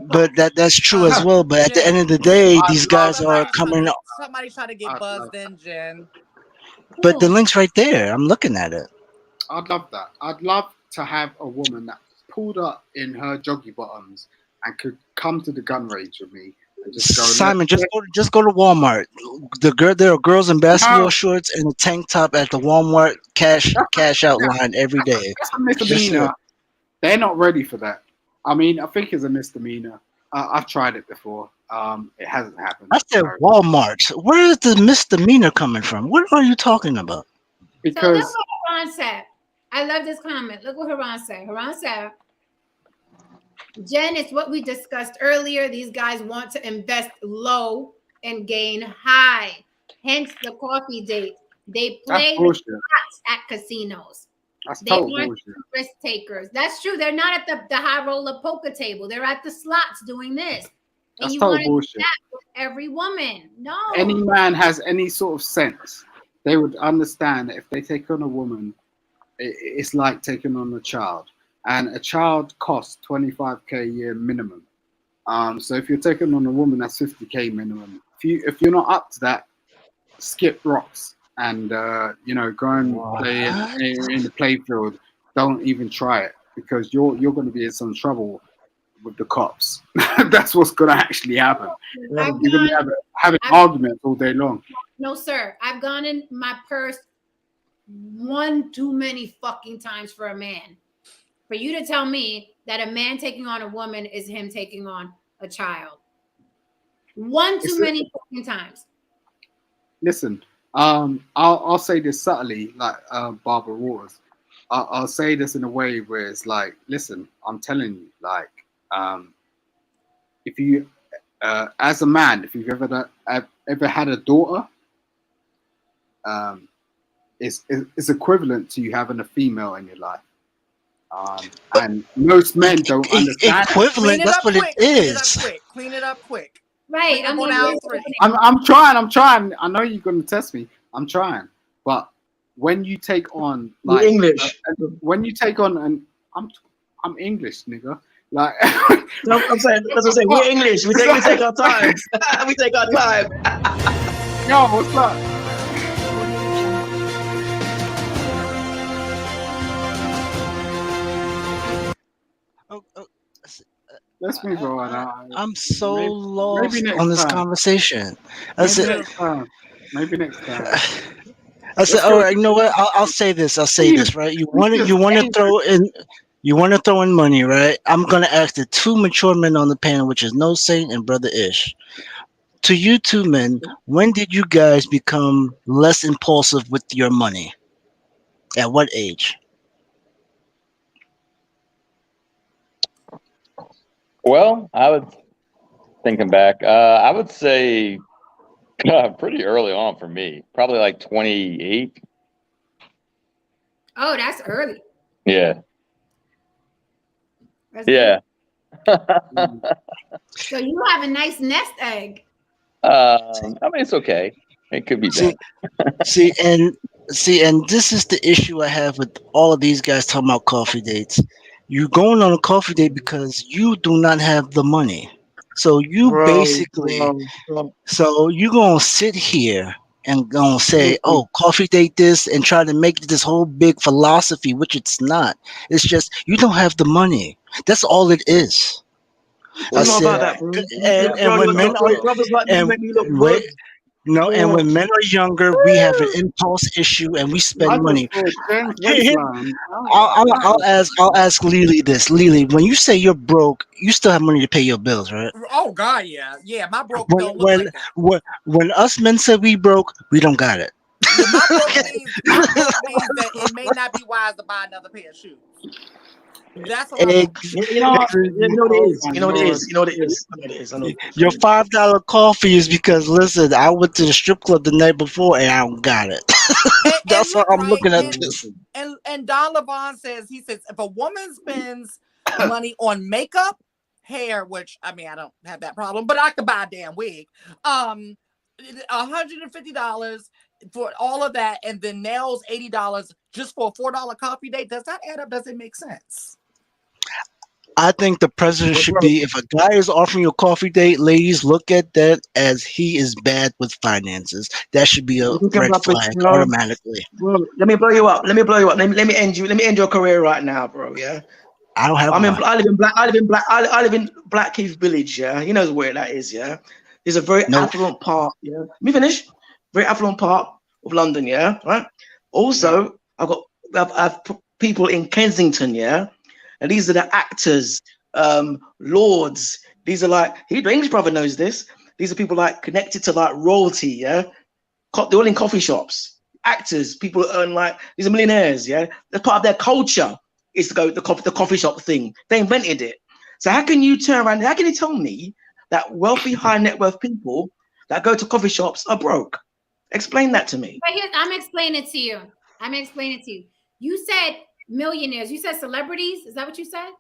[SPEAKER 7] But that's true as well. But at the end of the day, these guys are coming up.
[SPEAKER 3] Somebody try to get buzzed in, Jen.
[SPEAKER 7] But the link's right there. I'm looking at it.
[SPEAKER 5] I'd love that. I'd love to have a woman that pulled up in her joggy bottoms and could come to the gun range with me. And just go,
[SPEAKER 7] Simon, just go to Walmart. There are girls in basketball shorts and a tank top at the Walmart cash out line every day.
[SPEAKER 5] That's a misdemeanor. They're not ready for that. I mean, I think it's a misdemeanor. I've tried it before. It hasn't happened.
[SPEAKER 7] I said Walmart. Where is the misdemeanor coming from? What are you talking about?
[SPEAKER 5] Because
[SPEAKER 1] so look what Haran said. I love this comment. Look what Haran said. Haran said, Jen, it's what we discussed earlier. These guys want to invest low and gain high. Hence the coffee date. They play the slots at casinos. They want risk takers. That's true. They're not at the high roller poker table. They're at the slots doing this. And you want to do that with every woman. No.
[SPEAKER 5] Any man has any sort of sense, they would understand that if they take on a woman, it's like taking on a child. And a child costs $25K a year minimum. So if you're taking on a woman, that's $50K minimum. If you're not up to that, skip rocks and go and play in the playfield. Don't even try it because you're going to be in some trouble with the cops. That's what's going to actually happen. You're going to be having arguments all day long.
[SPEAKER 1] No, sir. I've gone in my purse one too many fucking times for a man. For you to tell me that a man taking on a woman is him taking on a child. One too many fucking times.
[SPEAKER 5] Listen, I'll say this subtly, like Barbara Waters. I'll say this in a way where it's like, listen, I'm telling you, like, if you, as a man, if you've ever had a daughter, it's equivalent to you having a female in your life. And most men don't understand.
[SPEAKER 7] Equivalent, that's what it is.
[SPEAKER 3] Clean it up quick.
[SPEAKER 1] Right.
[SPEAKER 5] I'm trying. I know you're going to test me. I'm trying. But when you take on like
[SPEAKER 4] English,
[SPEAKER 5] when you take on I'm English, nigga. Like
[SPEAKER 4] I'm saying, we're English. We take our time. We take our time.
[SPEAKER 5] Yo, what's up? Let's move on.
[SPEAKER 7] I'm so lost on this conversation.
[SPEAKER 5] Maybe next time.
[SPEAKER 7] I said, all right, you know what? I'll say this. I'll say this, right? You want to throw in. You want to throw in money, right? I'm gonna ask the two mature men on the panel, which is No Saint and Brother Ish. To you two men, when did you guys become less impulsive with your money? At what age?
[SPEAKER 2] Well, I was thinking back. I would say pretty early on for me, probably like 28.
[SPEAKER 1] Oh, that's early.
[SPEAKER 2] Yeah.
[SPEAKER 1] That's
[SPEAKER 2] Yeah.
[SPEAKER 1] So you have a nice nest egg.
[SPEAKER 2] I mean, it's okay. It could be better.
[SPEAKER 7] See, and this is the issue I have with all of these guys talking about coffee dates. You're going on a coffee date because you do not have the money. So you so you're gonna sit here and gonna say, "Oh, coffee date this," and try to make this whole big philosophy, which it's not. It's just you don't have the money. That's all it is. I
[SPEAKER 4] It's not
[SPEAKER 7] said,
[SPEAKER 4] about that, bro.
[SPEAKER 7] and when men are
[SPEAKER 4] brothers like me
[SPEAKER 7] and
[SPEAKER 4] make me look
[SPEAKER 7] wait,
[SPEAKER 4] good.
[SPEAKER 7] no, and when men are younger, we have an impulse issue and we spend money. I'll ask Lily this. Lily, when you say you're broke, you still have money to pay your bills, right?
[SPEAKER 3] Oh God, yeah. My broke don't look like that.
[SPEAKER 7] When us men say we broke, we don't got it.
[SPEAKER 3] Yeah, my broke means that it may not be wise to buy another pair of shoes. That's what
[SPEAKER 4] You know what it is. You know what it is. You know what it is.
[SPEAKER 7] Your $5 coffee is because listen, I went to the strip club the night before and I don't got it. That's why I'm looking at this.
[SPEAKER 3] And Don Levon says if a woman spends money on makeup, hair, which I mean I don't have that problem, but I could buy a damn wig. $150 for all of that, and then nails $80 just for a $4 coffee date. Does that add up? Does it make sense?
[SPEAKER 7] I think the president should be, if a guy is offering you a coffee date, ladies, look at that as he is bad with finances. That should be a red flag automatically.
[SPEAKER 4] Bro, let me blow you up. Let me end you. Let me end your career right now, bro. Yeah.
[SPEAKER 7] I don't have.
[SPEAKER 4] I live in Blackheath Village. Yeah, he knows where that is. Yeah, there's a very affluent part. Yeah, let me finish. Very affluent part of London. Yeah, right. Also, I've people in Kensington. Yeah. And these are the actors, lords. These are like, the English brother knows this. These are people like connected to like royalty, yeah? They're all in coffee shops. Actors, people who earn like, these are millionaires, yeah? That's part of their culture is to go the coffee shop thing. They invented it. So how can you turn around, how can you tell me that wealthy, high net worth people that go to coffee shops are broke? Explain that to me.
[SPEAKER 1] But here's, I'm explaining it to you. You said millionaires. You said celebrities. Is that what you said?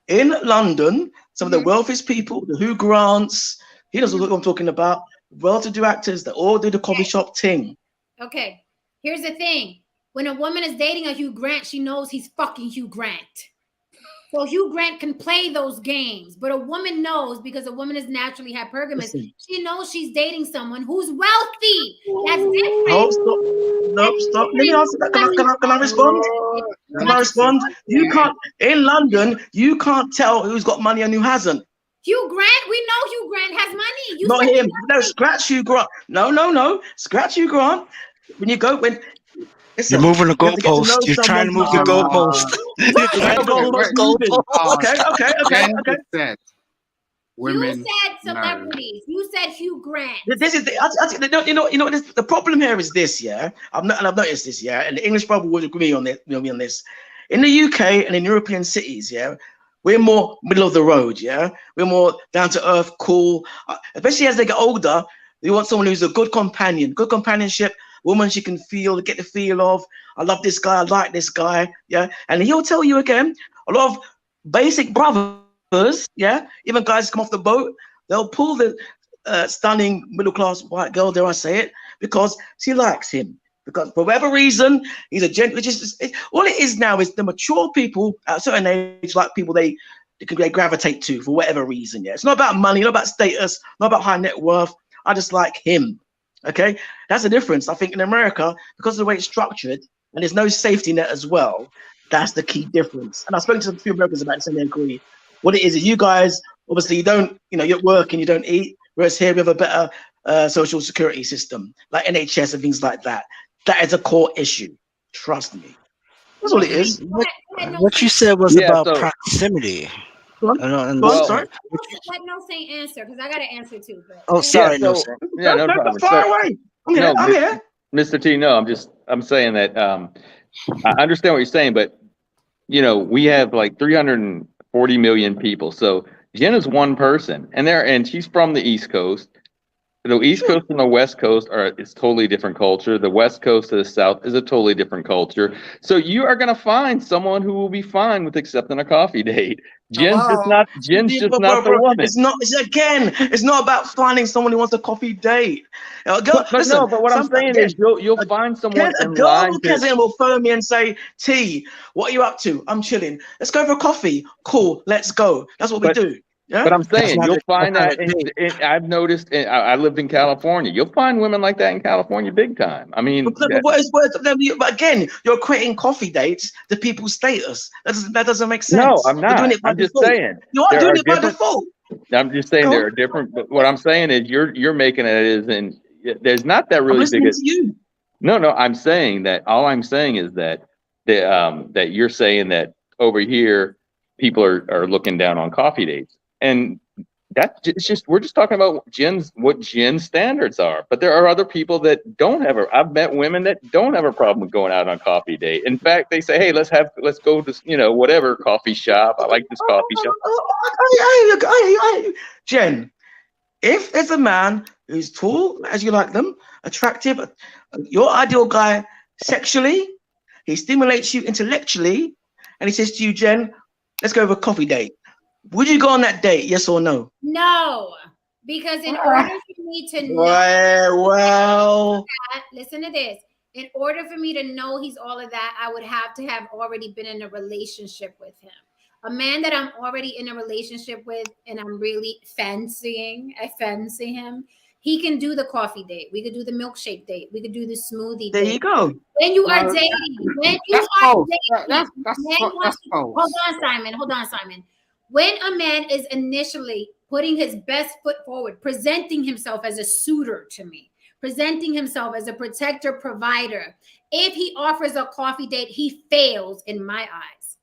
[SPEAKER 7] In London, some of the wealthiest people, the Hugh Grants, he knows what I'm talking about. Well-to-do actors that all do the coffee shop thing.
[SPEAKER 1] Okay. Here's the thing. When a woman is dating a Hugh Grant, she knows he's fucking Hugh Grant. So Hugh Grant can play those games, but a woman knows, because a woman is naturally hypergamous. She knows she's dating someone who's wealthy. That's different.
[SPEAKER 7] Stop. Let me answer that. Can I respond? Can I respond? You can't, in London, you can't tell who's got money and who hasn't.
[SPEAKER 1] Hugh Grant, we know Hugh Grant has money.
[SPEAKER 7] Not him. No, scratch Hugh Grant. No. Scratch Hugh Grant. When you go, listen, you're moving the goalpost. You're trying to move the goalpost.
[SPEAKER 5] Okay. Women.
[SPEAKER 1] You said celebrities. You said Hugh Grant.
[SPEAKER 7] This is the problem here is this, yeah. I've noticed this, yeah, and the English brother would agree on this. On this, in the UK and in European cities, yeah, we're more middle of the road, yeah. We're more down to earth, cool. Especially as they get older, they want someone who's a good companion, good companionship. Woman she can get the feel of. I love this guy. I like this guy, yeah. And he'll tell you again, a lot of basic brothers, yeah, even guys come off the boat, they'll pull the stunning middle-class white girl, dare I say it, because she likes him. Because for whatever reason, he's a gent. All it is now is the mature people at a certain age, like people they gravitate to for whatever reason. Yeah, it's not about money, not about status, not about high net worth. I just like him. Okay, that's the difference. I think in America, because of the way it's structured and there's no safety net as well, that's the key difference. And I've spoken to a few Americans about this and they agree. What it is you guys, obviously, you don't, you're working, you don't eat, whereas here we have a better social security system, like NHS and things like that.
[SPEAKER 4] That is a core issue. Trust me. That's all it is.
[SPEAKER 7] What you said was
[SPEAKER 2] Yeah,
[SPEAKER 7] about
[SPEAKER 2] so-
[SPEAKER 7] proximity.
[SPEAKER 4] Go on.
[SPEAKER 7] I don't
[SPEAKER 4] Go on,
[SPEAKER 7] understand.
[SPEAKER 4] sorry.
[SPEAKER 1] Let No Saint answer because I got to answer too. But
[SPEAKER 7] Oh, sorry, no.
[SPEAKER 2] so,
[SPEAKER 7] Sir.
[SPEAKER 2] yeah, no
[SPEAKER 4] Go
[SPEAKER 2] problem.
[SPEAKER 4] far
[SPEAKER 2] So-
[SPEAKER 4] away. I'm here.
[SPEAKER 2] No,
[SPEAKER 4] I'm here.
[SPEAKER 2] Mr. T, no, I'm saying that I understand what you're saying, but you know, we have like 340 million people. So Jen is one person, and she's from the East Coast. The East Coast and the West Coast is totally different culture. The West Coast to the South is a totally different culture. So you are gonna find someone who will be fine with accepting a coffee date. Jen's just not the woman.
[SPEAKER 4] It's not. It's not about finding someone who wants a coffee date.
[SPEAKER 2] But what I'm saying is you'll find someone
[SPEAKER 4] a
[SPEAKER 2] in
[SPEAKER 4] girl
[SPEAKER 2] line
[SPEAKER 4] who cares will phone me and say, T, what are you up to? I'm chilling. Let's go for a coffee. Cool, let's go. That's what we do. Yeah?
[SPEAKER 2] But I'm saying
[SPEAKER 7] not
[SPEAKER 2] you'll
[SPEAKER 7] a-
[SPEAKER 2] find
[SPEAKER 7] that's
[SPEAKER 2] that.
[SPEAKER 7] not a
[SPEAKER 2] I've noticed. I lived in California. You'll find women like that in California, big time. I mean,
[SPEAKER 4] But again, you're equating coffee dates to people's status. That doesn't make sense.
[SPEAKER 2] no, I'm
[SPEAKER 4] You're doing
[SPEAKER 2] not.
[SPEAKER 4] it by
[SPEAKER 2] I'm just
[SPEAKER 4] default.
[SPEAKER 2] saying.
[SPEAKER 4] You are
[SPEAKER 2] there
[SPEAKER 4] doing
[SPEAKER 2] are
[SPEAKER 4] it by
[SPEAKER 2] different-
[SPEAKER 4] default.
[SPEAKER 2] I'm just saying
[SPEAKER 4] Go
[SPEAKER 2] there
[SPEAKER 4] on.
[SPEAKER 2] are different. But what I'm saying is you're making it as in there's not that
[SPEAKER 4] I'm
[SPEAKER 2] really big.
[SPEAKER 4] listening to you.
[SPEAKER 2] No, I'm saying that. All I'm saying is that that you're saying that over here people are looking down on coffee dates, and it's just we're just talking about what Jen's standards are. But there are other people that don't have I've met women that don't have a problem with going out on a coffee date. In fact, they say, hey, let's go to whatever coffee shop. I like this coffee shop.
[SPEAKER 4] Jen, if there's a man who's tall, as you like them, attractive, your ideal guy sexually, he stimulates you intellectually, and he says to you, Jen, let's go have a coffee date. Would you go on that date? Yes or no?
[SPEAKER 1] No, because in order for me to know, listen to this. In order for me to know he's all of that, I would have to have already been in a relationship with him. A man that I'm already in a relationship with and I'm really fancying, I fancy him. He can do the coffee date. We could do the milkshake date. We could do the smoothie
[SPEAKER 4] There
[SPEAKER 1] date.
[SPEAKER 4] you go.
[SPEAKER 1] When you are dating, hold on, Simon. When a man is initially putting his best foot forward, presenting himself as a suitor to me, presenting himself as a protector, provider, if he offers a coffee date, he fails in my eyes.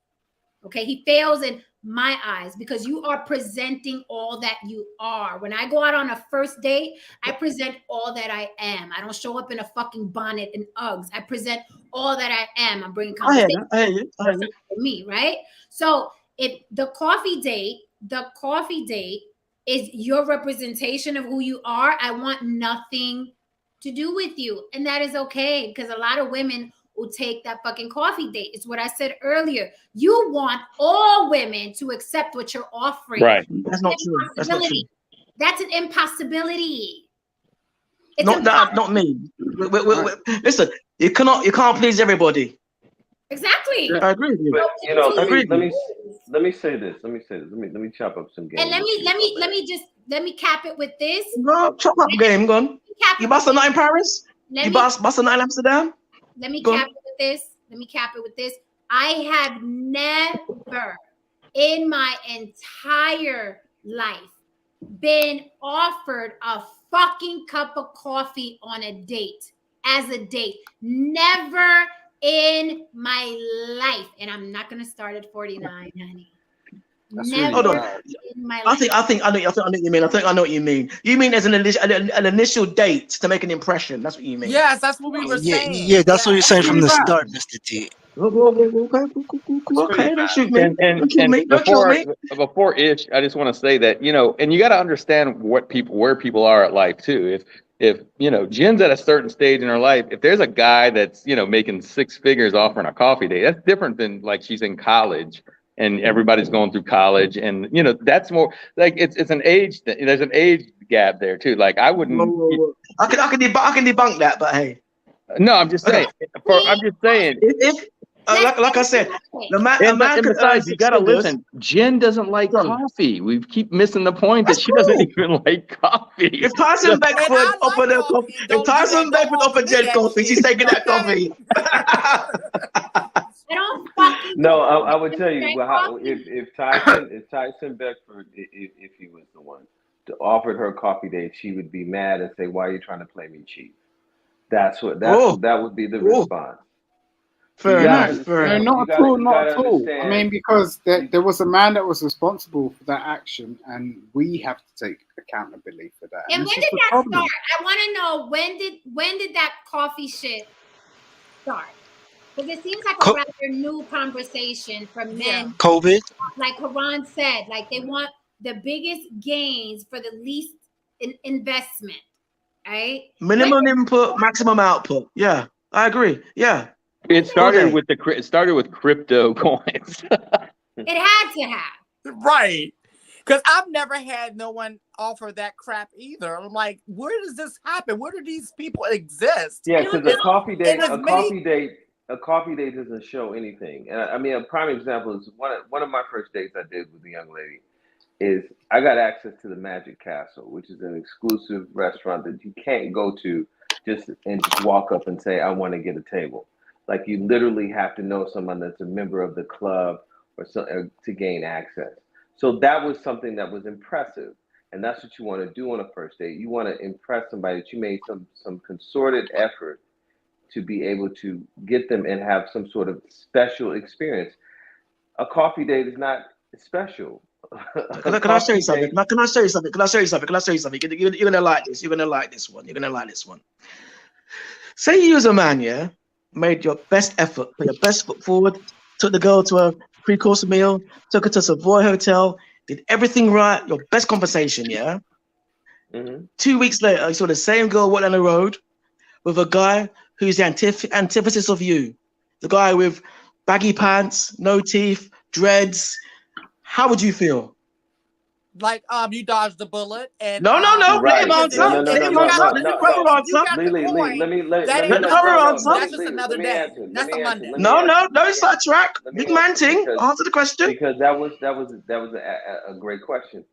[SPEAKER 1] Okay, he fails in my eyes because you are presenting all that you are. When I go out on a first date, I present all that I am. I don't show up in a fucking bonnet and Uggs. I present all that I am. I'm bringing conversation
[SPEAKER 4] I
[SPEAKER 1] for me, right? So if the coffee date is your representation of who you are, I want nothing to do with you. And that is okay because a lot of women will take that fucking coffee date. It's what I said earlier. You want all women to accept what you're offering.
[SPEAKER 2] Right.
[SPEAKER 4] That's not true. That's not true.
[SPEAKER 1] That's an impossibility.
[SPEAKER 4] Not me. Listen, you can't please everybody.
[SPEAKER 1] Exactly.
[SPEAKER 4] I agree with you.
[SPEAKER 9] But let me say this. Let me chop up some game.
[SPEAKER 1] And let me cap it with this.
[SPEAKER 4] No, chop up game, gone. You bust a nut in Paris? You bust a nut in Amsterdam?
[SPEAKER 1] Let me cap it with this. I have never in my entire life been offered a fucking cup of coffee on a date as a date. Never in my life. And I'm not going to start at 49, honey.
[SPEAKER 4] Hold on. I know what you mean. You mean as an initial date to make an impression. That's what you mean.
[SPEAKER 3] Yes, that's what we were saying.
[SPEAKER 7] Yeah, that's what you're saying from the start, Mr. T.
[SPEAKER 4] Okay, don't shoot me.
[SPEAKER 2] And before Ish, I just want to say that, and you got to understand where people are at life too. If Jen's at a certain stage in her life, if there's a guy that's, making six figures offering a coffee date, that's different than like she's in college and everybody's going through college. And, that's more like it's an age, there's an age gap there too. Like I wouldn't.
[SPEAKER 4] I can debunk that, but hey.
[SPEAKER 2] No, I'm just saying.
[SPEAKER 4] If like I said,
[SPEAKER 2] besides, you gotta listen. Jen doesn't like coffee. We keep missing the point that she doesn't even like coffee.
[SPEAKER 4] If Tyson Beckford offered Jen coffee, she's taking that coffee.
[SPEAKER 9] No, I would tell you if Tyson Beckford, if he was the one to offered her coffee date, she would be mad and say, "Why are you trying to play me cheap?" That would be the response.
[SPEAKER 4] Fair
[SPEAKER 9] You
[SPEAKER 4] enough.
[SPEAKER 9] gotta
[SPEAKER 4] Fair
[SPEAKER 5] No,
[SPEAKER 4] enough.
[SPEAKER 5] not
[SPEAKER 9] You
[SPEAKER 5] at all,
[SPEAKER 9] gotta
[SPEAKER 5] not at all. I
[SPEAKER 9] understand.
[SPEAKER 5] mean, because there was a man that was responsible for that action, and we have to take accountability for that.
[SPEAKER 1] And
[SPEAKER 5] this
[SPEAKER 1] when
[SPEAKER 5] is
[SPEAKER 1] did
[SPEAKER 5] the
[SPEAKER 1] that
[SPEAKER 5] problem.
[SPEAKER 1] start? I want to know when did that coffee shit start? Because it seems like a
[SPEAKER 7] Co-
[SPEAKER 1] rather new conversation for men.
[SPEAKER 3] Yeah.
[SPEAKER 7] COVID.
[SPEAKER 1] Like Haran said, like they want the biggest gains for the least investment, right?
[SPEAKER 4] Minimum input, maximum output. Yeah, I agree. Yeah.
[SPEAKER 2] It started
[SPEAKER 4] Okay.
[SPEAKER 2] with crypto coins.
[SPEAKER 1] It had to have.
[SPEAKER 3] Right. Because I've never had no one offer that crap either. I'm like, where does this happen? Where do these people exist?
[SPEAKER 9] Yeah, because a coffee date doesn't show anything. And I mean, a prime example is one of my first dates I did with a young lady is I got access to the Magic Castle, which is an exclusive restaurant that you can't go to just walk up and say, I want to get a table. Like you literally have to know someone that's a member of the club or to gain access. So that was something that was impressive. And that's what you want to do on a first date. You want to impress somebody that you made some concerted effort to be able to get them and have some sort of special experience. A coffee date is not special.
[SPEAKER 4] Can I show you something? Can I show you something? You're gonna like this. You're gonna like this one. You're gonna like this one. Say you as a man, yeah, made your best effort, put your best foot forward, took the girl to a 3-course meal, took her to Savoy Hotel, did everything right, your best conversation, yeah. 2 weeks later, you saw the same girl walk down the road with a guy who's the antithesis of you. The guy with baggy pants, no teeth, dreads. How would you feel?
[SPEAKER 3] Like you dodged the bullet and
[SPEAKER 4] No.
[SPEAKER 9] Right.
[SPEAKER 4] Let him answer.
[SPEAKER 9] No.
[SPEAKER 4] Let him answer. Let the brother answer.
[SPEAKER 9] Let me
[SPEAKER 3] That's just another day. That's a Monday.
[SPEAKER 4] No sidetrack. Big man thing. Answer the question.
[SPEAKER 9] Because that was a great question.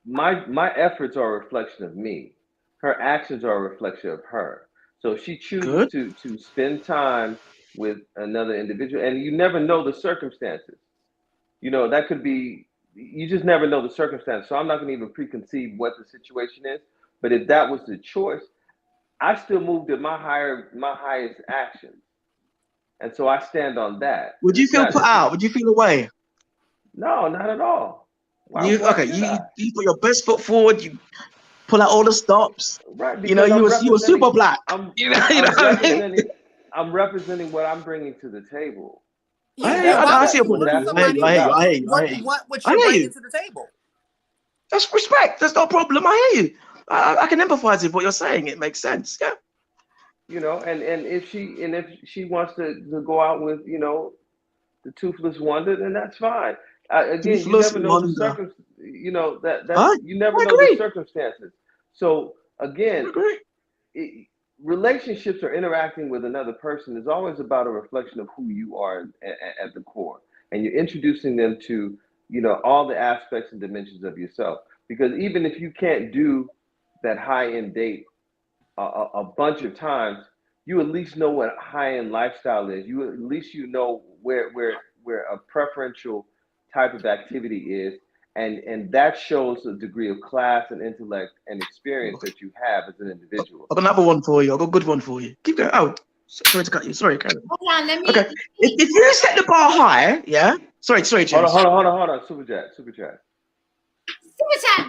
[SPEAKER 9] My efforts are a reflection of me. Her actions are a reflection of her. So if she chooses to spend time with another individual, and you never know the circumstances. You know, that could be, you just never know the circumstances. So I'm not going to even preconceive what the situation is. But if that was the choice, I still moved at my highest action. And so I stand on that.
[SPEAKER 4] Would you feel put out? Would you feel away?
[SPEAKER 9] No, not at all.
[SPEAKER 4] You put your best foot forward. You pull out all the stops.
[SPEAKER 9] Right.
[SPEAKER 4] You know, you were super black.
[SPEAKER 9] I'm representing what I'm bringing to the table.
[SPEAKER 4] I see your point. I hear you.
[SPEAKER 3] What would you bring to the table?
[SPEAKER 4] That's respect. That's no problem. I hear you. I can empathize with what you're saying. It makes sense. Yeah.
[SPEAKER 9] You know, and if she wants to go out with, you know, the toothless wonder, then that's fine. Again, you never know the circumstances. You know you never know the circumstances. So again, relationships or interacting with another person is always about a reflection of who you are at the core, and you're introducing them to, you know, all the aspects and dimensions of yourself. Because even if you can't do that high-end date a bunch of times, you at least know what high-end lifestyle is. You at least know where a preferential type of activity is, and that shows a degree of class and intellect and experience that you have as an individual.
[SPEAKER 4] I've got another one for you. I've got a good one for you. Keep going. Oh, sorry to cut you. Sorry, Karen.
[SPEAKER 1] Hold on, let me.
[SPEAKER 4] Okay, if you set the bar high, yeah. Sorry, James.
[SPEAKER 9] Hold on. Super chat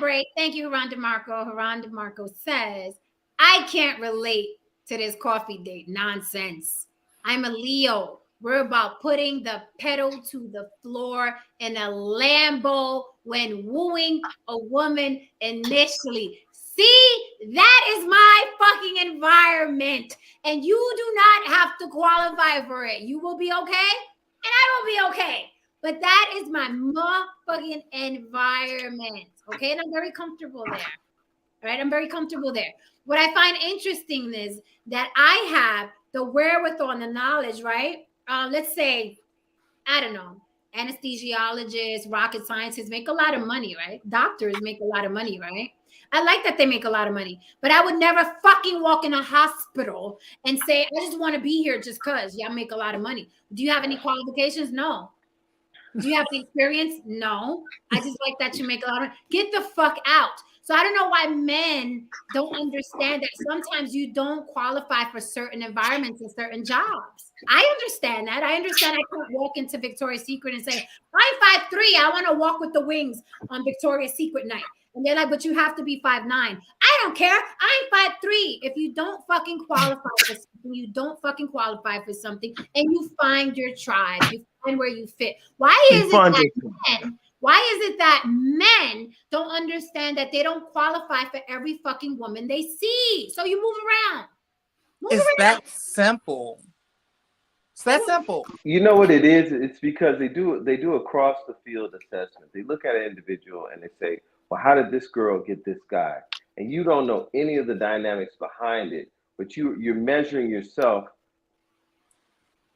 [SPEAKER 1] break. Thank you, Haran DeMarco. Haran DeMarco says, I can't relate to this coffee date nonsense. I'm a Leo. We're about putting the pedal to the floor in a Lambo when wooing a woman initially. See, that is my fucking environment. And you do not have to qualify for it. You will be okay, and I will be okay. But that is my motherfucking environment. Okay, and I'm very comfortable there. All right, I'm very comfortable there. What I find interesting is that I have the wherewithal and the knowledge, right? Let's say, I don't know, anesthesiologists, rocket scientists make a lot of money, right? Doctors make a lot of money, right? I like that they make a lot of money, but I would never fucking walk in a hospital and say, I just want to be here just because y'all make a lot of money. Do you have any qualifications? No. Do you have the experience? No. I just like that you make a lot of money. Get the fuck out. So I don't know why men don't understand that sometimes you don't qualify for certain environments and certain jobs. I understand that. I understand I can't walk into Victoria's Secret and say, I'm 5'3". I want to walk with the wings on Victoria's Secret night. And they're like, but you have to be 5'9". I don't care. I'm 5'3". If you don't fucking qualify for something, you don't fucking qualify for something, and you find your tribe, you find where you fit. Why is it that men don't understand that they don't qualify for every fucking woman they see? So you move around.
[SPEAKER 3] It's that simple. It's that simple.
[SPEAKER 9] You know what it is? It's because they do across the field assessment. They look at an individual and they say, well, how did this girl get this guy? And you don't know any of the dynamics behind it, but you're measuring yourself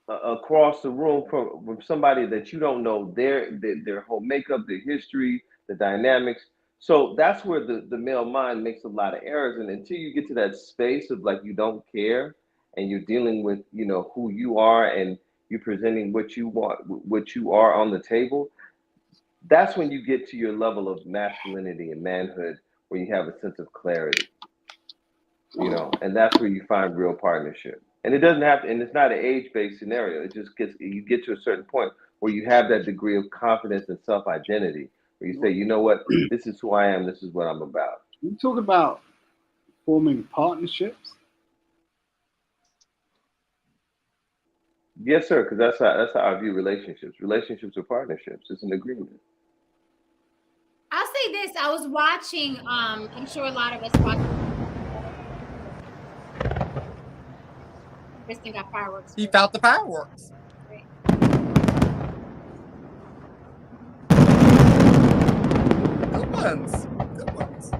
[SPEAKER 9] across the room from somebody that you don't know their whole makeup, their history, the dynamics. So that's where the male mind makes a lot of errors. And until you get to that space of like you don't care and you're dealing with, you know, who you are and you're presenting what you want, what you are on the table, that's when you get to your level of masculinity and manhood where you have a sense of clarity, you know, and that's where you find real partnership. And it doesn't have to, and it's not an age-based scenario. It just you get to a certain point where you have that degree of confidence and self-identity where you say, you know what, this is who I am, this is what I'm about.
[SPEAKER 5] You talk about forming partnerships.
[SPEAKER 9] Yes, sir, because that's how I view relationships. Relationships are partnerships. It's an agreement.
[SPEAKER 1] I'll say this. I was watching, I'm sure a lot of us watch. Kristen got fireworks.
[SPEAKER 3] He felt the fireworks.
[SPEAKER 1] Great.
[SPEAKER 3] Good ones. Good ones.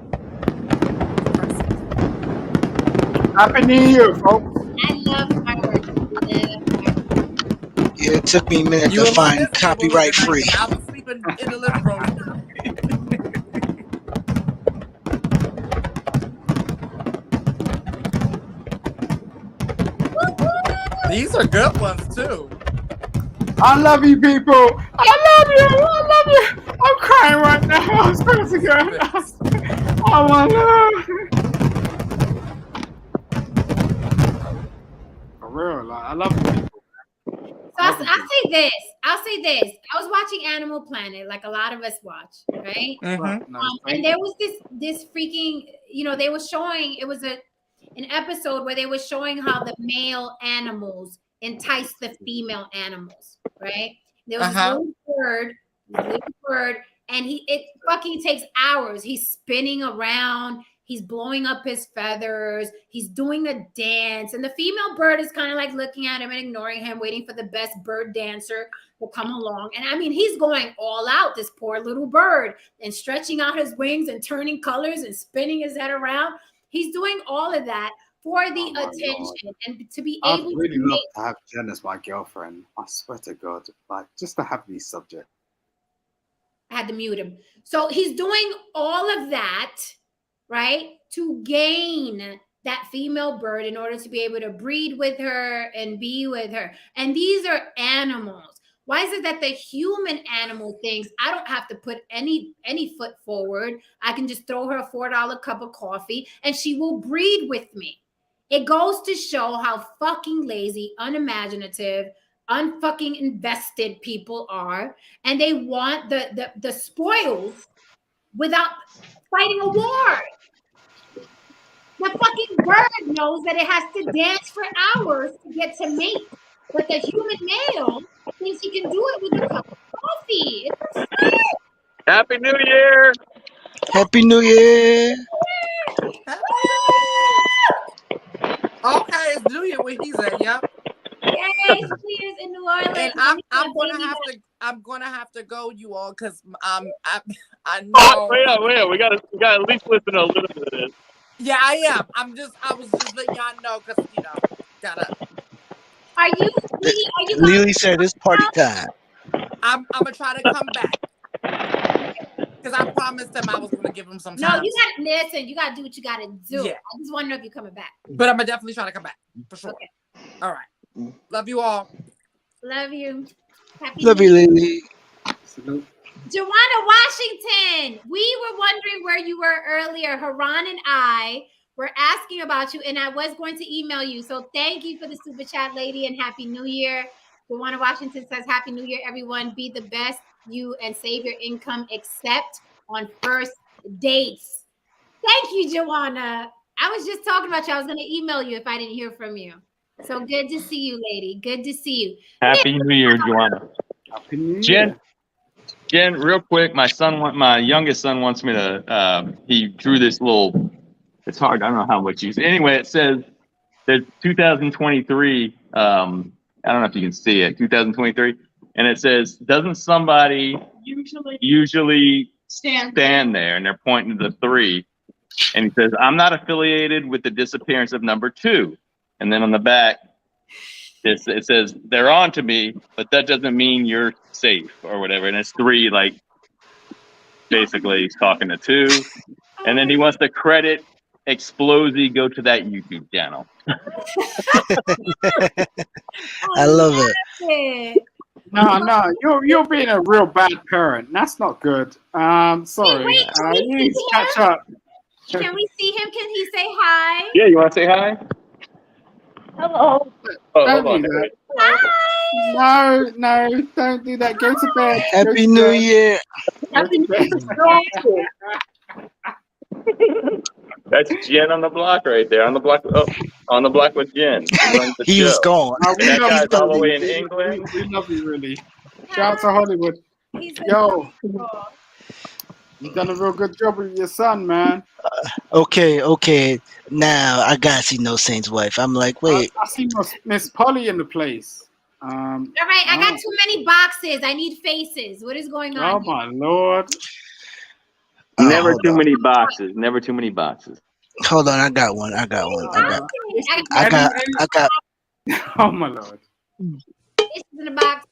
[SPEAKER 5] Happy New Year, folks.
[SPEAKER 1] I love fireworks.
[SPEAKER 7] Yeah, it took me a minute
[SPEAKER 3] You
[SPEAKER 7] to
[SPEAKER 3] and my
[SPEAKER 7] find
[SPEAKER 3] sister
[SPEAKER 7] copyright
[SPEAKER 3] were
[SPEAKER 7] free.
[SPEAKER 3] I was sleeping in the living room. These are good ones too.
[SPEAKER 5] I love you, people. I love you. I love you. I'm crying right now. I'm supposed to go. Oh my love. For real, like, I love you, people.
[SPEAKER 1] So I'll say this. I was watching Animal Planet, like a lot of us watch, right?
[SPEAKER 3] Mm-hmm.
[SPEAKER 1] And there was this freaking, you know, they were showing, it was an episode where they were showing how the male animals entice the female animals, right? There was this little bird, and it fucking takes hours. He's spinning around. He's blowing up his feathers. He's doing a dance. And the female bird is kind of like looking at him and ignoring him, waiting for the best bird dancer to come along. And I mean, he's going all out, this poor little bird, and stretching out his wings and turning colors and spinning his head around. He's doing all of that for the attention and to be
[SPEAKER 5] I'd
[SPEAKER 1] able
[SPEAKER 5] really
[SPEAKER 1] to
[SPEAKER 5] love to have Jen as my girlfriend. I swear to God, like just to have these subjects.
[SPEAKER 1] I had to mute him. So he's doing all of that, right, to gain that female bird in order to be able to breed with her and be with her. And these are animals. Why is it that the human animal thinks I don't have to put any foot forward? I can just throw her a $4 cup of coffee and she will breed with me. It goes to show how fucking lazy, unimaginative, unfucking invested people are, and they want the spoils without fighting a war. The fucking bird knows that it has to dance for hours to get to mate, but the human male thinks he can do it with a cup of coffee. It's absurd.
[SPEAKER 2] Happy New Year!
[SPEAKER 7] Happy New Year!
[SPEAKER 3] Okay, it's New Year where he's at. Yep.
[SPEAKER 1] Yay, New Year's in New Orleans.
[SPEAKER 3] And I'm gonna have to go, you all, because I know.
[SPEAKER 2] Wait, we gotta at least listen to a little bit of this.
[SPEAKER 3] Yeah, I am. I was just letting y'all know because gotta.
[SPEAKER 1] Are you
[SPEAKER 7] Lily said it's party time.
[SPEAKER 3] I'm gonna try to come back because I promised him I was gonna give him some time.
[SPEAKER 1] No, you gotta listen. You gotta do what you gotta do.
[SPEAKER 3] Yeah.
[SPEAKER 1] I just want to know if you're coming back.
[SPEAKER 3] But I'm gonna definitely try to come back for sure.
[SPEAKER 1] Okay.
[SPEAKER 3] All right. Love you all.
[SPEAKER 1] Love you. Happy
[SPEAKER 7] Love
[SPEAKER 1] New
[SPEAKER 7] you,
[SPEAKER 1] Year.
[SPEAKER 7] Lily.
[SPEAKER 5] Salute.
[SPEAKER 1] Joanna Washington, we were wondering where you were earlier. Haran and I were asking about you, and I was going to email you. So thank you for the super chat, lady, and Happy New Year. Joanna Washington says, Happy New Year, everyone. Be the best you and save your income, except on first dates. Thank you, Joanna. I was just talking about you. I was going to email you if I didn't hear from you. So good to see you, lady. Good to see you.
[SPEAKER 2] Happy New Year, Joanna.
[SPEAKER 5] Happy New Year.
[SPEAKER 2] Jen, real quick, my youngest son wants me to, he drew this little, it's hard, I don't know how much use. Anyway, it says there's 2023, I don't know if you can see it, 2023, and it says, doesn't somebody usually stand there, and they're pointing to the 3, and he says, I'm not affiliated with the disappearance of number 2, and then on the back, it says, they're on to me, but that doesn't mean you're safe or whatever. And it's 3, like, basically he's talking to 2. And then he wants the credit Explosy go to that YouTube channel.
[SPEAKER 7] I love it.
[SPEAKER 5] No, you're being a real bad parent. That's not good. Sorry.
[SPEAKER 1] Wait,
[SPEAKER 5] You need to catch up.
[SPEAKER 1] Can we see him? Can he say hi?
[SPEAKER 2] Yeah, you want to say hi?
[SPEAKER 1] Hello.
[SPEAKER 2] Oh,
[SPEAKER 5] Don't
[SPEAKER 2] hold on.
[SPEAKER 5] do that.
[SPEAKER 1] Hi.
[SPEAKER 5] No, don't do that. Go to bed.
[SPEAKER 7] Happy New Year.
[SPEAKER 5] Happy New Year.
[SPEAKER 2] That's Jen on the block right there. On the block. Oh, on the block with Jen.
[SPEAKER 7] He was gone.
[SPEAKER 5] No,
[SPEAKER 2] And that guy's all the way in England.
[SPEAKER 5] We love you, really. Shout out to Hollywood. Yo, you've done a real good job with your son, man.
[SPEAKER 7] Okay. Now I gotta see No Saint's wife. I'm like, wait.
[SPEAKER 5] I see Miss Polly in the place.
[SPEAKER 1] All right, I got too many boxes. I need faces. What is going on?
[SPEAKER 5] Oh my Lord.
[SPEAKER 2] Never too many boxes. Never too many boxes.
[SPEAKER 7] Hold on, I got one. I got.
[SPEAKER 5] Oh my Lord.
[SPEAKER 1] It's in the box.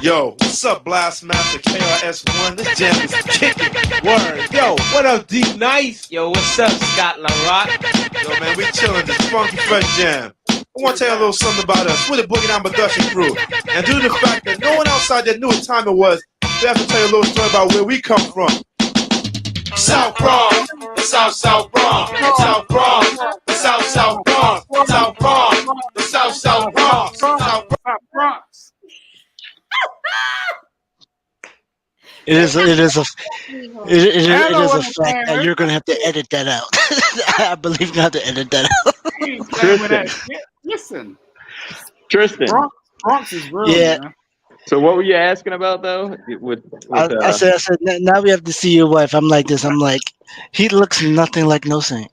[SPEAKER 11] Yo, what's up, Blast Master KRS-One? This jam is kicking. Word. Yo, what up, D Nice? Yo, what's up, Scott LaRock? Yo, man, we chilling this funky fresh jam. I want to tell you a little something about us. We're the Boogie Down Production crew. And due to the fact that no one outside there knew what time it was, we have to tell you a little story about where we come from. South Bronx, the South Bronx, South Bronx, the South Bronx, South Bronx, the South Bronx, South Bronx.
[SPEAKER 7] It is a fact that you're gonna have to edit that out. I believe you're gonna have to edit that out.
[SPEAKER 5] Listen,
[SPEAKER 2] Tristan.
[SPEAKER 5] Bronx is real.
[SPEAKER 7] Yeah.
[SPEAKER 5] Man.
[SPEAKER 2] So what were you asking about though?
[SPEAKER 7] I said now we have to see your wife. I'm like this. I'm like, he looks nothing like No Saint.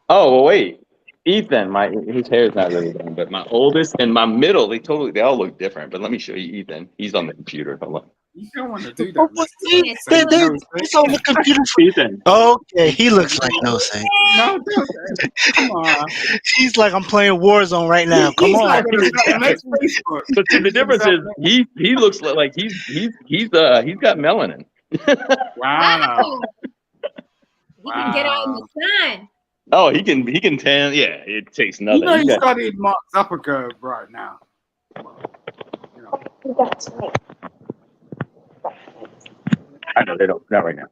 [SPEAKER 2] Oh well, wait. Ethan, his hair is not really done, but my oldest and my middle, they all look different. But let me show you Ethan. He's on the computer. Hold on.
[SPEAKER 5] You don't want to do that.
[SPEAKER 7] It's on the computer.
[SPEAKER 2] Ethan.
[SPEAKER 7] Okay, he looks like No Saint.
[SPEAKER 5] No, come on.
[SPEAKER 7] He's like, I'm playing Warzone right now. Come on.
[SPEAKER 2] But see, the difference is he looks like he's got melanin.
[SPEAKER 5] Wow.
[SPEAKER 1] He can get out in the sun.
[SPEAKER 2] Oh, he can tan. Yeah, it takes nothing.
[SPEAKER 5] You know you studied Mark Zuckerberg right now. You know.
[SPEAKER 1] That's right.
[SPEAKER 2] I know they don't. Not right now.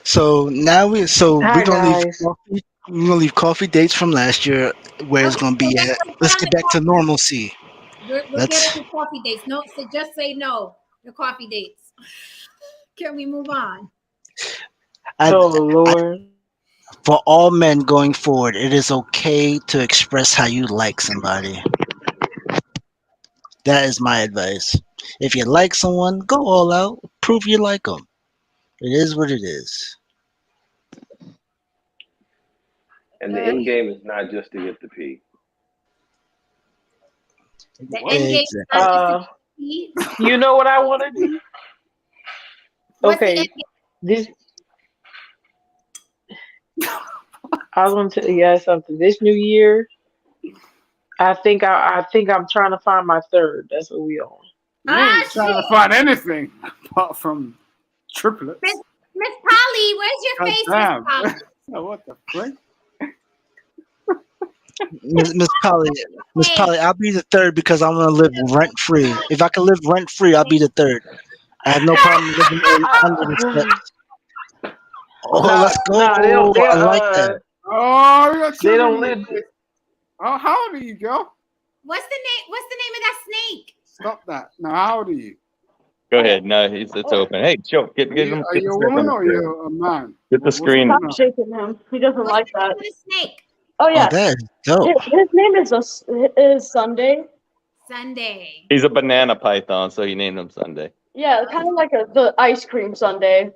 [SPEAKER 7] So now we're gonna leave coffee dates from last year where it's gonna be at. Let's get back to normalcy.
[SPEAKER 1] We're getting the coffee dates. No, so just say no. The coffee dates. Can we move on?
[SPEAKER 7] Lord. For all men going forward, it is okay to express how you like somebody. That is my advice. If you like someone, go all out. Prove you like them. It is what it is.
[SPEAKER 9] And the end game is not just to get the P.
[SPEAKER 1] The end game is not just to P.
[SPEAKER 12] You know what I want to do? Okay, this. I was going to tell you guys something. This new year, I think I'm trying to find my third. That's what we on.
[SPEAKER 5] You ain't trying to find anything apart from triplets.
[SPEAKER 1] Miss Polly, where's your face, Miss Polly?
[SPEAKER 5] Oh, what the frick?
[SPEAKER 7] Miss Polly, Miss Polly, I'll be the third because I want to live rent free. If I can live rent free, I'll be the third. I have no problem living under the steps. Oh, let's go!
[SPEAKER 12] No, they don't.
[SPEAKER 7] I like that.
[SPEAKER 5] Oh, we got
[SPEAKER 12] They
[SPEAKER 5] two
[SPEAKER 12] don't
[SPEAKER 5] minutes.
[SPEAKER 12] live.
[SPEAKER 5] Oh, how old are you, girl?
[SPEAKER 1] What's the name? What's the name of that snake?
[SPEAKER 5] Stop that. No, how old are you?
[SPEAKER 2] Go ahead. No, it's open. Hey, Joe, get
[SPEAKER 5] Are
[SPEAKER 2] him.
[SPEAKER 5] you a woman or you're a man?
[SPEAKER 2] Get the screen.
[SPEAKER 5] What's
[SPEAKER 13] Stop shaking him. He doesn't
[SPEAKER 1] What's
[SPEAKER 13] like
[SPEAKER 1] the name
[SPEAKER 13] that.
[SPEAKER 1] of the snake?
[SPEAKER 13] Oh
[SPEAKER 7] Oh,
[SPEAKER 13] yeah,
[SPEAKER 7] that is dope.
[SPEAKER 13] his name is Sunday.
[SPEAKER 1] Sunday.
[SPEAKER 2] He's a banana python, so he named him Sunday.
[SPEAKER 13] Yeah, kind of like the ice cream sundae.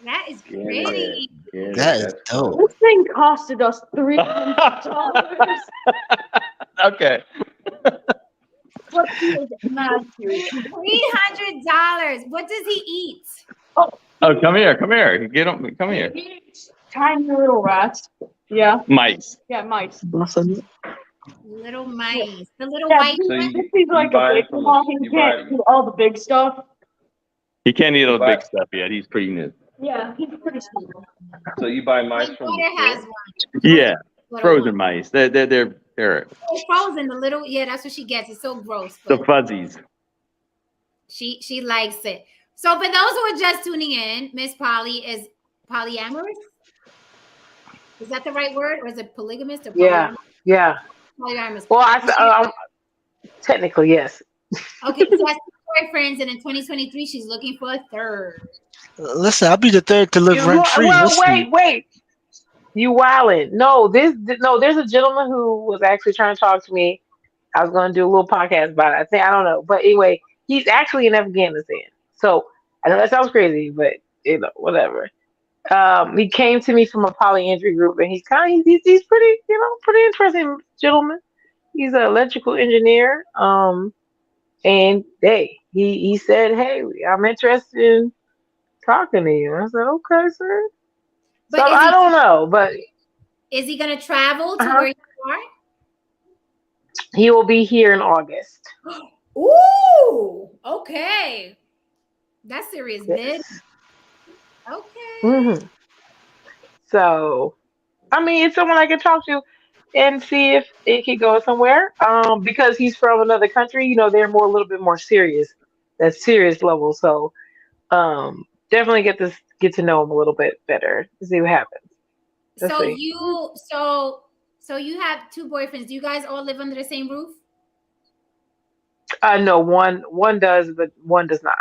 [SPEAKER 1] That is
[SPEAKER 9] Get
[SPEAKER 1] pretty.
[SPEAKER 9] it. Get it.
[SPEAKER 7] That is
[SPEAKER 9] That's
[SPEAKER 7] dope.
[SPEAKER 13] This thing costed us $300.
[SPEAKER 2] Okay.
[SPEAKER 13] But he is mad cute.
[SPEAKER 1] $300. What does he eat?
[SPEAKER 2] Oh, come here. Get him. Come here.
[SPEAKER 13] He eats tiny little rats. Yeah,
[SPEAKER 2] Mice.
[SPEAKER 13] yeah, mice.
[SPEAKER 1] Little mice. The little
[SPEAKER 13] Yeah,
[SPEAKER 1] white.
[SPEAKER 9] So
[SPEAKER 13] this
[SPEAKER 9] you
[SPEAKER 13] is like
[SPEAKER 9] buy
[SPEAKER 13] a
[SPEAKER 9] it
[SPEAKER 13] big
[SPEAKER 9] from
[SPEAKER 13] one.
[SPEAKER 9] you
[SPEAKER 13] He
[SPEAKER 9] buy
[SPEAKER 13] can't do all the big stuff.
[SPEAKER 2] He can't eat all the
[SPEAKER 9] But-
[SPEAKER 2] big stuff yet. He's pretty new.
[SPEAKER 13] Yeah, he's pretty small.
[SPEAKER 9] So you buy
[SPEAKER 1] My
[SPEAKER 9] mice from
[SPEAKER 1] daughter
[SPEAKER 9] the
[SPEAKER 1] has
[SPEAKER 9] store?
[SPEAKER 1] one.
[SPEAKER 2] Yeah,
[SPEAKER 1] Little
[SPEAKER 2] frozen
[SPEAKER 1] one.
[SPEAKER 2] mice. They're
[SPEAKER 1] It's frozen. The little, yeah, that's what she gets. It's so gross,
[SPEAKER 2] the
[SPEAKER 1] but
[SPEAKER 2] fuzzies.
[SPEAKER 1] she likes it. So for those who are just tuning in, Miss Polly is polyamorous. Is that the right word, or is it polygamous or
[SPEAKER 12] Yeah,
[SPEAKER 1] polyamorous?
[SPEAKER 12] yeah.
[SPEAKER 1] Polyamorous.
[SPEAKER 12] Well, technically yes.
[SPEAKER 1] Okay, so that's two boyfriends, and in 2023, she's looking for a third.
[SPEAKER 7] Listen, I'll be the third to live rent free.
[SPEAKER 12] Well,
[SPEAKER 7] Listen,
[SPEAKER 12] wait. You wildin'. No, there's a gentleman who was actually trying to talk to me. I was going to do a little podcast about it. I don't know. But anyway, he's actually in Afghanistan. So I know that sounds crazy, but whatever. He came to me from a polyandry group, and he's pretty, pretty interesting gentleman. He's an electrical engineer. And he said, "Hey, I'm interested in talking to you." I said, "Okay, sir."
[SPEAKER 1] But
[SPEAKER 12] So I don't know, but
[SPEAKER 1] is he going to travel to
[SPEAKER 12] Uh-huh.
[SPEAKER 1] where you are?
[SPEAKER 12] he will be here in August.
[SPEAKER 1] Ooh, okay. That's serious, bitch. Okay.
[SPEAKER 12] Mm-hmm. So, I mean, it's someone I can talk to and see if it could go somewhere. Because he's from another country, they're a little bit more serious. That's serious level. So, definitely get to know him a little bit better to see what happens. Let's
[SPEAKER 1] So
[SPEAKER 12] see.
[SPEAKER 1] you have two boyfriends. Do you guys all live under the same roof?
[SPEAKER 12] No, one does, but one does not.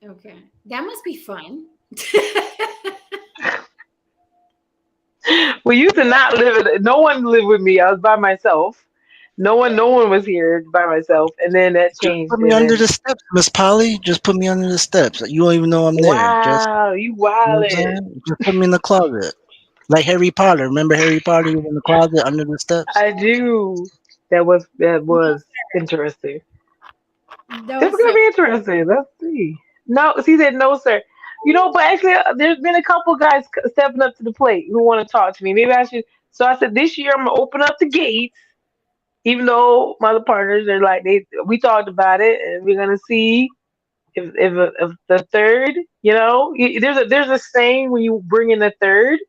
[SPEAKER 1] Okay. That must be fun.
[SPEAKER 12] We used to not live. No one lived with me. I was by myself. No one was here by myself, and then that
[SPEAKER 7] just
[SPEAKER 12] changed.
[SPEAKER 7] put me
[SPEAKER 12] and
[SPEAKER 7] under
[SPEAKER 12] then-
[SPEAKER 7] the steps, Miss Polly. Just put me under the steps. You don't even know I'm there. Just,
[SPEAKER 12] Wow, you
[SPEAKER 7] you know what I'm
[SPEAKER 12] wildin'.
[SPEAKER 7] saying? Just put me in the closet. Like Harry Potter. Remember Harry Potter? He was in the closet under the steps.
[SPEAKER 12] I do. That was interesting.
[SPEAKER 1] No,
[SPEAKER 12] It's gonna be interesting. Let's see. No, he said no, sir. But actually, there's been a couple guys stepping up to the plate who want to talk to me. Maybe I should. So I said this year I'm gonna open up the gates. Even though my other partners are like we talked about it, and we're gonna see if the third. There's a saying when you bring in the third,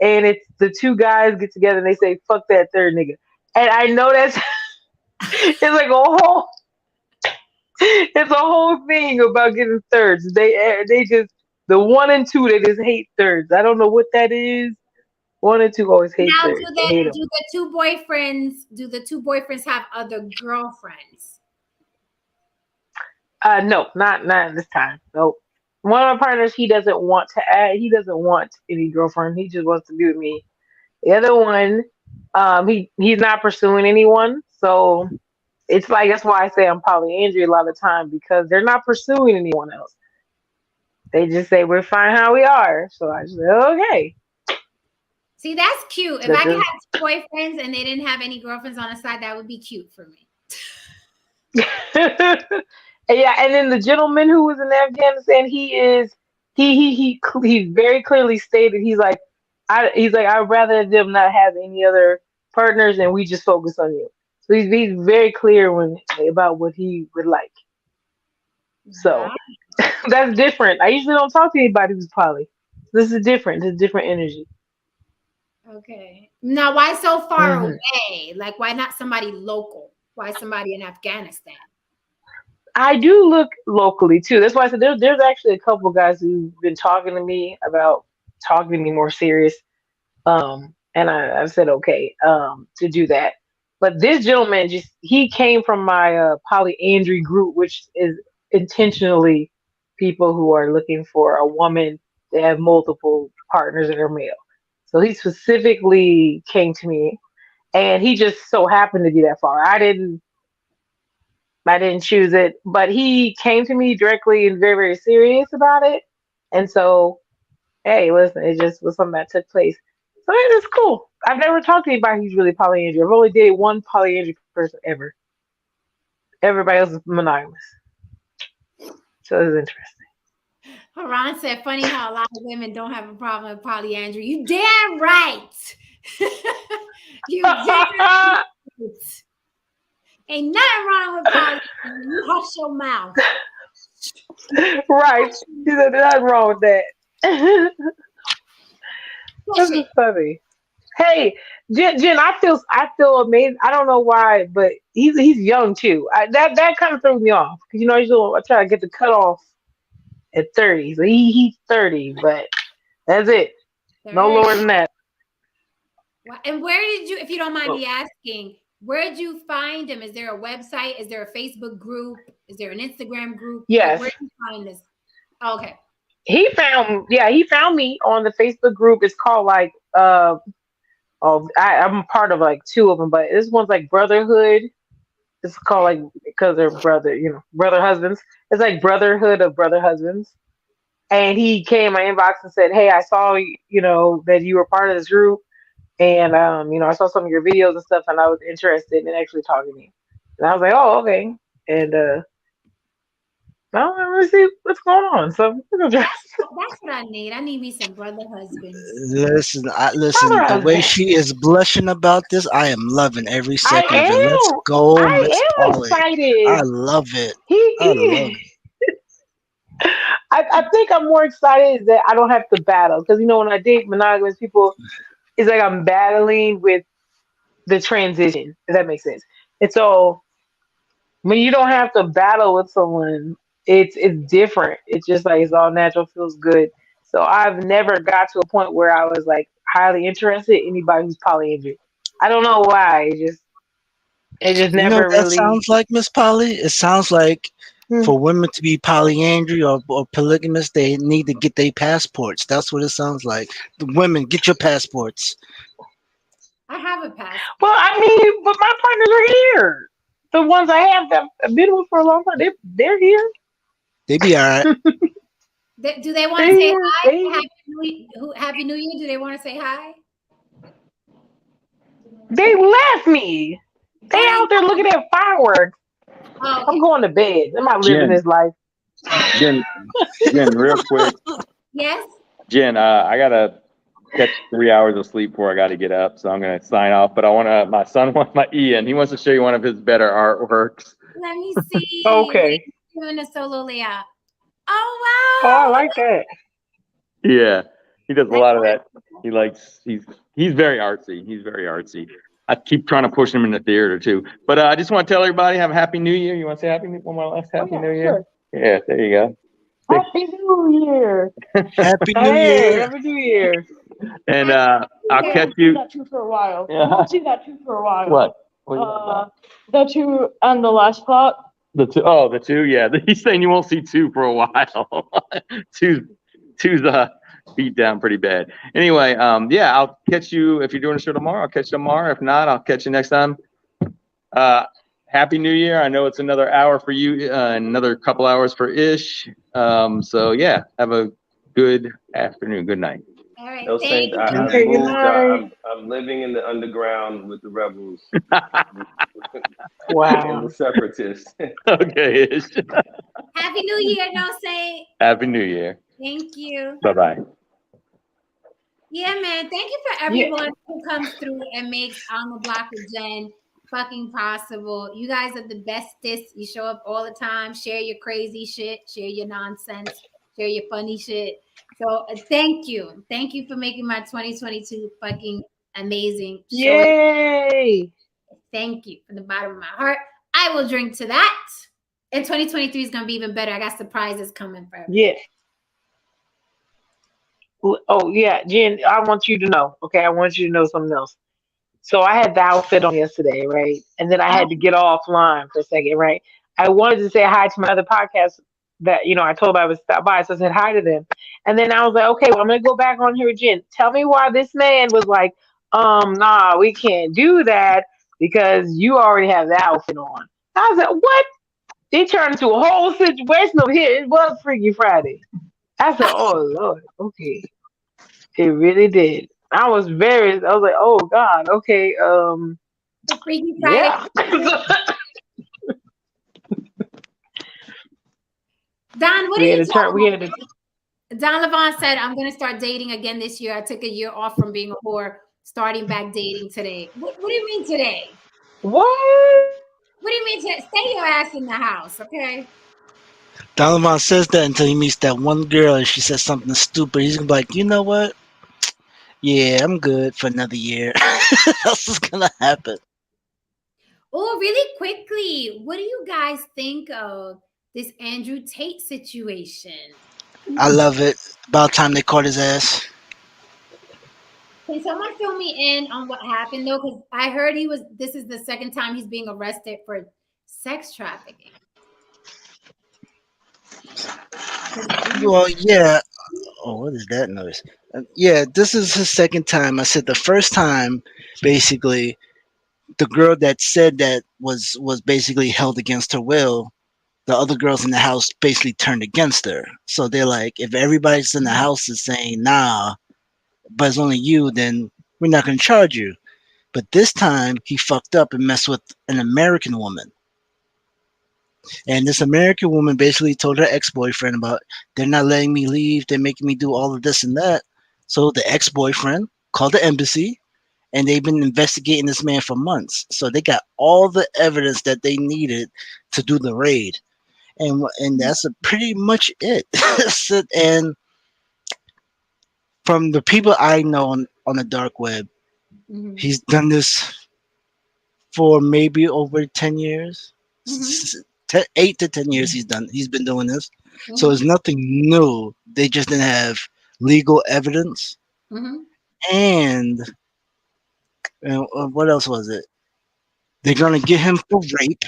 [SPEAKER 12] and it's the two guys get together and they say fuck that third nigga, and I know that's it's like a whole. It's a whole thing about getting thirds. They just the 1 and 2 they just hate thirds. I don't know what that is. 1 and 2 always hate
[SPEAKER 1] now
[SPEAKER 12] thirds. They hate 'em.
[SPEAKER 1] do the two boyfriends have other girlfriends?
[SPEAKER 12] No, not this time. Nope. One of my partners, he doesn't want to add. He doesn't want any girlfriend. He just wants to be with me. The other one, he's not pursuing anyone. So it's like that's why I say I'm polyandry a lot of the time because they're not pursuing anyone else. They just say we're fine how we are. So I just say okay.
[SPEAKER 1] See, that's cute. If I could have two boyfriends and they didn't have any girlfriends on the side, that would be cute for me.
[SPEAKER 12] Yeah, and then the gentleman who was in Afghanistan, he very clearly stated he's like I'd rather them not have any other partners and we just focus on you. So he's very clear about what he would like. So that's different. I usually don't talk to anybody who's poly. This is different. It's a different energy.
[SPEAKER 1] Okay. Now, why so far
[SPEAKER 12] Mhm.
[SPEAKER 1] away? Like, why not somebody local? Why somebody in Afghanistan?
[SPEAKER 12] I do look locally too. That's why I said there's actually a couple guys who've been talking to me about talking to me more serious. And I said okay, to do that. But this gentleman he came from my polyandry group, which is intentionally people who are looking for a woman that have multiple partners that are male. So he specifically came to me, and he just so happened to be that far. I didn't choose it, but he came to me directly and very, very serious about it. And so, hey, listen, it just was something that took place. So it was cool. I've never talked to anybody who's really polyandry. I've only dated one polyandry person ever. Everybody else is monogamous. So it was interesting.
[SPEAKER 1] Haran said, funny how a lot of women don't have a problem with polyandry. You damn right. You damn right. Ain't nothing wrong with polyandry. You hush your mouth.
[SPEAKER 12] Right. He said, there's nothing wrong with that. This is funny. Hey, Jen, I feel amazing. I don't know why, but he's young too. That kind of threw me off because usually I try to get the cutoff at 30. So he's 30, but that's it. No lower than that.
[SPEAKER 1] And where did you, if you don't mind me asking, where did you find him? Is there a website? Is there a Facebook group? Is there an Instagram group?
[SPEAKER 12] Yes.
[SPEAKER 1] Where did you find this? Oh, okay.
[SPEAKER 12] He found me on the Facebook group. It's called I'm part of like two of them, but this one's like Brotherhood. It's called like because they're brother husbands. It's like Brotherhood of Brother Husbands. And he came in my inbox and said, "Hey, I saw that you were part of this group, and I saw some of your videos and stuff, and I was interested in actually talking to you." And I was like, "Oh, okay." And well, let's see what's going on. So
[SPEAKER 1] that's what I need. I need me some brother husbands.
[SPEAKER 7] Listen, the way she is blushing about this, I am loving every second of it. Let's go, Miss Polly.
[SPEAKER 12] Excited.
[SPEAKER 7] I love it.
[SPEAKER 12] I love it. I think I'm more excited that I don't have to battle because when I date monogamous people, it's like I'm battling with the transition. If that makes sense. And so when you don't have to battle with someone, it's different. It's just like it's all natural, feels good. So I've never got to a point where I was like highly interested in anybody who's polyandry. I don't know why. It just never
[SPEAKER 7] that
[SPEAKER 12] really
[SPEAKER 7] sounds like, Miss Polly? It sounds like for women to be polyandry or polygamous, they need to get their passports. That's what it sounds like. The women, get your passports.
[SPEAKER 1] I have a passport.
[SPEAKER 12] Well, but my partners are here. The ones I have that I've been with for a long time, they're here.
[SPEAKER 7] They be all right.
[SPEAKER 1] Do they want to say hi? Happy New Year. Do they want to say hi?
[SPEAKER 12] They left me. They out there looking at fireworks.
[SPEAKER 1] Oh, okay.
[SPEAKER 12] I'm going to bed. I'm not living this life.
[SPEAKER 2] Jen, real quick.
[SPEAKER 1] Yes.
[SPEAKER 2] Jen, I gotta catch 3 hours of sleep before I got to get up, so I'm gonna sign off. But my son wants Ian. He wants to show you one of his better artworks.
[SPEAKER 1] Let me see.
[SPEAKER 12] Okay.
[SPEAKER 1] Doing a solo layout. Oh wow.
[SPEAKER 12] Oh, I like that.
[SPEAKER 2] Yeah, he does a lot of that. He's very artsy. He's very artsy. I keep trying to push him in the theater too. But I just want to tell everybody, have a happy New Year. You want to say one more last happy New Year?
[SPEAKER 12] Sure.
[SPEAKER 2] Yeah, there you go.
[SPEAKER 12] Happy New Year.
[SPEAKER 7] Happy New Year.
[SPEAKER 12] Happy New Year.
[SPEAKER 2] And I'll catch you.
[SPEAKER 14] That too for a while.
[SPEAKER 2] Yeah.
[SPEAKER 14] I won't see that too for a while.
[SPEAKER 2] What?
[SPEAKER 14] The two on the last plot.
[SPEAKER 2] The two. Oh, the two. Yeah, he's saying you won't see two for a while. two's beat down pretty bad. Anyway, yeah, I'll catch you if you're doing a show tomorrow. I'll catch you tomorrow. If not, I'll catch you next time. Happy New Year. I know it's another hour for you, another couple hours for Ish. So yeah, have a good afternoon. Good night.
[SPEAKER 1] All right.
[SPEAKER 9] No, Saint, I'm living in the underground with the rebels.
[SPEAKER 12] Wow.
[SPEAKER 9] And the separatists.
[SPEAKER 2] Okay, Ish.
[SPEAKER 1] Happy New Year, no say.
[SPEAKER 2] Happy New Year.
[SPEAKER 1] Thank you.
[SPEAKER 2] Bye-bye.
[SPEAKER 1] Yeah, man. Thank you for everyone who comes through and makes On the Block with Jen fucking possible. You guys are the bestest. You show up all the time. Share your crazy shit. Share your nonsense. Share your funny shit. So thank you. Thank you for making my 2022 fucking amazing show.
[SPEAKER 12] Yay!
[SPEAKER 1] Thank you from the bottom of my heart. I will drink to that. And 2023 is going to be even better. I got surprises coming for everyone.
[SPEAKER 12] Yes. Oh yeah, Jen, I want you to know. Okay, I want you to know something else. So I had the outfit on yesterday, right? And then I had to get offline for a second, right? I wanted to say hi to my other podcast that I told I would stop by, so I said hi to them. And then I was like, okay, well, I'm gonna go back on here, Jen. Tell me why this man was like, nah, we can't do that because you already have the outfit on. I was like, what? It turned into a whole situation over here. It was Freaky Friday. I said, oh Lord, okay. It really did. I was like, oh God, okay,
[SPEAKER 1] The Freaky Friday.
[SPEAKER 12] yeah.
[SPEAKER 1] Don, what
[SPEAKER 12] we
[SPEAKER 1] are
[SPEAKER 12] had
[SPEAKER 1] you
[SPEAKER 12] to turn.
[SPEAKER 1] talking
[SPEAKER 12] We
[SPEAKER 1] about?
[SPEAKER 12] had to.
[SPEAKER 1] Don Levon said, I'm going to start dating again this year. I took a year off from being a whore, starting back dating today. What do you mean today?
[SPEAKER 12] What?
[SPEAKER 1] What do you mean today? Stay your ass in the house, okay?
[SPEAKER 7] Donovan says that until he meets that one girl and she says something stupid. He's gonna be like, you know what? Yeah, I'm good for another year. What else is gonna happen?
[SPEAKER 1] Oh, really quickly, what do you guys think of this Andrew Tate situation?
[SPEAKER 7] I love it. About time they caught his ass.
[SPEAKER 1] Can someone fill me in on what happened though? Because I heard this is the second time he's being arrested for sex trafficking.
[SPEAKER 7] Well, yeah. Oh, what is that noise? Yeah, this is his second time. I said the first time, basically, the girl that said that was basically held against her will. The other girls in the house basically turned against her. So they're like, if everybody's in the house is saying nah, but it's only you, then we're not going to charge you. But this time he fucked up and messed with an American woman. And this American woman basically told her ex-boyfriend about, they're not letting me leave, they're making me do all of this and that. So the ex-boyfriend called the embassy, and they've been investigating this man for months. So they got all the evidence that they needed to do the raid. And that's pretty much it. And from the people I know on the dark web, he's done this for maybe over 10 years. 8 to 10 years he's been doing this. So it's nothing new. They just didn't have legal evidence. And what else was it? They're gonna get him for rape.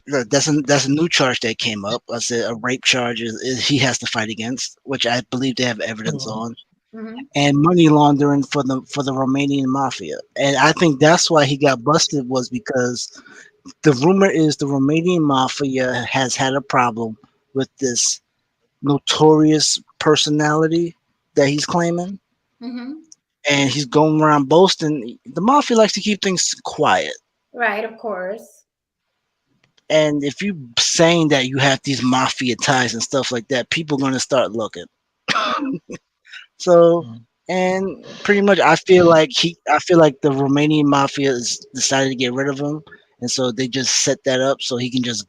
[SPEAKER 7] That's a new charge that came up. I said a rape charge is he has to fight against, which I believe they have evidence on. And money laundering for the Romanian mafia. And I think that's why he got busted, was because the rumor is the Romanian mafia has had a problem with this notorious personality that he's claiming. And he's going around boasting. The mafia likes to keep things quiet.
[SPEAKER 1] Right, of course.
[SPEAKER 7] And if you saying that you have these mafia ties and stuff like that, people are going to start looking. So, and pretty much I feel like the Romanian mafia has decided to get rid of him, and so they just set that up so he can just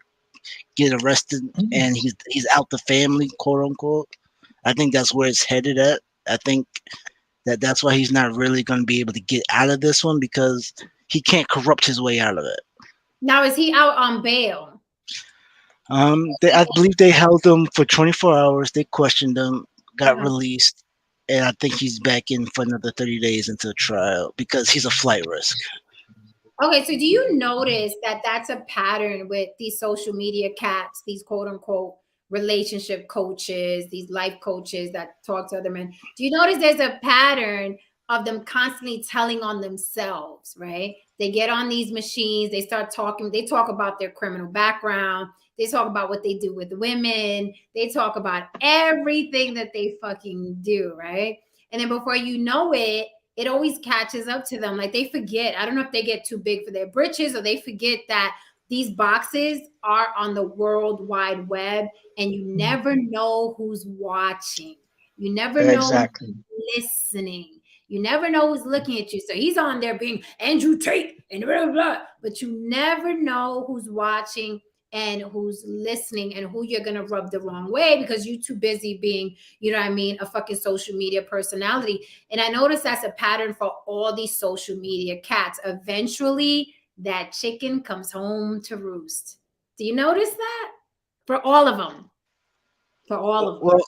[SPEAKER 7] get arrested and he's out the family, quote unquote. I think that's where it's headed at. I think that's why he's not really going to be able to get out of this one, because he can't corrupt his way out of it.
[SPEAKER 1] Now, is he out on bail?
[SPEAKER 7] I believe they held him for 24 hours. They questioned him, got released, and I think he's back in for another 30 days into the trial because he's a flight risk.
[SPEAKER 1] Okay, so do you notice that that's a pattern with these social media cats, these quote unquote relationship coaches, these life coaches that talk to other men? Do you notice there's a pattern of them constantly telling on themselves, right? They get on these machines, they start talking, they talk about their criminal background, they talk about what they do with women, they talk about everything that they fucking do, right? And then before you know it, it always catches up to them. Like they forget, I don't know if they get too big for their britches or they forget that these boxes are on the World Wide Web and you never know who's watching. You never know who's listening. You never know who's looking at you. So he's on there being Andrew Tate and blah, blah, blah, but you never know who's watching and who's listening and who you're going to rub the wrong way because you're too busy being, you know what I mean, a fucking social media personality. And I noticed that's a pattern for all these social media cats. Eventually, that chicken comes home to roost. Do you notice that? For all of them. For all of them.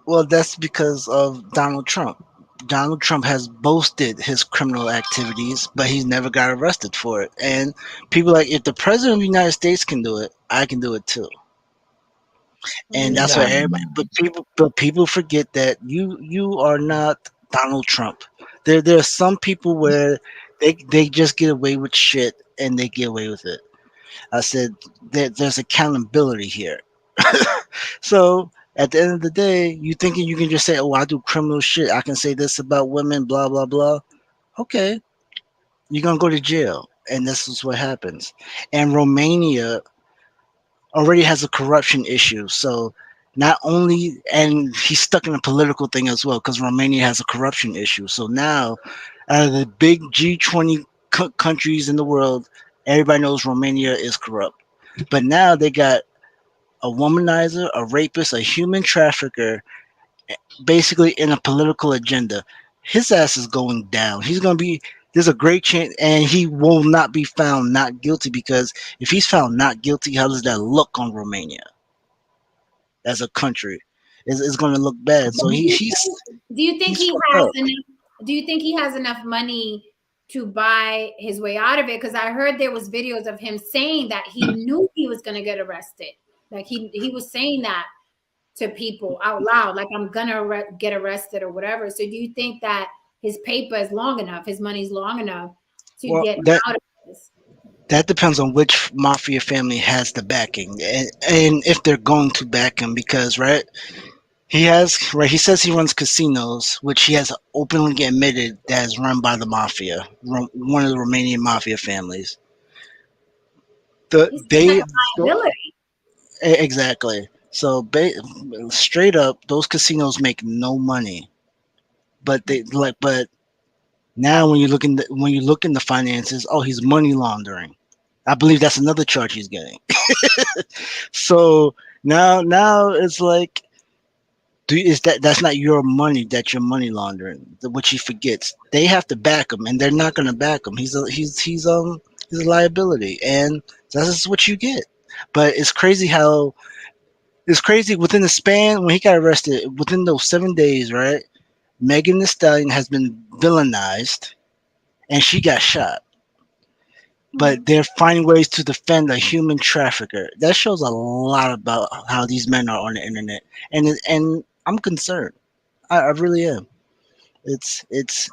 [SPEAKER 7] Well, that's because of Donald Trump. Donald Trump has boasted his criminal activities, but he's never got arrested for it. And people like, if the president of the United States can do it, I can do it too. And that's what everybody. But people forget that you are not Donald Trump. There are some people where they just get away with shit and they get away with it. I said there's accountability here. So at the end of the day, you thinking you can just say, "Oh, I do criminal shit. I can say this about women, blah blah blah." Okay, you're gonna go to jail, and this is what happens. And Romania already has a corruption issue, so not only, and he's stuck in a political thing as well because Romania has a corruption issue. So now, out of the big G20 countries in the world, everybody knows Romania is corrupt. But now they got a womanizer, a rapist, a human trafficker, basically in a political agenda. His ass is going down. He's going to be, there's a great chance, and he will not be found not guilty, because if he's found not guilty, how does that look on Romania as a country? It's going to look bad. So he's.
[SPEAKER 1] Do you think
[SPEAKER 7] he's
[SPEAKER 1] he
[SPEAKER 7] fucked
[SPEAKER 1] has
[SPEAKER 7] up.
[SPEAKER 1] enough? Do you think he has enough money to buy his way out of it? Because I heard there was videos of him saying that he knew he was going to get arrested. Like he was saying that to people out loud, like, I'm gonna get arrested or whatever. So do you think that his paper is long enough, his money's long enough to
[SPEAKER 7] Well,
[SPEAKER 1] get
[SPEAKER 7] that
[SPEAKER 1] out of this?
[SPEAKER 7] that depends on which mafia family has the backing, and if they're going to back him, because he says he runs casinos, which he has openly admitted that is run by the mafia, one of the Romanian mafia families.
[SPEAKER 1] He's like a liability.
[SPEAKER 7] Exactly. So straight up, those casinos make no money, but but now when you look in the finances, oh, he's money laundering. I believe that's another charge he's getting. So now it's like, that's not your money that you're money laundering, which he forgets. They have to back him, and they're not going to back him. He's a liability, and that's what you get. But it's crazy within the span when he got arrested, within those 7 days, right? Megan Thee Stallion has been villainized, and she got shot. But they're finding ways to defend a human trafficker. That shows a lot about how these men are on the internet, and I'm concerned. I really am.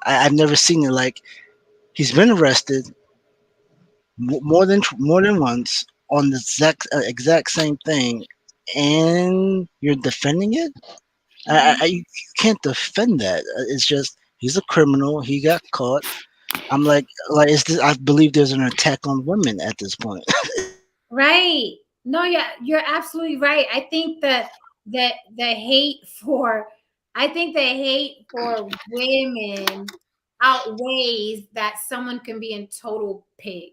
[SPEAKER 7] I've never seen it. Like, he's been arrested more than once on the exact same thing, and you're defending it. You can't defend that. It's just, he's a criminal. He got caught. I'm like, I believe there's an attack on women at this point.
[SPEAKER 1] Right. No, yeah, you're absolutely right. I think that the hate for women outweighs that someone can be a total pig.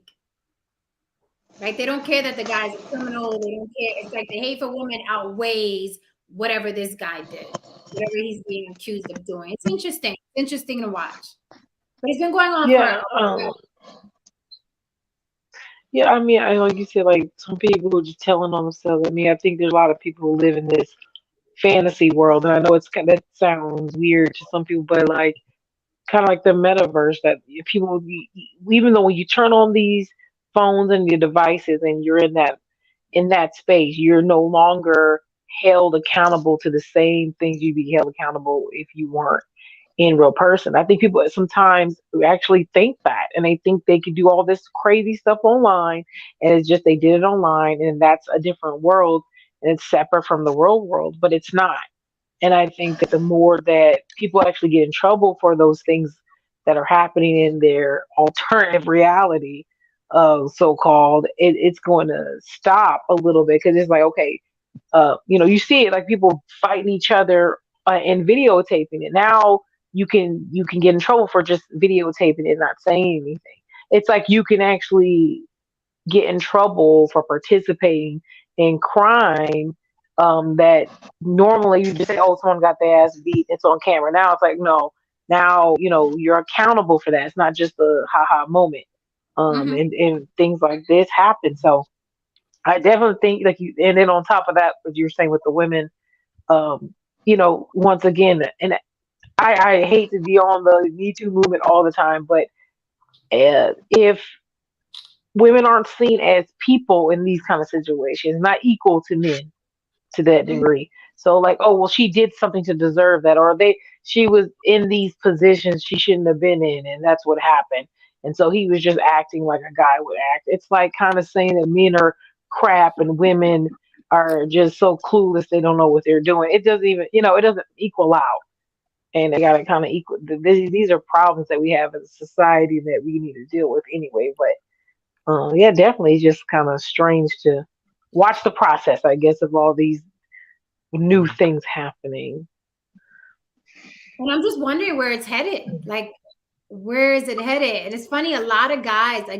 [SPEAKER 1] Right? They don't care that the guy's a criminal. They don't care. It's like the hate for women outweighs whatever this guy did, whatever he's being accused of doing. It's interesting. It's interesting to watch. But it's been going on for
[SPEAKER 12] yeah, I mean, like you said, like some people are just telling on themselves. I mean, I think there's a lot of people who live in this fantasy world, and I know that sounds weird to some people, but like kind of like the metaverse, that people, even though when you turn on these phones and your devices and you're in that space, you're no longer held accountable to the same things you'd be held accountable if you weren't in real person. I think people sometimes actually think that, and they think they can do all this crazy stuff online, and it's just they did it online, and that's a different world, and it's separate from the real world, but it's not. And I think that the more that people actually get in trouble for those things that are happening in their alternative reality, so-called, it's going to stop a little bit, because it's like, okay, you see it, like people fighting each other and videotaping it. Now you can get in trouble for just videotaping it and not saying anything. It's like you can actually get in trouble for participating and crime that normally you just say, oh, someone got their ass beat, it's on camera. Now it's like, no, now, you're accountable for that. It's not just a haha moment. And things like this happen. So I definitely think like you, and then on top of that, what you're saying with the women, once again, and I hate to be on the Me Too movement all the time, but if women aren't seen as people in these kind of situations, not equal to men to that degree. So like, oh well, she did something to deserve that, or she was in these positions she shouldn't have been in, and that's what happened. And so he was just acting like a guy would act. It's like kind of saying that men are crap and women are just so clueless they don't know what they're doing. It doesn't even, it doesn't equal out. And they got to kind of equal. These are problems that we have as a society that we need to deal with anyway. But yeah, definitely just kind of strange to watch the process, I guess, of all these new things happening.
[SPEAKER 1] And I'm just wondering where it's headed. Like, where is it headed? And it's funny, a lot of guys, I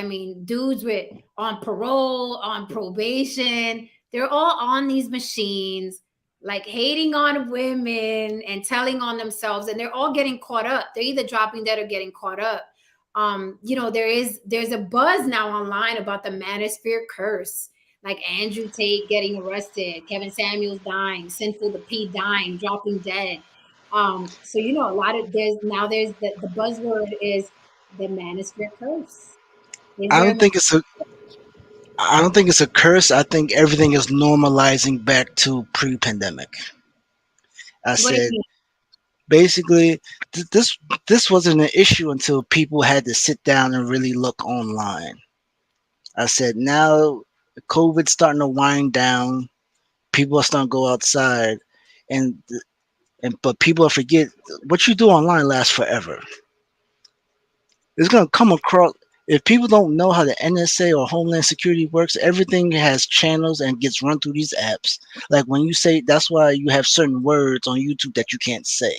[SPEAKER 1] mean, dudes on parole, on probation, they're all on these machines, like hating on women and telling on themselves, and they're all getting caught up. They're either dropping dead or getting caught up. There's a buzz now online about the manosphere curse, like Andrew Tate getting arrested, Kevin Samuels dying, Sinful the P dying, dropping dead. So a lot of there's the buzzword is the manosphere curse.
[SPEAKER 7] I don't think it's a curse. I think everything is normalizing back to pre-pandemic. I
[SPEAKER 1] What do you
[SPEAKER 7] said
[SPEAKER 1] mean?
[SPEAKER 7] basically this wasn't an issue until people had to sit down and really look online. I said now COVID's starting to wind down. People are starting to go outside, and but people forget what you do online lasts forever. It's gonna come across. If people don't know how the NSA or Homeland Security works, everything has channels and gets run through these apps. Like when you say, that's why you have certain words on YouTube that you can't say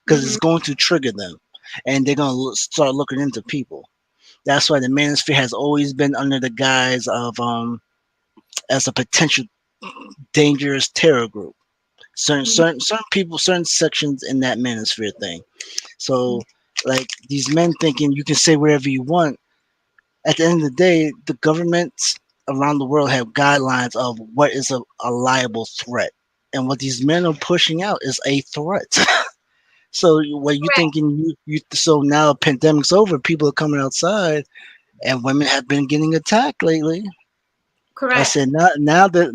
[SPEAKER 7] because it's going to trigger them, and they're gonna start looking into people. That's why the manosphere has always been under the guise of as a potential dangerous terror group. Certain people, certain sections in that manosphere thing. So like these men thinking you can say whatever you want. At the end of the day, the governments around the world have guidelines of what is a liable threat, and what these men are pushing out is a threat. So what you thinking you so now pandemic's over, people are coming outside, and women have been getting attacked lately.
[SPEAKER 1] Correct.
[SPEAKER 7] I said now that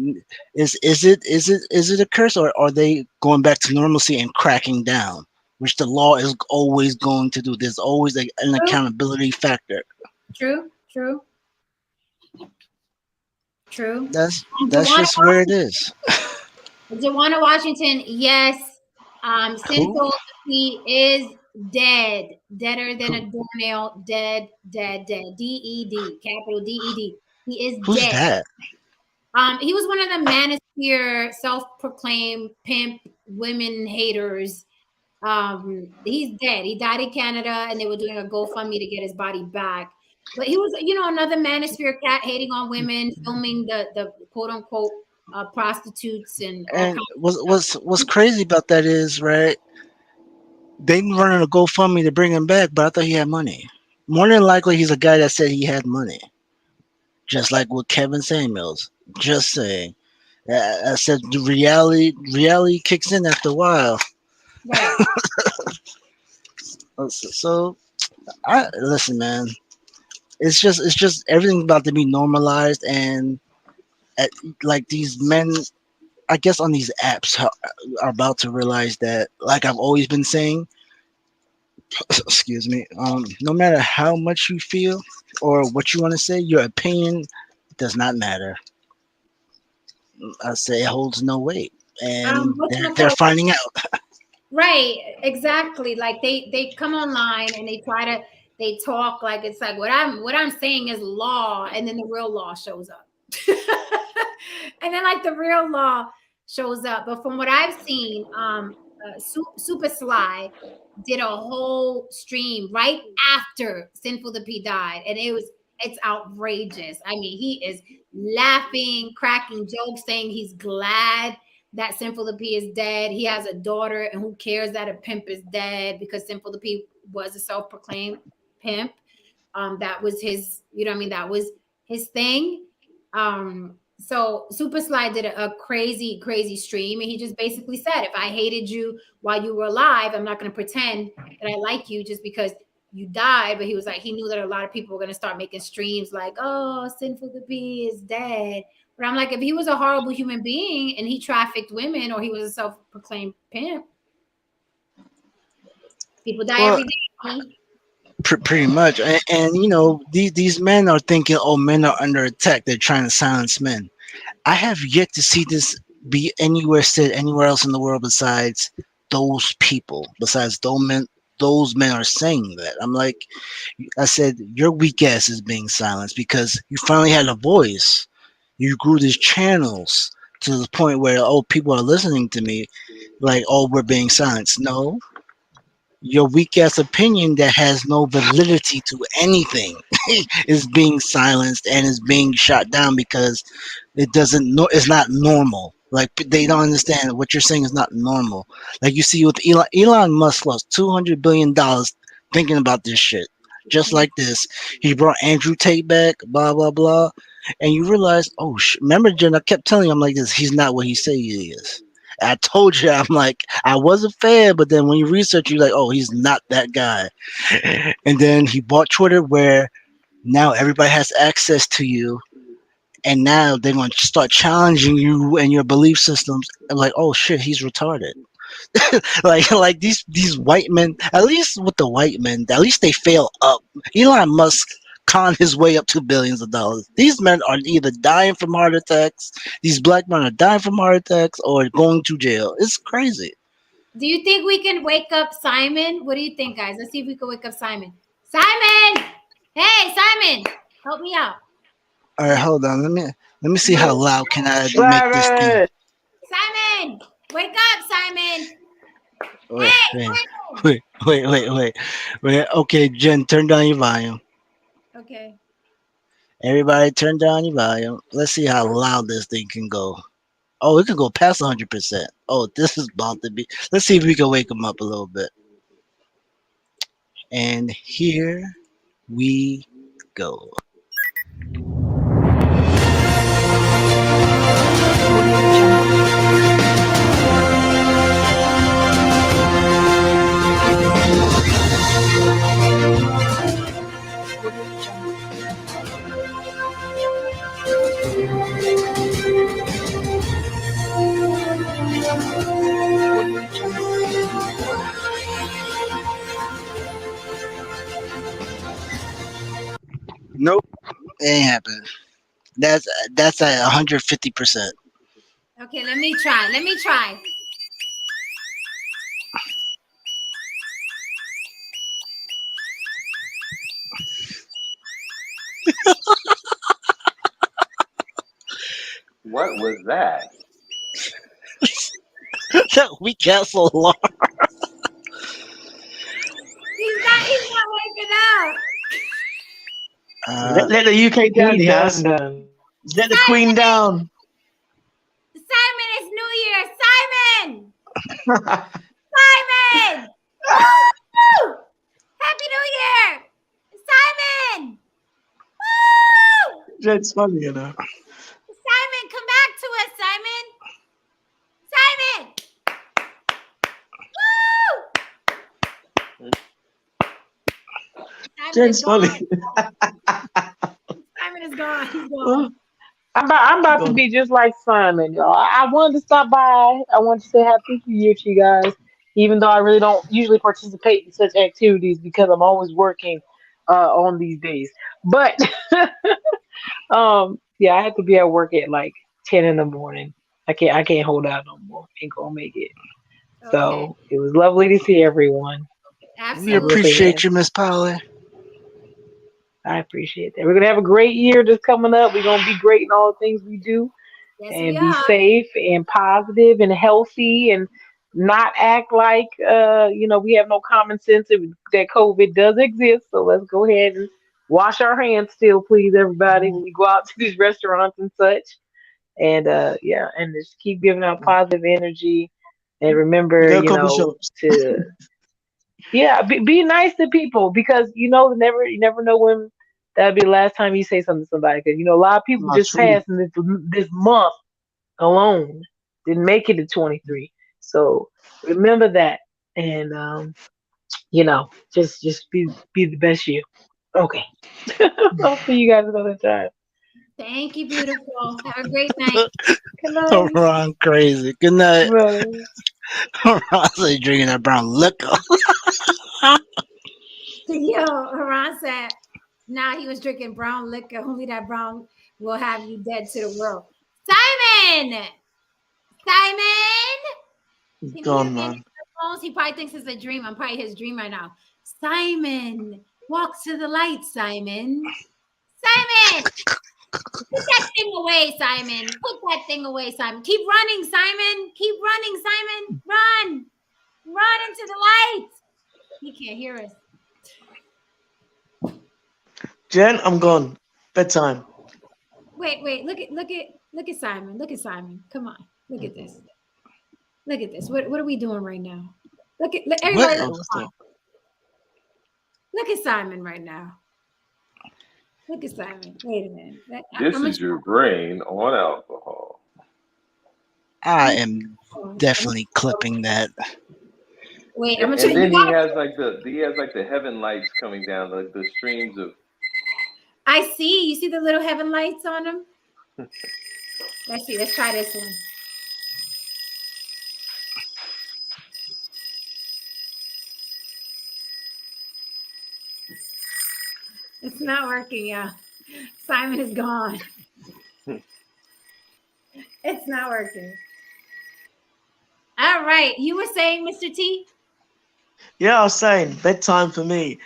[SPEAKER 7] is it a curse, or are they going back to normalcy and cracking down, which the law is always going to do. There's always an accountability factor.
[SPEAKER 1] True.
[SPEAKER 7] That's just where it is.
[SPEAKER 1] Jawana Washington, yes. Sinful, he is dead. Deader than a doornail. Dead. D-E-D. Capital D-E-D. He is
[SPEAKER 7] Who's
[SPEAKER 1] dead.
[SPEAKER 7] that?
[SPEAKER 1] He was one of the manosphere, self-proclaimed pimp women haters. He's dead. He died in Canada, and they were doing a GoFundMe to get his body back. But he was, another manosphere cat hating on women, filming the quote unquote prostitutes and all
[SPEAKER 7] And
[SPEAKER 1] kinds of stuff.
[SPEAKER 7] what's crazy about that is, right? They running a GoFundMe to bring him back, but I thought he had money. More than likely, he's a guy that said he had money, just like with Kevin Samuels. Just saying. I said the reality kicks in after a while.
[SPEAKER 1] Right.
[SPEAKER 7] So, I listen, man. It's just everything's about to be normalized, and like these men, I guess on these apps are about to realize that, like I've always been saying, excuse me, no matter how much you feel or what you want to say, your opinion does not matter. I say it holds no weight, and they're finding out.
[SPEAKER 1] Right, exactly. Like they come online and they talk like it's like what I'm saying is law, and then the real law shows up. And then like the real law shows up. But from what I've seen, Super Sly did a whole stream right after Sinful the P died, and It's outrageous. I mean, he is laughing, cracking jokes, saying he's glad that Sinful the P is dead. He has a daughter, and who cares that a pimp is dead, because Sinful the P was a self-proclaimed pimp. That was his, you know what I mean? That was his thing. So Super Sly did a crazy, crazy stream, and he just basically said, if I hated you while you were alive, I'm not going to pretend that I like you just because you died. But he was like, he knew that a lot of people were going to start making streams like, oh, Sinful the P is dead. But I'm like, if he was a horrible human being and he trafficked women, or he was a self-proclaimed pimp, people die
[SPEAKER 7] Well,
[SPEAKER 1] every day.
[SPEAKER 7] pretty much. And you know, these men are thinking, oh, men are under attack. They're trying to silence men. I have yet to see this be anywhere said anywhere else in the world besides those people. Besides those men are saying that. I'm like, I said, your weak ass is being silenced because you finally had a voice. You grew these channels to the point where, oh, people are listening to me, like, oh, we're being silenced. No, your weak ass opinion that has no validity to anything is being silenced and is being shot down because it doesn't know, it's not normal. Like, they don't understand what you're saying is not normal. Like, you see with Elon Musk lost $200 billion thinking about this shit, just like this. He brought Andrew Tate back, blah blah blah, and you realize, oh remember, Jen, I kept telling you, I'm like this, he's not what he say he is. I told you, I'm like, I was a fan, but then when you research, you're like, oh, he's not that guy. And then he bought Twitter, where now everybody has access to you, and now they're going to start challenging you and your belief systems. And like, oh shit, he's retarded. like these white men, at least with the white men, at least they fail up. Elon Musk con his way up to billions of dollars. These men are either dying from heart attacks, these black men are dying from heart attacks, or going to jail. It's crazy.
[SPEAKER 1] Do you think we can wake up Simon? What do you think, guys? Let's see if we can wake up Simon. Simon! Hey, Simon! Help me out.
[SPEAKER 7] All right, hold on. Let me see how loud can I make this thing.
[SPEAKER 1] Simon! Wake up, Simon!
[SPEAKER 7] Wait,
[SPEAKER 1] Hey,
[SPEAKER 7] wait. Okay, Jen, turn down your volume.
[SPEAKER 1] okay.
[SPEAKER 7] Everybody, turn down your volume. Let's see how loud this thing can go. Oh, it can go past 100%. Oh, this is about to be. Let's see if we can wake him up a little bit. And here we go. Nope, it ain't happening. That's at 150%.
[SPEAKER 1] Okay, let me try. Let me try.
[SPEAKER 9] What was that?
[SPEAKER 7] That weak ass alarm.
[SPEAKER 1] He's not waking up.
[SPEAKER 4] Let the UK down, Diaz. Let the Queen down.
[SPEAKER 1] Simon, it's New Year. Simon! Simon! Woo! Happy New Year! Simon! Woo!
[SPEAKER 4] That's funny, you know.
[SPEAKER 1] Simon, come back to us, Simon! Simon! Woo!
[SPEAKER 4] Jen's funny.
[SPEAKER 1] Simon is gone. He's gone.
[SPEAKER 12] I'm about to be just like Simon, y'all. I wanted to stop by. I wanted to say Happy New Year to you guys, even though I really don't usually participate in such activities because I'm always working on these days. But yeah, I have to be at work at like 10 in the morning. I can't hold out no more. Ain't gonna make it. So it was lovely to see everyone.
[SPEAKER 7] We appreciate you, Miss Polly.
[SPEAKER 12] I appreciate that. We're gonna have a great year just coming up. We're gonna be great in all the things we do,
[SPEAKER 1] Yes,
[SPEAKER 12] and
[SPEAKER 1] we
[SPEAKER 12] be
[SPEAKER 1] are.
[SPEAKER 12] safe and positive and healthy, and not act like we have no common sense that COVID does exist. So let's go ahead and wash our hands still, please, everybody, when you go out to these restaurants and such. And yeah, and just keep giving out positive energy. And remember,
[SPEAKER 4] Go coffee shops.
[SPEAKER 12] to be nice to people, because you never know when that'll be the last time you say something to somebody. Because a lot of people just
[SPEAKER 4] True.
[SPEAKER 12] passed in this month alone, didn't make it to 23. So remember that, and just be the best you. Okay. I'll see you guys another time.
[SPEAKER 1] Thank you, beautiful. Have a great night.
[SPEAKER 12] Good night.
[SPEAKER 7] Ron crazy. Good night.
[SPEAKER 12] Right.
[SPEAKER 7] Ron said drinking that brown liquor.
[SPEAKER 1] Yo, Haran said, nah, he was drinking brown liquor. Only that brown will have you dead to the world. Simon! Can you
[SPEAKER 4] Gone,
[SPEAKER 1] hear me in
[SPEAKER 4] man.
[SPEAKER 1] the headphones? He probably thinks it's a dream. I'm probably his dream right now. Simon, walk to the light, Simon. Simon! Put that thing away, Simon. Put that thing away, Simon. Keep running, Simon. Keep running, Simon. Run. Run into the light. He can't hear us.
[SPEAKER 4] Jen, I'm gone. Bedtime.
[SPEAKER 1] Wait. Look at Simon. Look at Simon. Come on. Look at this. Look at this. What are we doing right now? Look everybody. Look at Simon right now. Look at Simon. Wait a minute.
[SPEAKER 9] This is your brain on alcohol.
[SPEAKER 7] I am definitely clipping that.
[SPEAKER 1] Wait,
[SPEAKER 9] and then he has like the heaven lights coming down, like the streams of.
[SPEAKER 1] I see. You see the little heaven lights on him? Let's see. Let's try this one. It's not working, yeah. Simon is gone. It's not working. All right. You were saying, Mr. T?
[SPEAKER 4] Yeah, I was saying bedtime for me.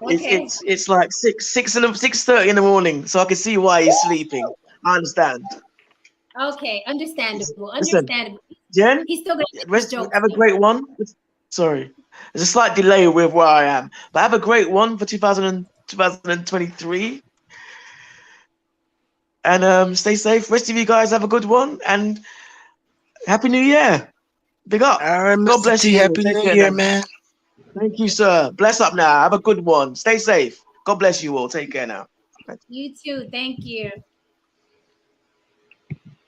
[SPEAKER 1] Okay.
[SPEAKER 4] It's like 6:30 in the morning, so I can see why he's sleeping. I understand.
[SPEAKER 1] Okay, understandable.
[SPEAKER 4] Listen,
[SPEAKER 1] Understandable.
[SPEAKER 4] Jen,
[SPEAKER 1] He's still gonna joke.
[SPEAKER 4] have a great one. Sorry, there's a slight delay with where I am, but have a great one for 2023. And stay safe. Rest of you guys have a good one, and Happy New Year. Big up.
[SPEAKER 7] All right,
[SPEAKER 4] God
[SPEAKER 7] Mr.
[SPEAKER 4] bless
[SPEAKER 7] T.
[SPEAKER 4] you.
[SPEAKER 7] Happy
[SPEAKER 4] Take
[SPEAKER 7] New
[SPEAKER 4] care
[SPEAKER 7] Year,
[SPEAKER 4] now.
[SPEAKER 7] man.
[SPEAKER 4] Thank you, sir. Bless up now. Have a good one. Stay safe. God bless you all. Take care now.
[SPEAKER 1] You too. Thank you.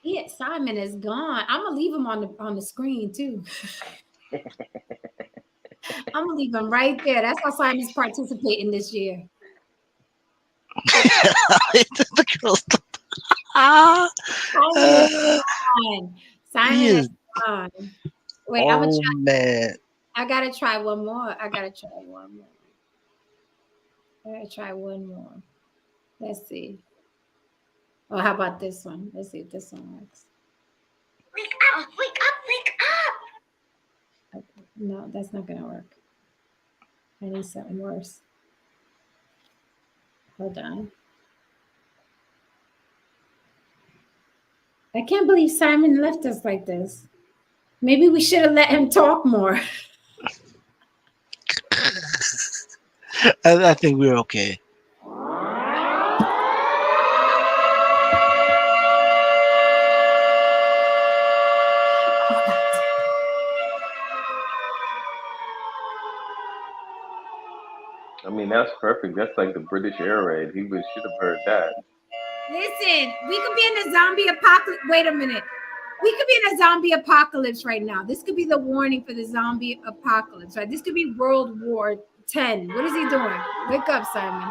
[SPEAKER 1] Yeah, Simon is gone. I'm gonna leave him on the screen too. I'm gonna leave him right there. That's how Simon's participating this year.
[SPEAKER 7] The girls.
[SPEAKER 1] Simon is gone. Simon is gone. Wait, I'm gonna try.
[SPEAKER 7] Man.
[SPEAKER 1] I gotta try one more. I gotta try one more. Let's see. Oh, how about this one? Let's see if this one works. Wake up, wake up, wake up. Okay. No, that's not gonna work. I need something worse. Hold on. I can't believe Simon left us like this. Maybe we should have let him talk more.
[SPEAKER 7] I think we're okay.
[SPEAKER 9] I mean, that's perfect. That's like the British air raid. He should have heard that.
[SPEAKER 1] Listen, we could be in a zombie apocalypse. Wait a minute. We could be in a zombie apocalypse right now. This could be the warning for the zombie apocalypse, right? This could be World War 10. What is he doing? Wake up, Simon.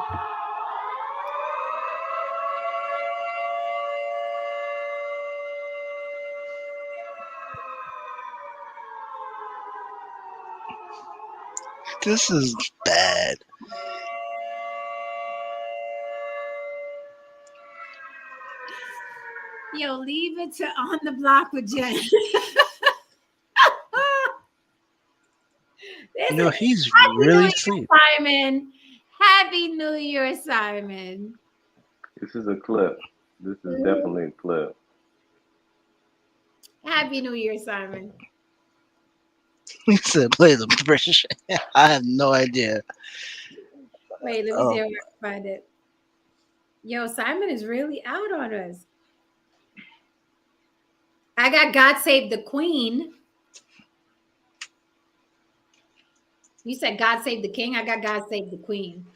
[SPEAKER 7] This is bad.
[SPEAKER 1] Yo, leave it to On the Block with Jen.
[SPEAKER 7] No, he's
[SPEAKER 1] Happy
[SPEAKER 7] really
[SPEAKER 1] New Year,
[SPEAKER 7] asleep.
[SPEAKER 1] Simon. Happy New Year, Simon.
[SPEAKER 9] This is a clip. This is definitely a clip.
[SPEAKER 1] Happy New Year, Simon.
[SPEAKER 7] He said, play the British. I have no idea.
[SPEAKER 1] Wait, let me see if I can find it. Yo, Simon is really out on us. I got God Save the Queen. You said God Save the King. I got God Save the Queen.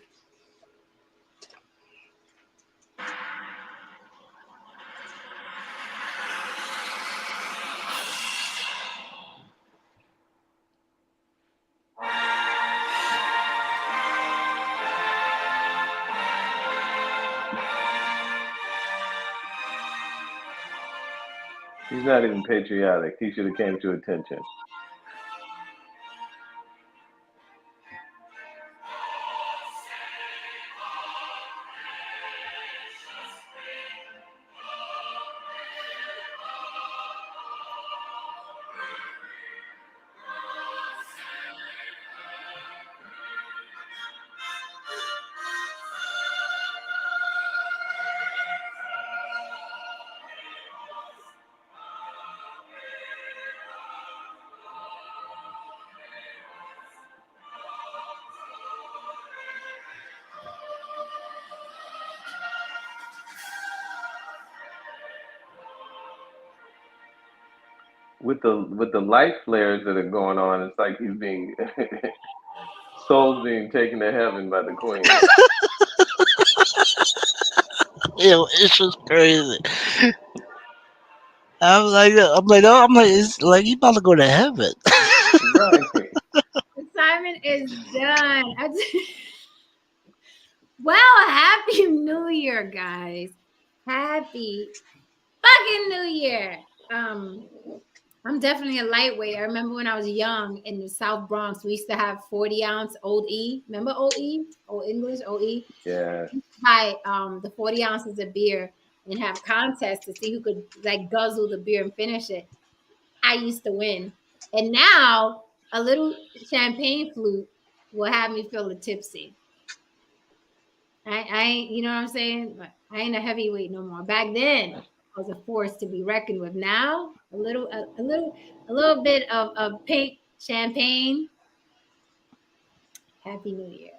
[SPEAKER 9] He's not even patriotic. He should have came to attention. With the light flares that are going on, it's like he's being souls being taken to heaven by the queen.
[SPEAKER 7] Yo, it's just crazy. I'm like, it's like you about to go to heaven.
[SPEAKER 9] Right.
[SPEAKER 1] Simon is done. Well, happy New Year, guys. Happy fucking New Year. I'm definitely a lightweight. I remember when I was young in the South Bronx, we used to have 40-ounce Old E. Remember Old E? Old English, Old E?
[SPEAKER 9] Yeah.
[SPEAKER 1] Buy the 40 ounces of beer and have contests to see who could like guzzle the beer and finish it. I used to win. And now a little champagne flute will have me feel tipsy. I ain't, you know what I'm saying? But I ain't a heavyweight no more. Back then, I was a force to be reckoned with. Now, a little bit of pink champagne. Happy New Year.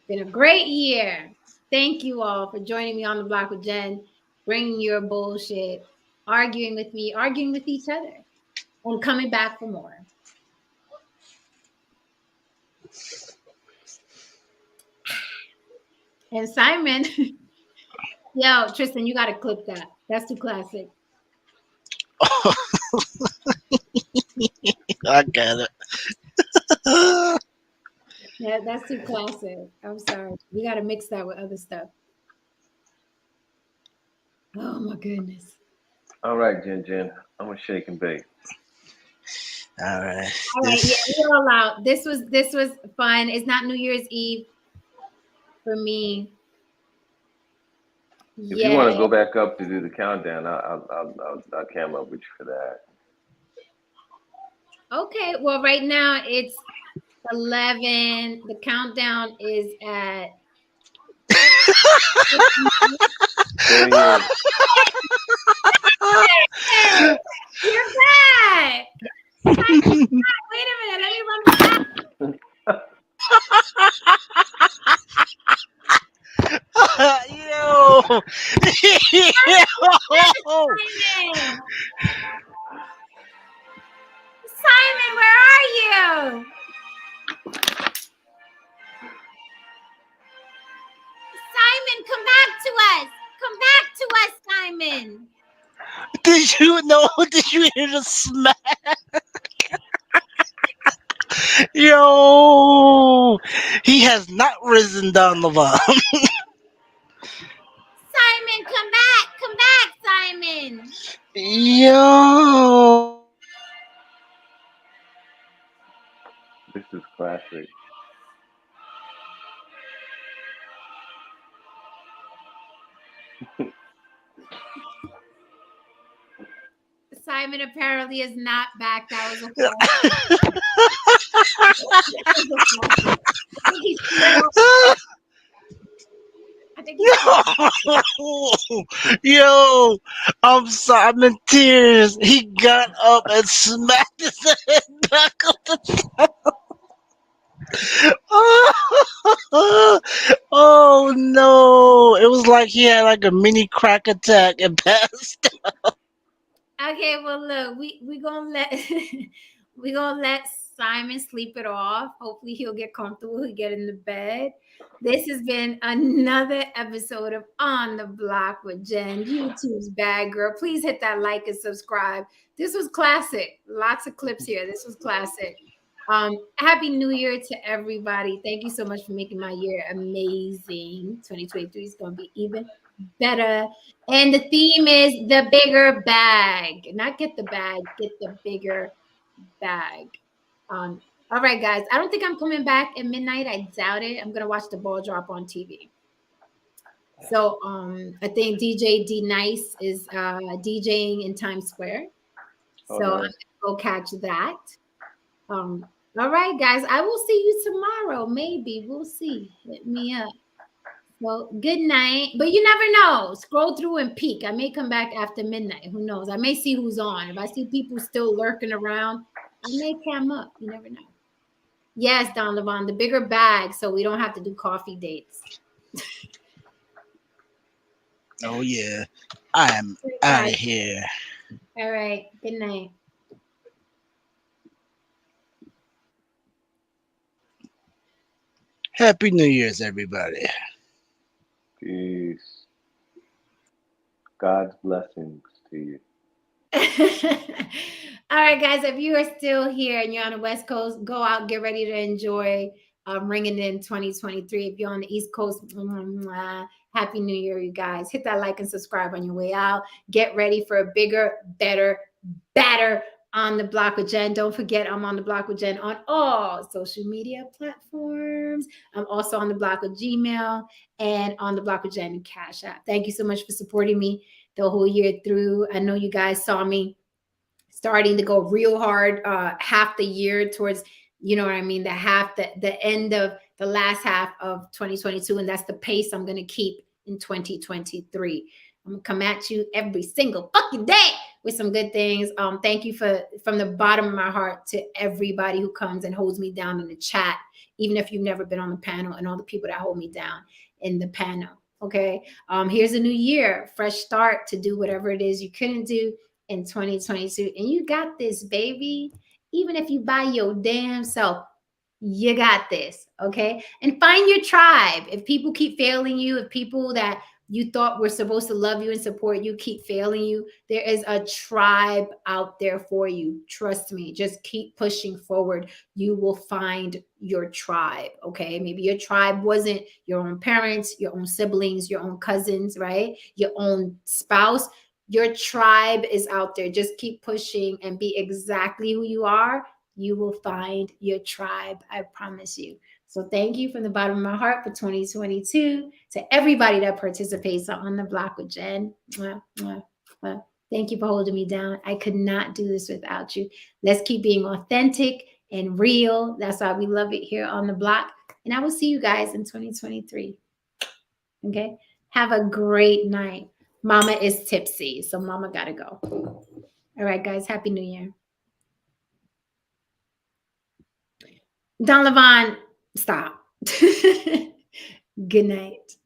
[SPEAKER 1] Been a great year. Thank you all for joining me on the block with Jen, bringing your bullshit, arguing with me, arguing with each other, and coming back for more. And Simon, yo, Tristan, you got to clip that. That's too classic.
[SPEAKER 7] I got it.
[SPEAKER 1] Yeah, that's too classic. I'm sorry. We got to mix that with other stuff. Oh, my goodness.
[SPEAKER 9] All right, Jen. I'm going to shake and bake.
[SPEAKER 7] All right.
[SPEAKER 1] All right, yeah, we're all out. This was fun. It's not New Year's Eve for me.
[SPEAKER 9] If you want to go back up to do the countdown, I'll come up with you for that.
[SPEAKER 1] Okay, well, right now it's 11. The countdown is at. You're back. Wait a minute. Let me run back.
[SPEAKER 7] Yo.
[SPEAKER 1] Simon, where are you? Simon, come back to us. Come back to us, Simon.
[SPEAKER 7] Did you know? Did you hear the smack? Yo, he has not risen down the bottom.
[SPEAKER 1] Simon, come back. Come back, Simon.
[SPEAKER 7] Yo.
[SPEAKER 9] This is classic.
[SPEAKER 1] Simon apparently is not back. That was
[SPEAKER 7] Yo, I'm sorry, I'm in tears. He got up and smacked his head back on the table. Oh no! It was like he had like a mini crack attack and passed.
[SPEAKER 1] Okay, well look, we gonna let we gonna let Simon sleep it off. Hopefully he'll get comfortable, he'll get in the bed. This has been another episode of On the Block with Jen, YouTube's bad girl. Please hit that like and subscribe. This was classic. Lots of clips here. This was classic. Happy New Year to everybody. Thank you so much for making my year amazing. 2023 is gonna be even better. And the theme is the bigger bag. Not get the bag, get the bigger bag. All right, guys. I don't think I'm coming back at midnight. I doubt it. I'm gonna watch the ball drop on TV. So I think DJ D Nice is DJing in Times Square. So I'm gonna go catch that. All right, guys. I will see you tomorrow. Maybe we'll see. Hit me up. Well, good night. But you never know. Scroll through and peek. I may come back after midnight. Who knows? I may see who's on. If I see people still lurking around, I may cam up. You never know. Yes, Don Levon, the bigger bag, so we don't have to do coffee dates.
[SPEAKER 7] Oh yeah, I am out of here.
[SPEAKER 1] All right. Good night.
[SPEAKER 7] Happy New Year's, everybody.
[SPEAKER 9] Peace. God's blessings to you.
[SPEAKER 1] All right, guys. If you are still here and you're on the West Coast, go out, get ready to enjoy ringing in 2023. If you're on the East Coast, Happy New Year, you guys. Hit that like and subscribe on your way out. Get ready for a bigger, better, badder On the Block with Jen. Don't forget, I'm on the Block with Jen on all social media platforms. I'm also on the Block with Gmail and on the Block with Jen and Cash App. Thank you so much for supporting me the whole year through. I know you guys saw me starting to go real hard half the year towards, you know what I mean, the end of the last half of 2022, and that's the pace I'm going to keep in 2023. I'm gonna come at you every single fucking day with some good things. Thank you from the bottom of my heart to everybody who comes and holds me down in the chat, even if you've never been on the panel, and all the people that hold me down in the panel. Okay. Here's a new year, fresh start to do whatever it is you couldn't do in 2022. And you got this, baby. Even if you by your damn self, you got this. Okay. And find your tribe. If people keep failing you, if people that you thought were supposed to love you and support you keep failing you, there is a tribe out there for you. Trust me. Just keep pushing forward. You will find your tribe. Okay. Maybe your tribe wasn't your own parents, your own siblings, your own cousins, right? Your own spouse. Your tribe is out there. Just keep pushing and be exactly who you are. You will find your tribe. I promise you. So thank you from the bottom of my heart for 2022 to everybody that participates on the Block with Jen. Mwah, mwah, mwah. Thank you for holding me down. I could not do this without you. Let's keep being authentic and real. That's why we love it here on the Block. And I will see you guys in 2023. Okay. Have a great night. Mama is tipsy, so mama gotta go. All right, guys. Happy New Year. Don Levon, stop. Good night.